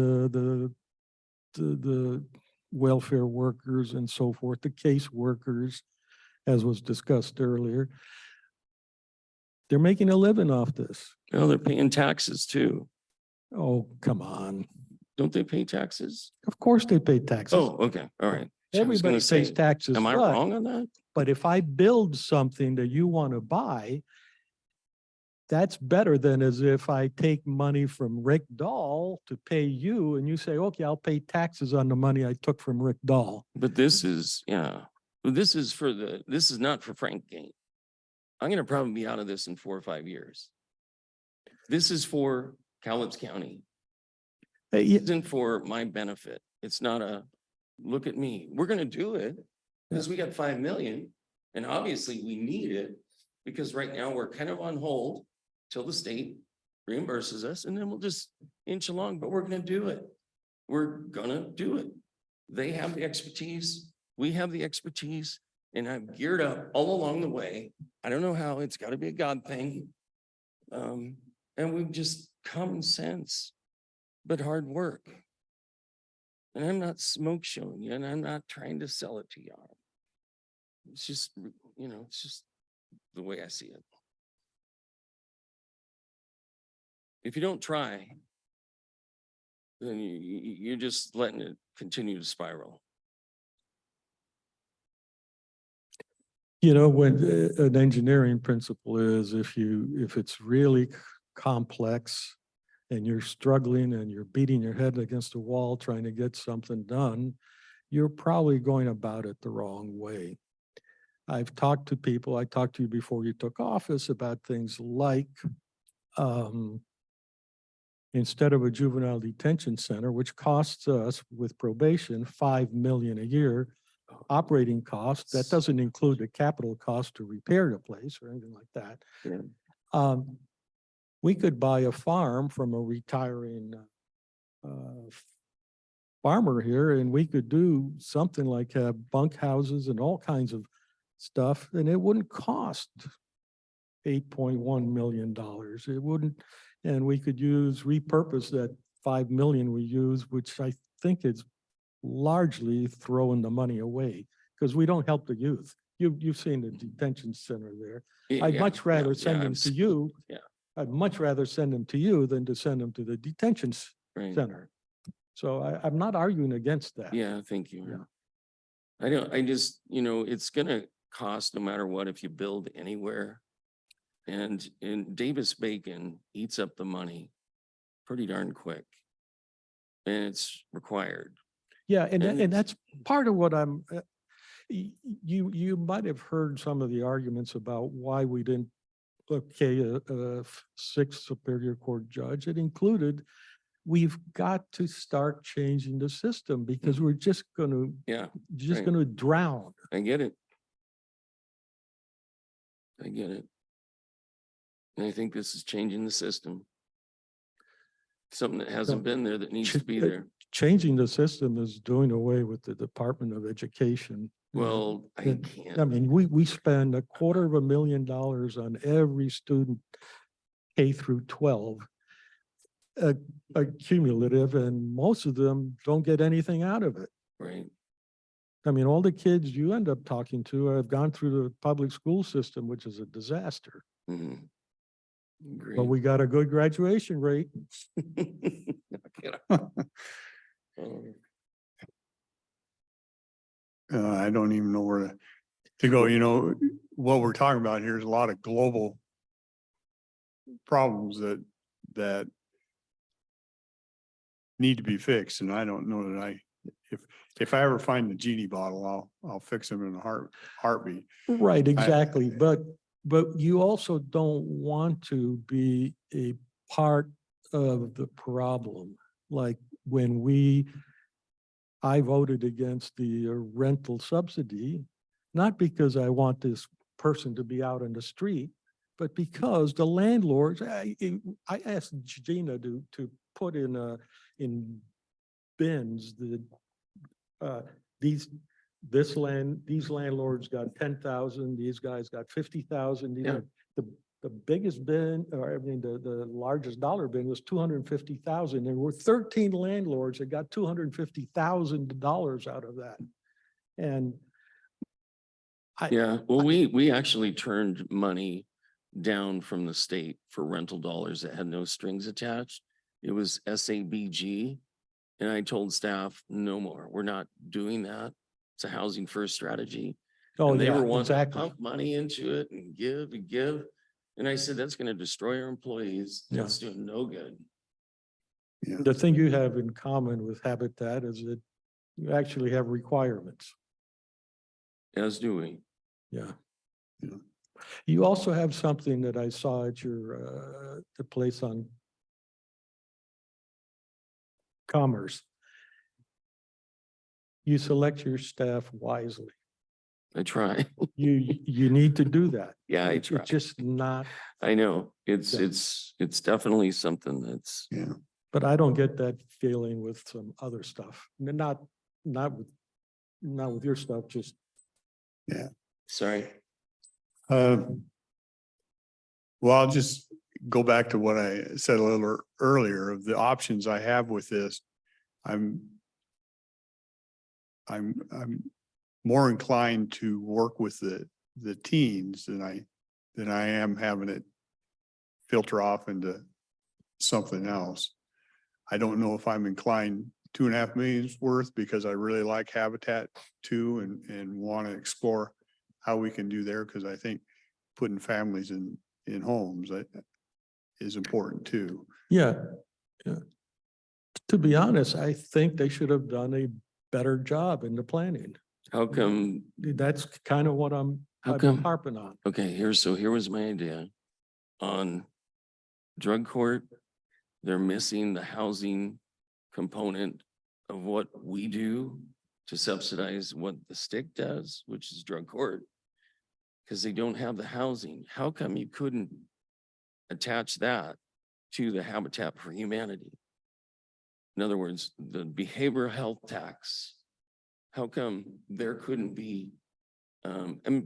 Speaker 2: the welfare workers and so forth, the case workers, as was discussed earlier, they're making a living off this.
Speaker 6: Well, they're paying taxes too.
Speaker 2: Oh, come on.
Speaker 6: Don't they pay taxes?
Speaker 2: Of course they pay taxes.
Speaker 6: Oh, okay. All right. I was
Speaker 2: Everybody
Speaker 6: gonna say,
Speaker 2: pays taxes.
Speaker 6: am I
Speaker 2: but-
Speaker 6: wrong on that?
Speaker 2: But if I build something that you want to buy, that's better than as if I take money from Rick Dahl to pay you and you say, okay, I'll pay taxes on the money I took from Rick Dahl.
Speaker 6: But this is, yeah, this is this is not for Frank Gain. I'm gonna probably be out of this in 4 or 5 years. This is for Cowlitz County.
Speaker 2: Hey,
Speaker 6: It isn't for my benefit. It's not a, look at me. We're gonna do it because we got 5 million. And obviously we need it because right now we're kind of on hold till the state reimburses us and then we'll just inch along, but we're gonna do it. We're gonna do it. They have the expertise. We have the expertise and I've geared up all along the way. I don't know how, it's gotta be a God thing. And we've just common sense, but hard work. And I'm not smoke showing you and I'm not trying to sell it to y'all. It's just, it's just the way I see it. If you don't try, then you're just letting it continue to spiral.
Speaker 2: You know, when an engineering principle is if it's really complex and you're struggling and you're beating your head against a wall trying to get something done, you're probably going about it the wrong way. I've talked to people, I talked to you before you took office about things like instead of a juvenile detention center, which costs us with probation 5 million a year, operating costs, that doesn't include the capital cost to repair the place or anything like that.
Speaker 6: Yeah.
Speaker 2: We could buy a farm from a retiring farmer here and we could do something like bunk houses and all kinds of stuff, and it wouldn't cost $8.1 million. It wouldn't, and we could repurpose that 5 million we use, which I think is largely throwing the money away because we don't help the youth. You've seen the detention center there. I'd much rather send them to you.
Speaker 6: Yeah.
Speaker 2: I'd much rather send them to you than to send them to the detention
Speaker 6: Right.
Speaker 2: center. So I'm not arguing against that.
Speaker 6: Yeah, thank you.
Speaker 2: Yeah.
Speaker 6: I just, it's gonna cost no matter what if you build anywhere. And Davis-Bacon eats up the money pretty darn quick. And it's required.
Speaker 2: Yeah, and
Speaker 6: And
Speaker 2: that's part of what you might have heard some of the arguments about why we didn't okay a sixth Superior Court judge. It included, we've got to start changing the system because we're just gonna
Speaker 6: right.
Speaker 2: drown.
Speaker 6: I get it. I get it. And I think this is changing the system. Something that hasn't been there that needs to be there.
Speaker 2: Changing the system is doing away with the Department of Education.
Speaker 6: Well, I
Speaker 2: I
Speaker 6: can't.
Speaker 2: mean, we spend $250,000 on every student K through 12 cumulative, and most of them don't get anything out of it.
Speaker 6: Right.
Speaker 2: I mean, all the kids you end up talking to have gone through the public school system, which is a disaster.
Speaker 6: Mhm.
Speaker 2: But
Speaker 6: Agreed.
Speaker 2: we got a good graduation rate.
Speaker 1: I don't even know where to go. You know, what we're talking about here is a lot of global problems that need to be fixed. And I don't know that if I ever find the genie bottle, I'll fix them in a heartbeat.
Speaker 2: Right, exactly. But you also don't want to be a part of the problem. Like when I voted against the rental subsidy, not because I want this person to be out on the street, but because the landlords, I asked Gina to put in bins these landlords got 10,000, these guys got 50,000.
Speaker 6: Yeah.
Speaker 2: The biggest bin, or I mean, the largest dollar bin was 250,000. There were 13 landlords that got $250,000 out of that. And
Speaker 6: Yeah, well, we actually turned money down from the state for rental dollars that had no strings attached. It was SABG. And I told staff, no more, we're not doing that. It's a housing first strategy.
Speaker 2: oh,
Speaker 6: And they
Speaker 2: yeah,
Speaker 6: were wanting to
Speaker 2: exactly.
Speaker 6: pump money into it and give and give. And I said, that's gonna destroy our employees.
Speaker 2: Yeah.
Speaker 6: That's doing no good.
Speaker 2: The thing you have in common with Habitat is that you actually have requirements.
Speaker 6: As do we.
Speaker 2: Yeah.
Speaker 1: Yeah.
Speaker 2: You also have something that I saw at your, the place on Commerce. You select your staff wisely.
Speaker 6: I try.
Speaker 2: You need to do that.
Speaker 6: Yeah, I
Speaker 2: It's
Speaker 6: try.
Speaker 2: just not,
Speaker 6: I know. It's,
Speaker 2: Yeah.
Speaker 6: it's definitely something that's,
Speaker 1: Yeah.
Speaker 2: but I don't get that feeling with some other stuff. Not with your stuff, just
Speaker 6: sorry.
Speaker 1: Well, I'll just go back to what I said a little earlier of the options I have with this. I'm more inclined to work with the teens than I am having it filter off into something else. I don't know if I'm inclined 2.5 million's worth because I really like Habitat too and want to explore how we can do there, because I think putting families in homes is important too.
Speaker 2: yeah. Yeah. To be honest, I think they should have done a better job in the planning.
Speaker 6: How come,
Speaker 2: That's kind of what
Speaker 6: How
Speaker 2: I've been
Speaker 6: come?
Speaker 2: harping on.
Speaker 6: okay, here was my idea. On drug court, they're missing the housing component of what we do to subsidize what the stick does, which is drug court. Because they don't have the housing. How come you couldn't attach that to the Habitat for Humanity? In other words, the behavioral health tax. How come there couldn't be,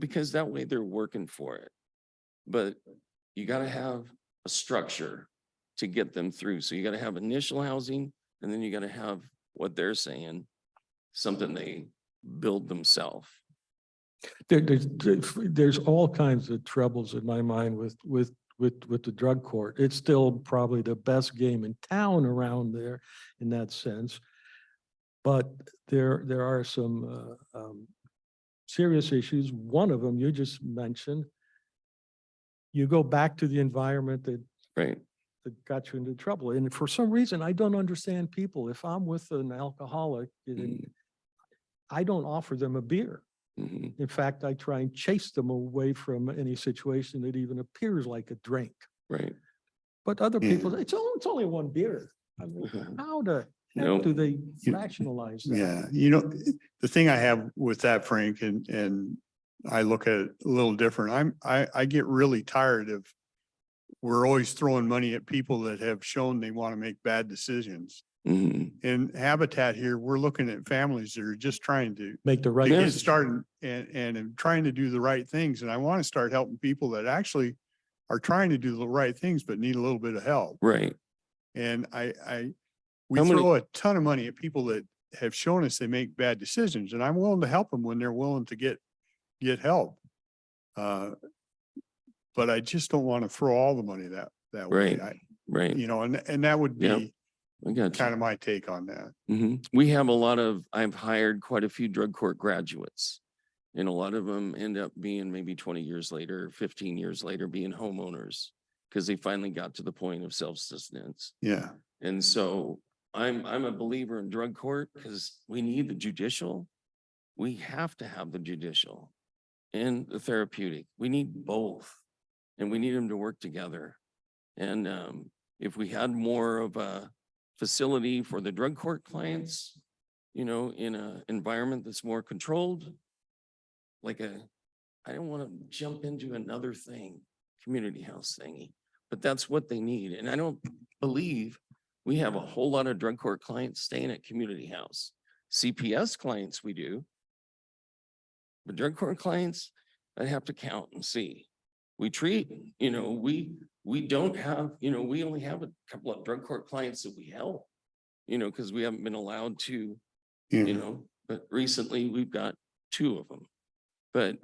Speaker 6: because that way they're working for it. But you gotta have a structure to get them through. So you gotta have initial housing, and then you gotta have what they're saying, something they build themselves.
Speaker 2: There's all kinds of troubles in my mind with the drug court. It's still probably the best game in town around there in that sense. But there are some serious issues. One of them you just mentioned. You go back to the environment that
Speaker 6: Right.
Speaker 2: got you into trouble. And for some reason, I don't understand people. If I'm with an alcoholic,
Speaker 6: Mhm.
Speaker 2: I don't offer them a beer.
Speaker 6: Mhm.
Speaker 2: In fact, I try and chase them away from any situation that even appears like a drink.
Speaker 6: Right.
Speaker 2: But other
Speaker 1: Yeah.
Speaker 2: people, it's only one beer. I mean, how the heck
Speaker 6: Nope.
Speaker 2: do they
Speaker 1: You-
Speaker 2: rationalize that?
Speaker 1: Yeah, the thing I have with that, Frank, and I look at it a little different. I get really tired of we're always throwing money at people that have shown they want to make bad decisions.
Speaker 6: Mhm.
Speaker 1: In Habitat here, we're looking at families that are just trying to
Speaker 2: Make the right.
Speaker 1: get
Speaker 2: decision.
Speaker 1: started and trying to do the right things. And I want to start helping people that actually are trying to do the right things, but need a little bit of help.
Speaker 6: Right.
Speaker 1: And we
Speaker 6: How many-
Speaker 1: throw a ton of money at people that have shown us they make bad decisions, and I'm willing to help them when they're willing to get help. But I just don't want to throw all the money that way.
Speaker 6: Right. Right.
Speaker 1: And that would
Speaker 6: Yep.
Speaker 1: be
Speaker 6: I got you.
Speaker 1: kind of my take on that.
Speaker 6: We have I've hired quite a few drug court graduates. And a lot of them end up being maybe 20 years later, 15 years later, being homeowners. Because they finally got to the point of self-sustenance.
Speaker 1: Yeah,
Speaker 6: And so I'm a believer in drug court because we need the judicial. We have to have the judicial and the therapeutic. We need both. And we need them to work together. And if we had more of a facility for the drug court clients, in an environment that's more controlled, I don't want to jump into another thing, community house thingy, but that's what they need. And I don't believe we have a whole lot of drug court clients staying at community house. CPS clients we do. But drug court clients, I'd have to count and see. We treat, we don't have, we only have a couple of drug court clients that we help, because we haven't been allowed to,
Speaker 1: yeah,
Speaker 6: but recently we've got 2 of them. But,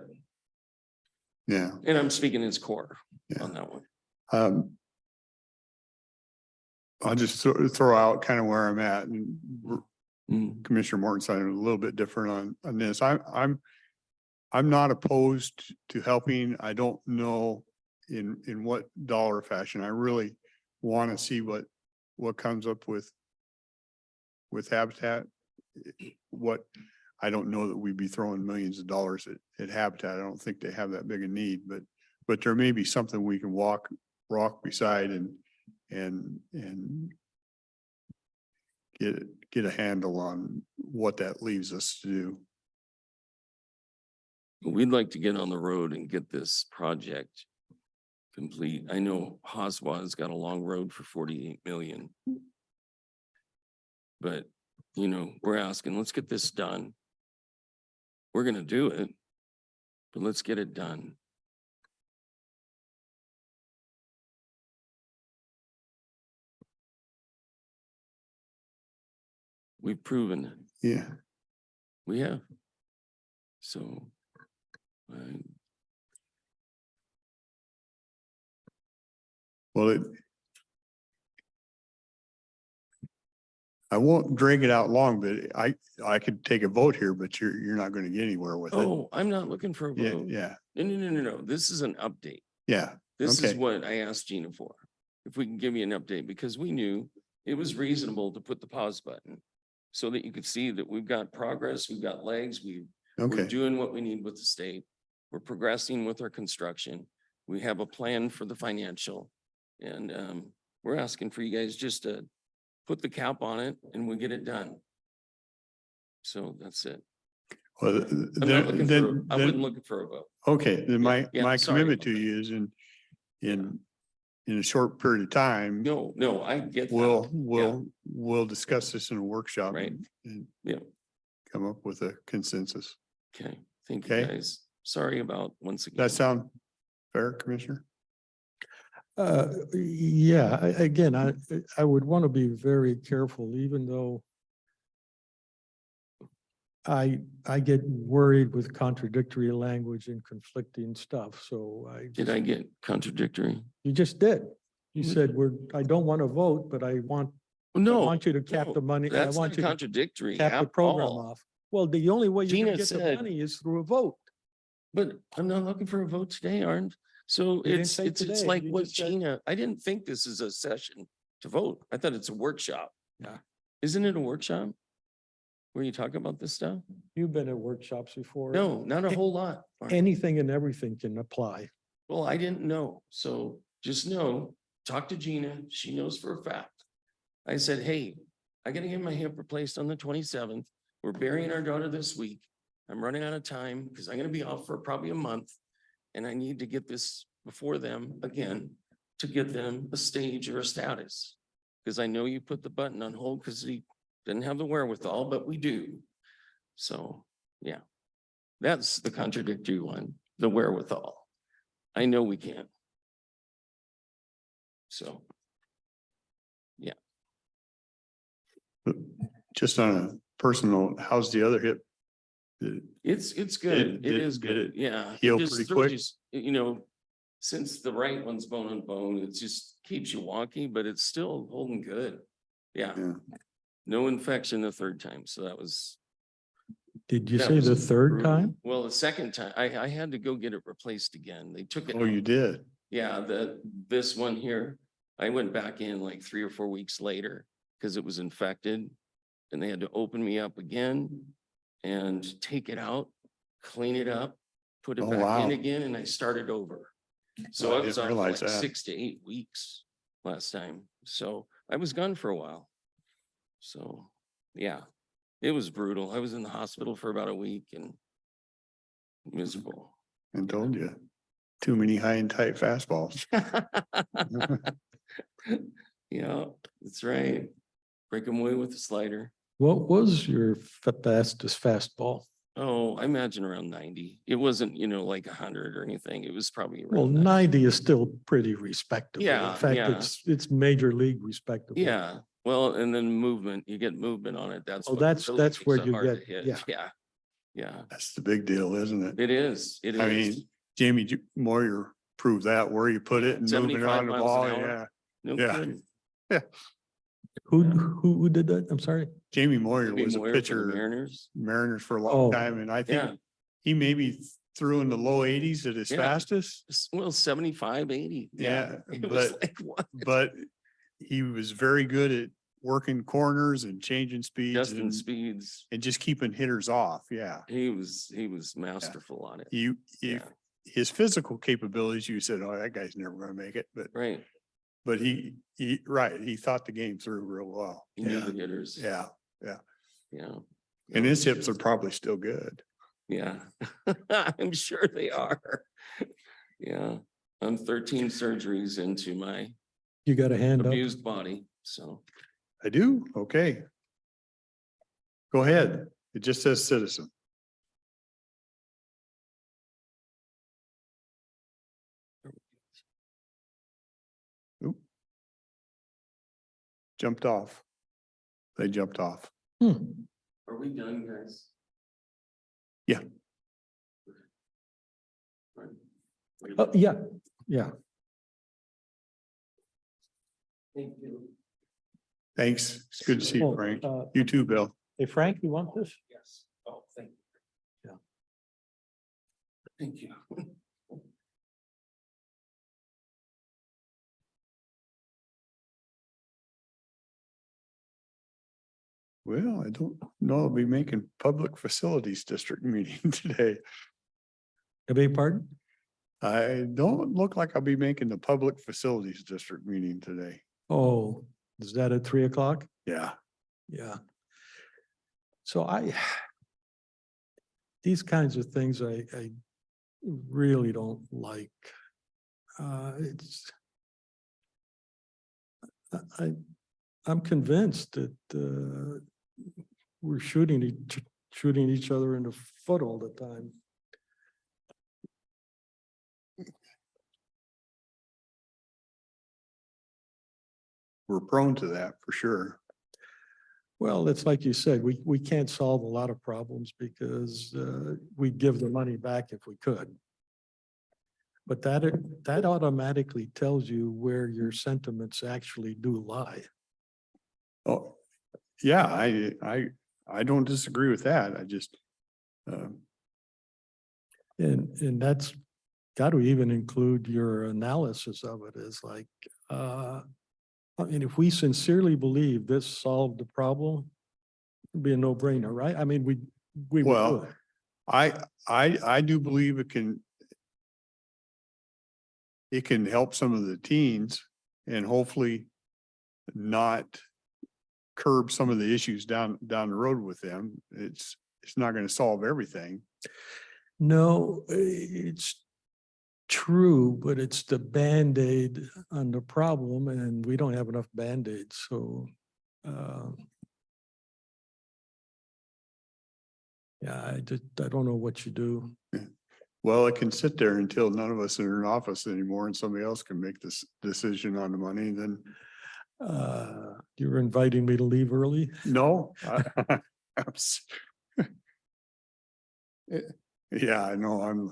Speaker 1: yeah.
Speaker 6: and I'm speaking as core
Speaker 1: Yeah.
Speaker 6: on that one.
Speaker 1: I'll just throw out kind of where I'm at, and
Speaker 6: Mm.
Speaker 1: Commissioner Mortensen, a little bit different on this. I'm not opposed to helping. I don't know in what dollar fashion. I really want to see what comes up with Habitat. What, I don't know that we'd be throwing millions of dollars at Habitat. I don't think they have that big a need, but there may be something we can walk beside and get a handle on what that leaves us to do.
Speaker 6: We'd like to get on the road and get this project complete. I know Hoswa's got a long road for 48 million. But, you know, we're asking, let's get this done. We're gonna do it, but let's get it done. We've proven it.
Speaker 1: Yeah.
Speaker 6: We have. So.
Speaker 1: Well, I won't drag it out long, but I could take a vote here, but you're not going to get anywhere with it.
Speaker 6: Oh, I'm not looking for a
Speaker 1: Yeah,
Speaker 6: vote.
Speaker 1: yeah,
Speaker 6: No. This is an update.
Speaker 1: yeah.
Speaker 6: This is
Speaker 1: Okay.
Speaker 6: what I asked Gina for. If we can give you an update, because we knew it was reasonable to put the pause button so that you could see that we've got progress, we've got legs, we're
Speaker 1: Okay.
Speaker 6: doing what we need with the state. We're progressing with our construction. We have a plan for the financial. And we're asking for you guys just to put the cap on it and we get it done. So that's it.
Speaker 1: Well,
Speaker 6: I'm not
Speaker 1: then,
Speaker 6: looking for,
Speaker 1: then,
Speaker 6: I wasn't
Speaker 1: then,
Speaker 6: looking for a vote.
Speaker 1: okay, then my
Speaker 6: yeah, sorry
Speaker 1: commitment
Speaker 6: about
Speaker 1: to
Speaker 6: that.
Speaker 1: you is in a short period of time,
Speaker 6: No, I get that.
Speaker 1: we'll discuss this in a workshop.
Speaker 6: Right.
Speaker 1: And
Speaker 6: Yeah.
Speaker 1: come up with a consensus.
Speaker 6: Okay, thank you
Speaker 1: Okay.
Speaker 6: guys. Sorry about once again.
Speaker 1: That sound fair, Commissioner?
Speaker 2: Yeah, again, I would want to be very careful, even though I get worried with contradictory language and conflicting stuff, so
Speaker 6: Did I get contradictory?
Speaker 2: you just did. You
Speaker 6: Mm.
Speaker 2: said I don't want to vote, but I want
Speaker 6: No.
Speaker 2: you to cap
Speaker 6: no,
Speaker 2: the money. I
Speaker 6: That's
Speaker 2: want
Speaker 6: not
Speaker 2: you to
Speaker 6: contradictory
Speaker 2: cap the
Speaker 6: at
Speaker 2: program
Speaker 6: all.
Speaker 2: off. Well, the only way you're
Speaker 6: Gina
Speaker 2: gonna get the
Speaker 6: said-
Speaker 2: money is through a vote.
Speaker 6: But I'm not looking for a vote today, Arnd. So
Speaker 2: You didn't
Speaker 6: it's
Speaker 2: say today.
Speaker 6: like
Speaker 2: You
Speaker 6: what
Speaker 2: just said-
Speaker 6: Gina, I didn't think this is a session to vote. I thought it's a workshop.
Speaker 2: Yeah.
Speaker 6: Isn't it a workshop? Where you talk about this stuff?
Speaker 2: You've been at workshops before.
Speaker 6: No, not a
Speaker 2: A-
Speaker 6: whole lot. Arnd.
Speaker 2: Anything and everything can apply.
Speaker 6: Well, I didn't know. So just know, talk to Gina. She knows for a fact. I said, hey, I gotta get my hip replaced on the 27th. We're burying our daughter this week. I'm running out of time because I'm gonna be off for probably a month. And I need to get this before them again to get them a stage or a status. Because I know you put the button on hold because he didn't have the wherewithal, but we do. So, yeah. That's the contradictory one, the wherewithal. I know we can. So,
Speaker 1: Just on a personal, how's the other hip?
Speaker 6: it's good. It is
Speaker 1: did
Speaker 6: good.
Speaker 1: it
Speaker 6: Yeah.
Speaker 1: heal
Speaker 6: just
Speaker 1: pretty
Speaker 6: throws
Speaker 1: quick?
Speaker 6: You know, since the right one's bone on bone, it just keeps you wonky, but it's still holding good. Yeah.
Speaker 1: Yeah.
Speaker 6: No infection the third time. So that was.
Speaker 2: Did you
Speaker 6: that
Speaker 2: say
Speaker 6: was
Speaker 2: the third
Speaker 6: brutal.
Speaker 2: time?
Speaker 6: Well, the second time, I had to go get it replaced again. They took it.
Speaker 1: Oh, you
Speaker 6: out.
Speaker 1: did?
Speaker 6: Yeah, this one here, I went back in like 3 or 4 weeks later because it was infected. And they had to open me up again and take it out, clean it up, put it
Speaker 1: Oh,
Speaker 6: back
Speaker 1: wow.
Speaker 6: in again, and I started over.
Speaker 1: Oh,
Speaker 6: So
Speaker 1: I
Speaker 6: I was
Speaker 1: didn't
Speaker 6: on for like
Speaker 1: realize that.
Speaker 6: 6 to 8 weeks last time. So I was gone for a while. So, yeah, it was brutal. I was in the hospital for about a week and miserable.
Speaker 1: I told you. Too many high and tight fastballs.
Speaker 6: Yeah, that's right. Break them away with the slider.
Speaker 2: What was your fastest fastball?
Speaker 6: Oh, I imagine around 90. It wasn't, like 100 or anything. It was probably
Speaker 2: Well,
Speaker 6: around 90.
Speaker 2: 90 is still pretty respectable.
Speaker 6: Yeah,
Speaker 2: In fact,
Speaker 6: yeah.
Speaker 2: it's major league respectable.
Speaker 6: Yeah, well, and then movement, you get movement on it. That's.
Speaker 2: Oh,
Speaker 6: what
Speaker 2: that's
Speaker 6: really
Speaker 2: that's
Speaker 6: makes
Speaker 2: where
Speaker 6: it
Speaker 2: you
Speaker 6: hard to
Speaker 2: get,
Speaker 6: hit.
Speaker 2: yeah.
Speaker 6: Yeah, yeah,
Speaker 1: That's the big deal, isn't it?
Speaker 6: it is. It
Speaker 1: I
Speaker 6: is.
Speaker 1: mean, Jamie Moyer proved that where you put it and moving
Speaker 6: 75
Speaker 1: on the
Speaker 6: miles
Speaker 1: ball.
Speaker 6: an hour.
Speaker 1: Yeah.
Speaker 6: No
Speaker 1: yeah.
Speaker 6: kidding.
Speaker 2: Who did that? I'm sorry.
Speaker 1: Jamie Moyer
Speaker 6: Maybe
Speaker 1: was a
Speaker 6: Moyer for the
Speaker 1: pitcher,
Speaker 6: Mariners.
Speaker 1: Mariners for a long
Speaker 2: Oh.
Speaker 1: time, and I
Speaker 6: Yeah.
Speaker 1: think he maybe threw in the low eighties at his
Speaker 6: Yeah.
Speaker 1: fastest.
Speaker 6: Well, 75, 80.
Speaker 1: Yeah,
Speaker 6: It was
Speaker 1: but-
Speaker 6: like, what?
Speaker 1: But he was very good at working corners and changing speeds
Speaker 6: Justin
Speaker 1: and,
Speaker 6: Speeds,
Speaker 1: and just keeping hitters off. Yeah.
Speaker 6: he was masterful on it.
Speaker 1: You,
Speaker 6: Yeah.
Speaker 1: if his physical capabilities, you said, oh, that guy's never gonna make it,
Speaker 6: Right.
Speaker 1: but he, right, he thought the game through real well.
Speaker 6: He knew
Speaker 1: Yeah,
Speaker 6: the hitters.
Speaker 1: yeah.
Speaker 6: Yeah.
Speaker 1: And his hips are probably still good.
Speaker 6: Yeah, I'm sure they are. Yeah, I'm 13 surgeries into my
Speaker 2: You got a hand up?
Speaker 6: abused body, so.
Speaker 1: I do? Okay. Go ahead. It just says citizen. Oop. Jumped off. They jumped off.
Speaker 2: Hmm.
Speaker 6: Are we done, guys?
Speaker 1: Yeah.
Speaker 6: Right.
Speaker 2: Yeah, yeah.
Speaker 6: Thank you.
Speaker 1: Thanks. It's good to see you,
Speaker 2: Oh,
Speaker 1: Frank.
Speaker 2: uh,
Speaker 1: You too, Bill.
Speaker 2: Hey, Frank, you want this?
Speaker 6: Yes. Oh, thank you.
Speaker 2: Yeah.
Speaker 6: Thank you.
Speaker 1: Well, I don't know. I'll be making public facilities district meeting today.
Speaker 2: I beg your pardon?
Speaker 1: I don't look like I'll be making the public facilities district meeting today.
Speaker 2: Oh, is that at 3 o'clock?
Speaker 1: Yeah.
Speaker 2: Yeah. So these kinds of things I really don't like. I'm convinced that we're shooting each other in the foot all the time.
Speaker 1: We're prone to that for sure.
Speaker 2: Well, it's like you said, we can't solve a lot of problems because we'd give the money back if we could. But that automatically tells you where your sentiments actually do lie.
Speaker 1: Oh, yeah, I don't disagree with that. I just,
Speaker 2: And that's got to even include your analysis of it is like, I mean, if we sincerely believe this solved the problem, it'd be a no-brainer, right? I mean, we would do
Speaker 1: well,
Speaker 2: it.
Speaker 1: I do believe it can help some of the teens and hopefully not curb some of the issues down the road with them. It's not going to solve everything.
Speaker 2: No, it's true, but it's the Band-Aid on the problem and we don't have enough Band-Aids, so. Yeah, I don't know what you do.
Speaker 1: Well, it can sit there until none of us are in office anymore and somebody else can make this decision on the money, then
Speaker 2: You're inviting me to leave early?
Speaker 1: no. Yeah, I know, I'm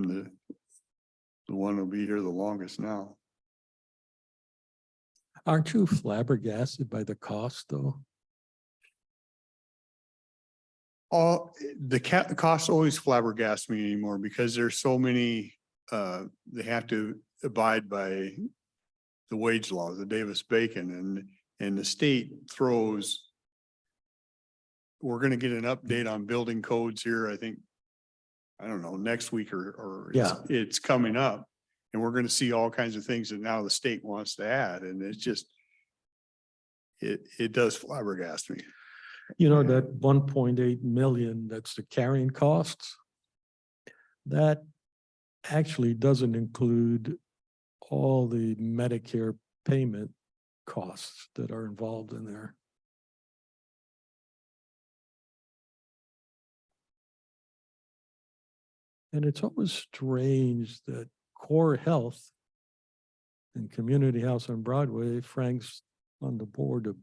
Speaker 1: the one who'll be here the longest now.
Speaker 2: Aren't you flabbergasted by the cost, though?
Speaker 1: The costs always flabbergast me anymore because there's so many, they have to abide by the wage laws, the Davis-Bacon, and the state throws. We're gonna get an update on building codes here, I think, I don't know, next week or it's coming up. And we're gonna see all kinds of things that now the state wants to add, and it's just, it does flabbergast me.
Speaker 2: You know, that 1.8 million, that's the carrying costs. That actually doesn't include all the Medicare payment costs that are involved in there. And it's always strange that Core Health and Community House on Broadway, Frank's on the board of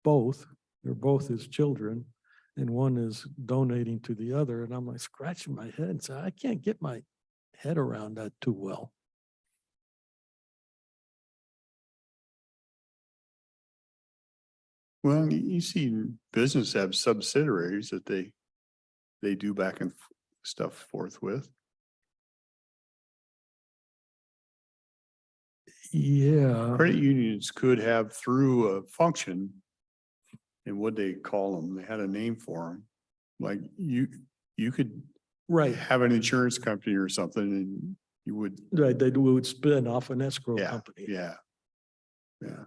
Speaker 2: both. They're both his children, and one is donating to the other. And I'm like scratching my head and saying, I can't get my head around that too well.
Speaker 1: Well, you see business have subsidiaries that they do back and stuff forth with.
Speaker 2: Yeah,
Speaker 1: Credit unions could have through a function. And what they call them, they had a name for them. Like you could
Speaker 2: right,
Speaker 1: have an insurance company or something and you would,
Speaker 2: right, they would spin off an escrow
Speaker 1: yeah,
Speaker 2: company.
Speaker 1: yeah. Yeah,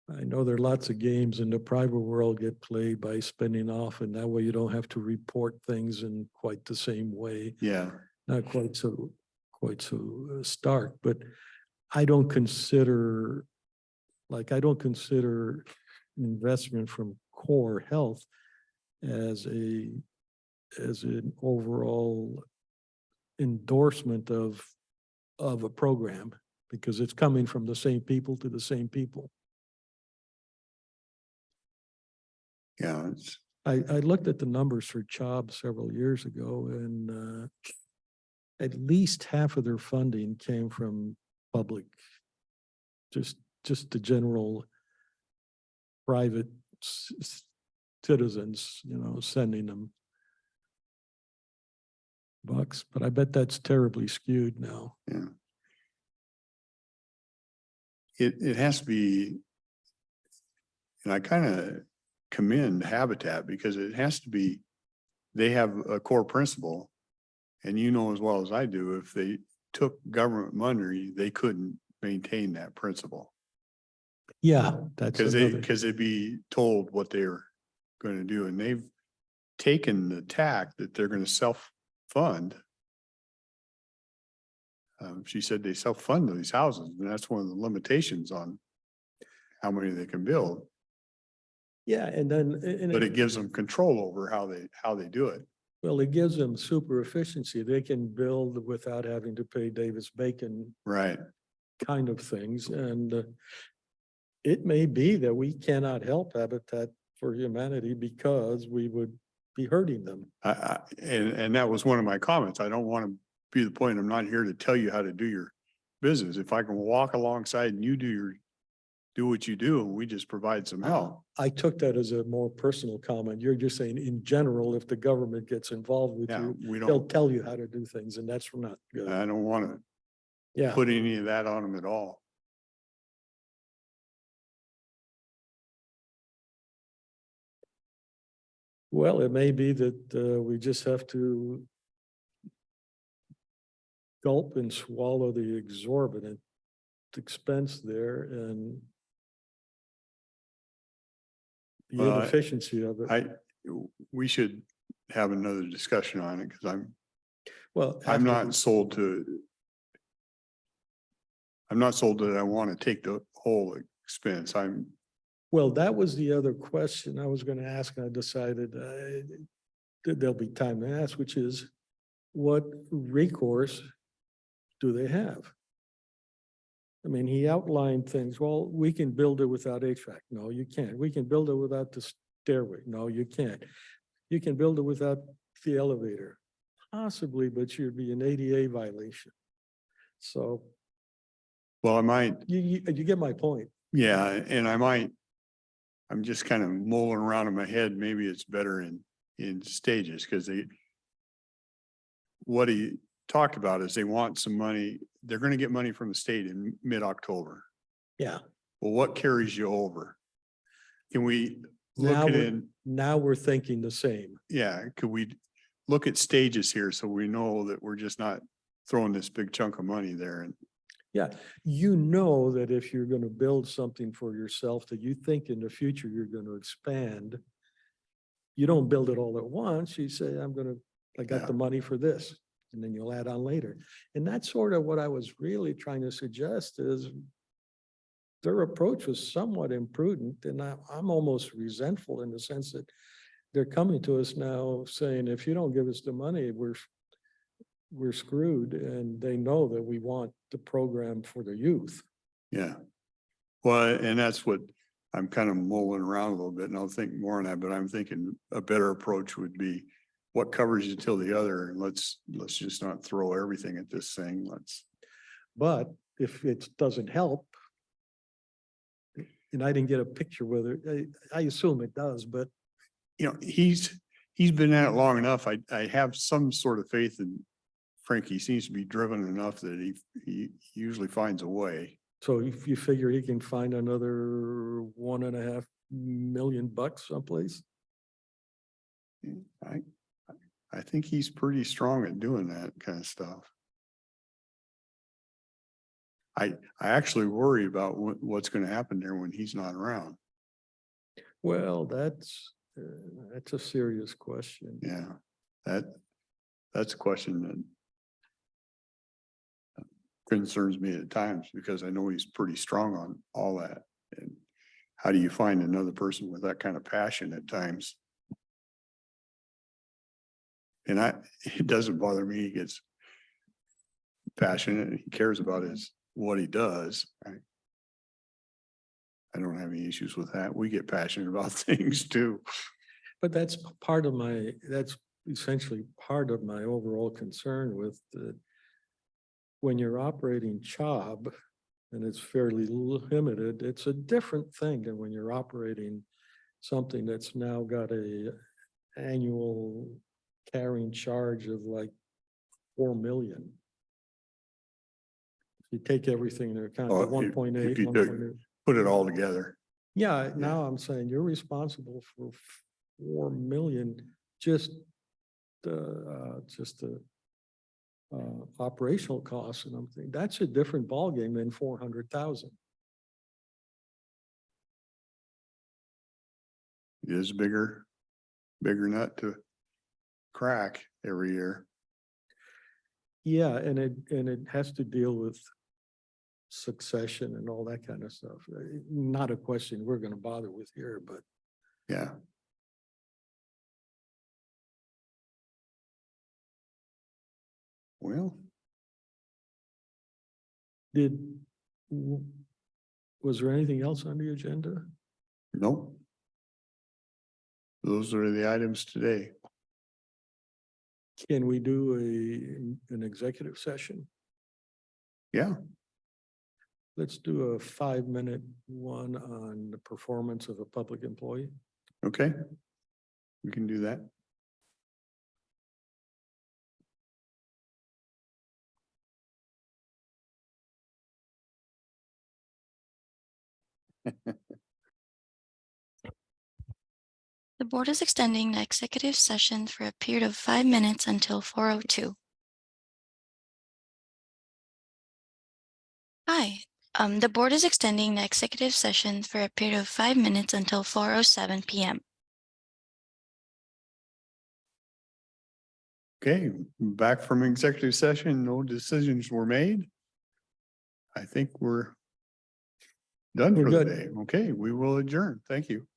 Speaker 2: I know there are lots of games in the private world get played by spinning off, and that way you don't have to report things in quite the same way.
Speaker 1: yeah,
Speaker 2: Not quite so stark, but I don't consider, I don't consider investment from Core Health as an overall endorsement of a program, because it's coming from the same people to the same people.
Speaker 1: yeah. It's,
Speaker 2: I looked at the numbers for Chubb several years ago, and at least half of their funding came from public, just the general private citizens, sending them bucks, but I bet that's terribly skewed now.
Speaker 1: yeah. It has to be, and I kind of commend Habitat because it has to be, they have a core principle. And you know as well as I do, if they took government money, they couldn't maintain that principle.
Speaker 2: Yeah, that's
Speaker 1: Because
Speaker 2: another.
Speaker 1: because they'd be told what they're going to do, and they've taken the tack that they're going to self-fund. She said they self-fund these houses, and that's one of the limitations on how many they can build,
Speaker 2: Yeah, and then,
Speaker 1: but it gives them control over how they do it.
Speaker 2: well, it gives them super efficiency. They can build without having to pay Davis-Bacon
Speaker 1: Right.
Speaker 2: kind of things. And it may be that we cannot help Habitat for Humanity because we would be hurting them.
Speaker 1: And that was one of my comments. I don't want to be the point. I'm not here to tell you how to do your business. If I can walk alongside and you do what you do, and we just provide some help.
Speaker 2: I took that as a more personal comment. You're just saying in general, if the government gets involved with
Speaker 1: Yeah,
Speaker 2: you,
Speaker 1: we
Speaker 2: they'll
Speaker 1: don't,
Speaker 2: tell you how to do things, and that's not good.
Speaker 1: I don't want to
Speaker 2: Yeah,
Speaker 1: put any of that on them at all.
Speaker 2: well, it may be that we just have to gulp and swallow the exorbitant expense there and the
Speaker 1: Well,
Speaker 2: inefficiency of it.
Speaker 1: We should have another discussion on it because
Speaker 2: Well,
Speaker 1: I'm
Speaker 2: after-
Speaker 1: not sold that I want to take the whole expense.
Speaker 2: Well, that was the other question I was going to ask, and I decided that there'll be time to ask, which is what recourse do they have? I mean, he outlined things. Well, we can build it without HVAC. No, you can't. We can build it without the stairway. No, you can't. You can build it without the elevator. Possibly, but you'd be an ADA violation. So
Speaker 1: well, I might,
Speaker 2: you get my point.
Speaker 1: yeah, and I'm just kind of mulling around in my head. Maybe it's better in stages because what he talked about is they want some money. They're going to get money from the state in mid-October.
Speaker 2: Yeah.
Speaker 1: Well, what carries you over? Can we
Speaker 2: Now
Speaker 1: look at
Speaker 2: we're-
Speaker 1: it?
Speaker 2: Now we're thinking the same.
Speaker 1: Yeah, could we look at stages here so we know that we're just not throwing this big chunk of money there? And
Speaker 2: Yeah, you know that if you're going to build something for yourself that you think in the future you're going to expand, you don't build it all at once. You say, I got
Speaker 1: Yeah.
Speaker 2: the money for this, and then you'll add on later. And that's sort of what I was really trying to suggest is their approach was somewhat imprudent, and I'm almost resentful in the sense that they're coming to us now saying, if you don't give us the money, we're screwed, and they know that we want the program for the youth.
Speaker 1: yeah. Well, and that's what I'm kind of mulling around a little bit and I'll think more on that, but I'm thinking a better approach would be what covers you till the other, and let's just not throw everything at this thing.
Speaker 2: But if it doesn't help. And I didn't get a picture whether, I assume it does, but
Speaker 1: You know, he's been at it long enough. I have some sort of faith in Frank. He seems to be driven enough that he usually finds a way.
Speaker 2: so if you figure he can find another $1.5 million someplace.
Speaker 1: I think he's pretty strong at doing that kind of stuff. I actually worry about what's going to happen there when he's not around.
Speaker 2: Well, that's a serious question.
Speaker 1: Yeah, that's a question that concerns me at times because I know he's pretty strong on all that. And how do you find another person with that kind of passion at times? And it doesn't bother me. He gets passionate and he cares about what he does. I don't have any issues with that. We get passionate about things too.
Speaker 2: But that's that's essentially part of my overall concern with when you're operating CHOB and it's fairly limited, it's a different thing than when you're operating something that's now got a annual carrying charge of like 4 million. If you take everything into account,
Speaker 1: Oh, if-
Speaker 2: 1.8,
Speaker 1: if you do- Put it all together.
Speaker 2: yeah, now I'm saying you're responsible for 4 million, just the operational costs, and I'm thinking, that's a different ballgame than 400,000.
Speaker 1: It is bigger nut to crack every year.
Speaker 2: Yeah, and it has to deal with succession and all that kind of stuff. Not a question we're gonna bother with here, but
Speaker 1: Yeah. Well,
Speaker 2: was there anything else on the agenda?
Speaker 1: nope. Those are the items today.
Speaker 2: Can we do an executive session?
Speaker 1: Yeah,
Speaker 2: Let's do a 5-minute one on the performance of a public employee.
Speaker 1: okay. We can do that.
Speaker 9: The board is extending the executive session for a period of 5 minutes until 4:02. Hi, the board is extending the executive session for a period of 5 minutes until 4:07 PM.
Speaker 1: Okay, back from executive session, no decisions were made. I think we're done
Speaker 2: We're
Speaker 1: for the
Speaker 2: good.
Speaker 1: day. Okay, we will adjourn. Thank you.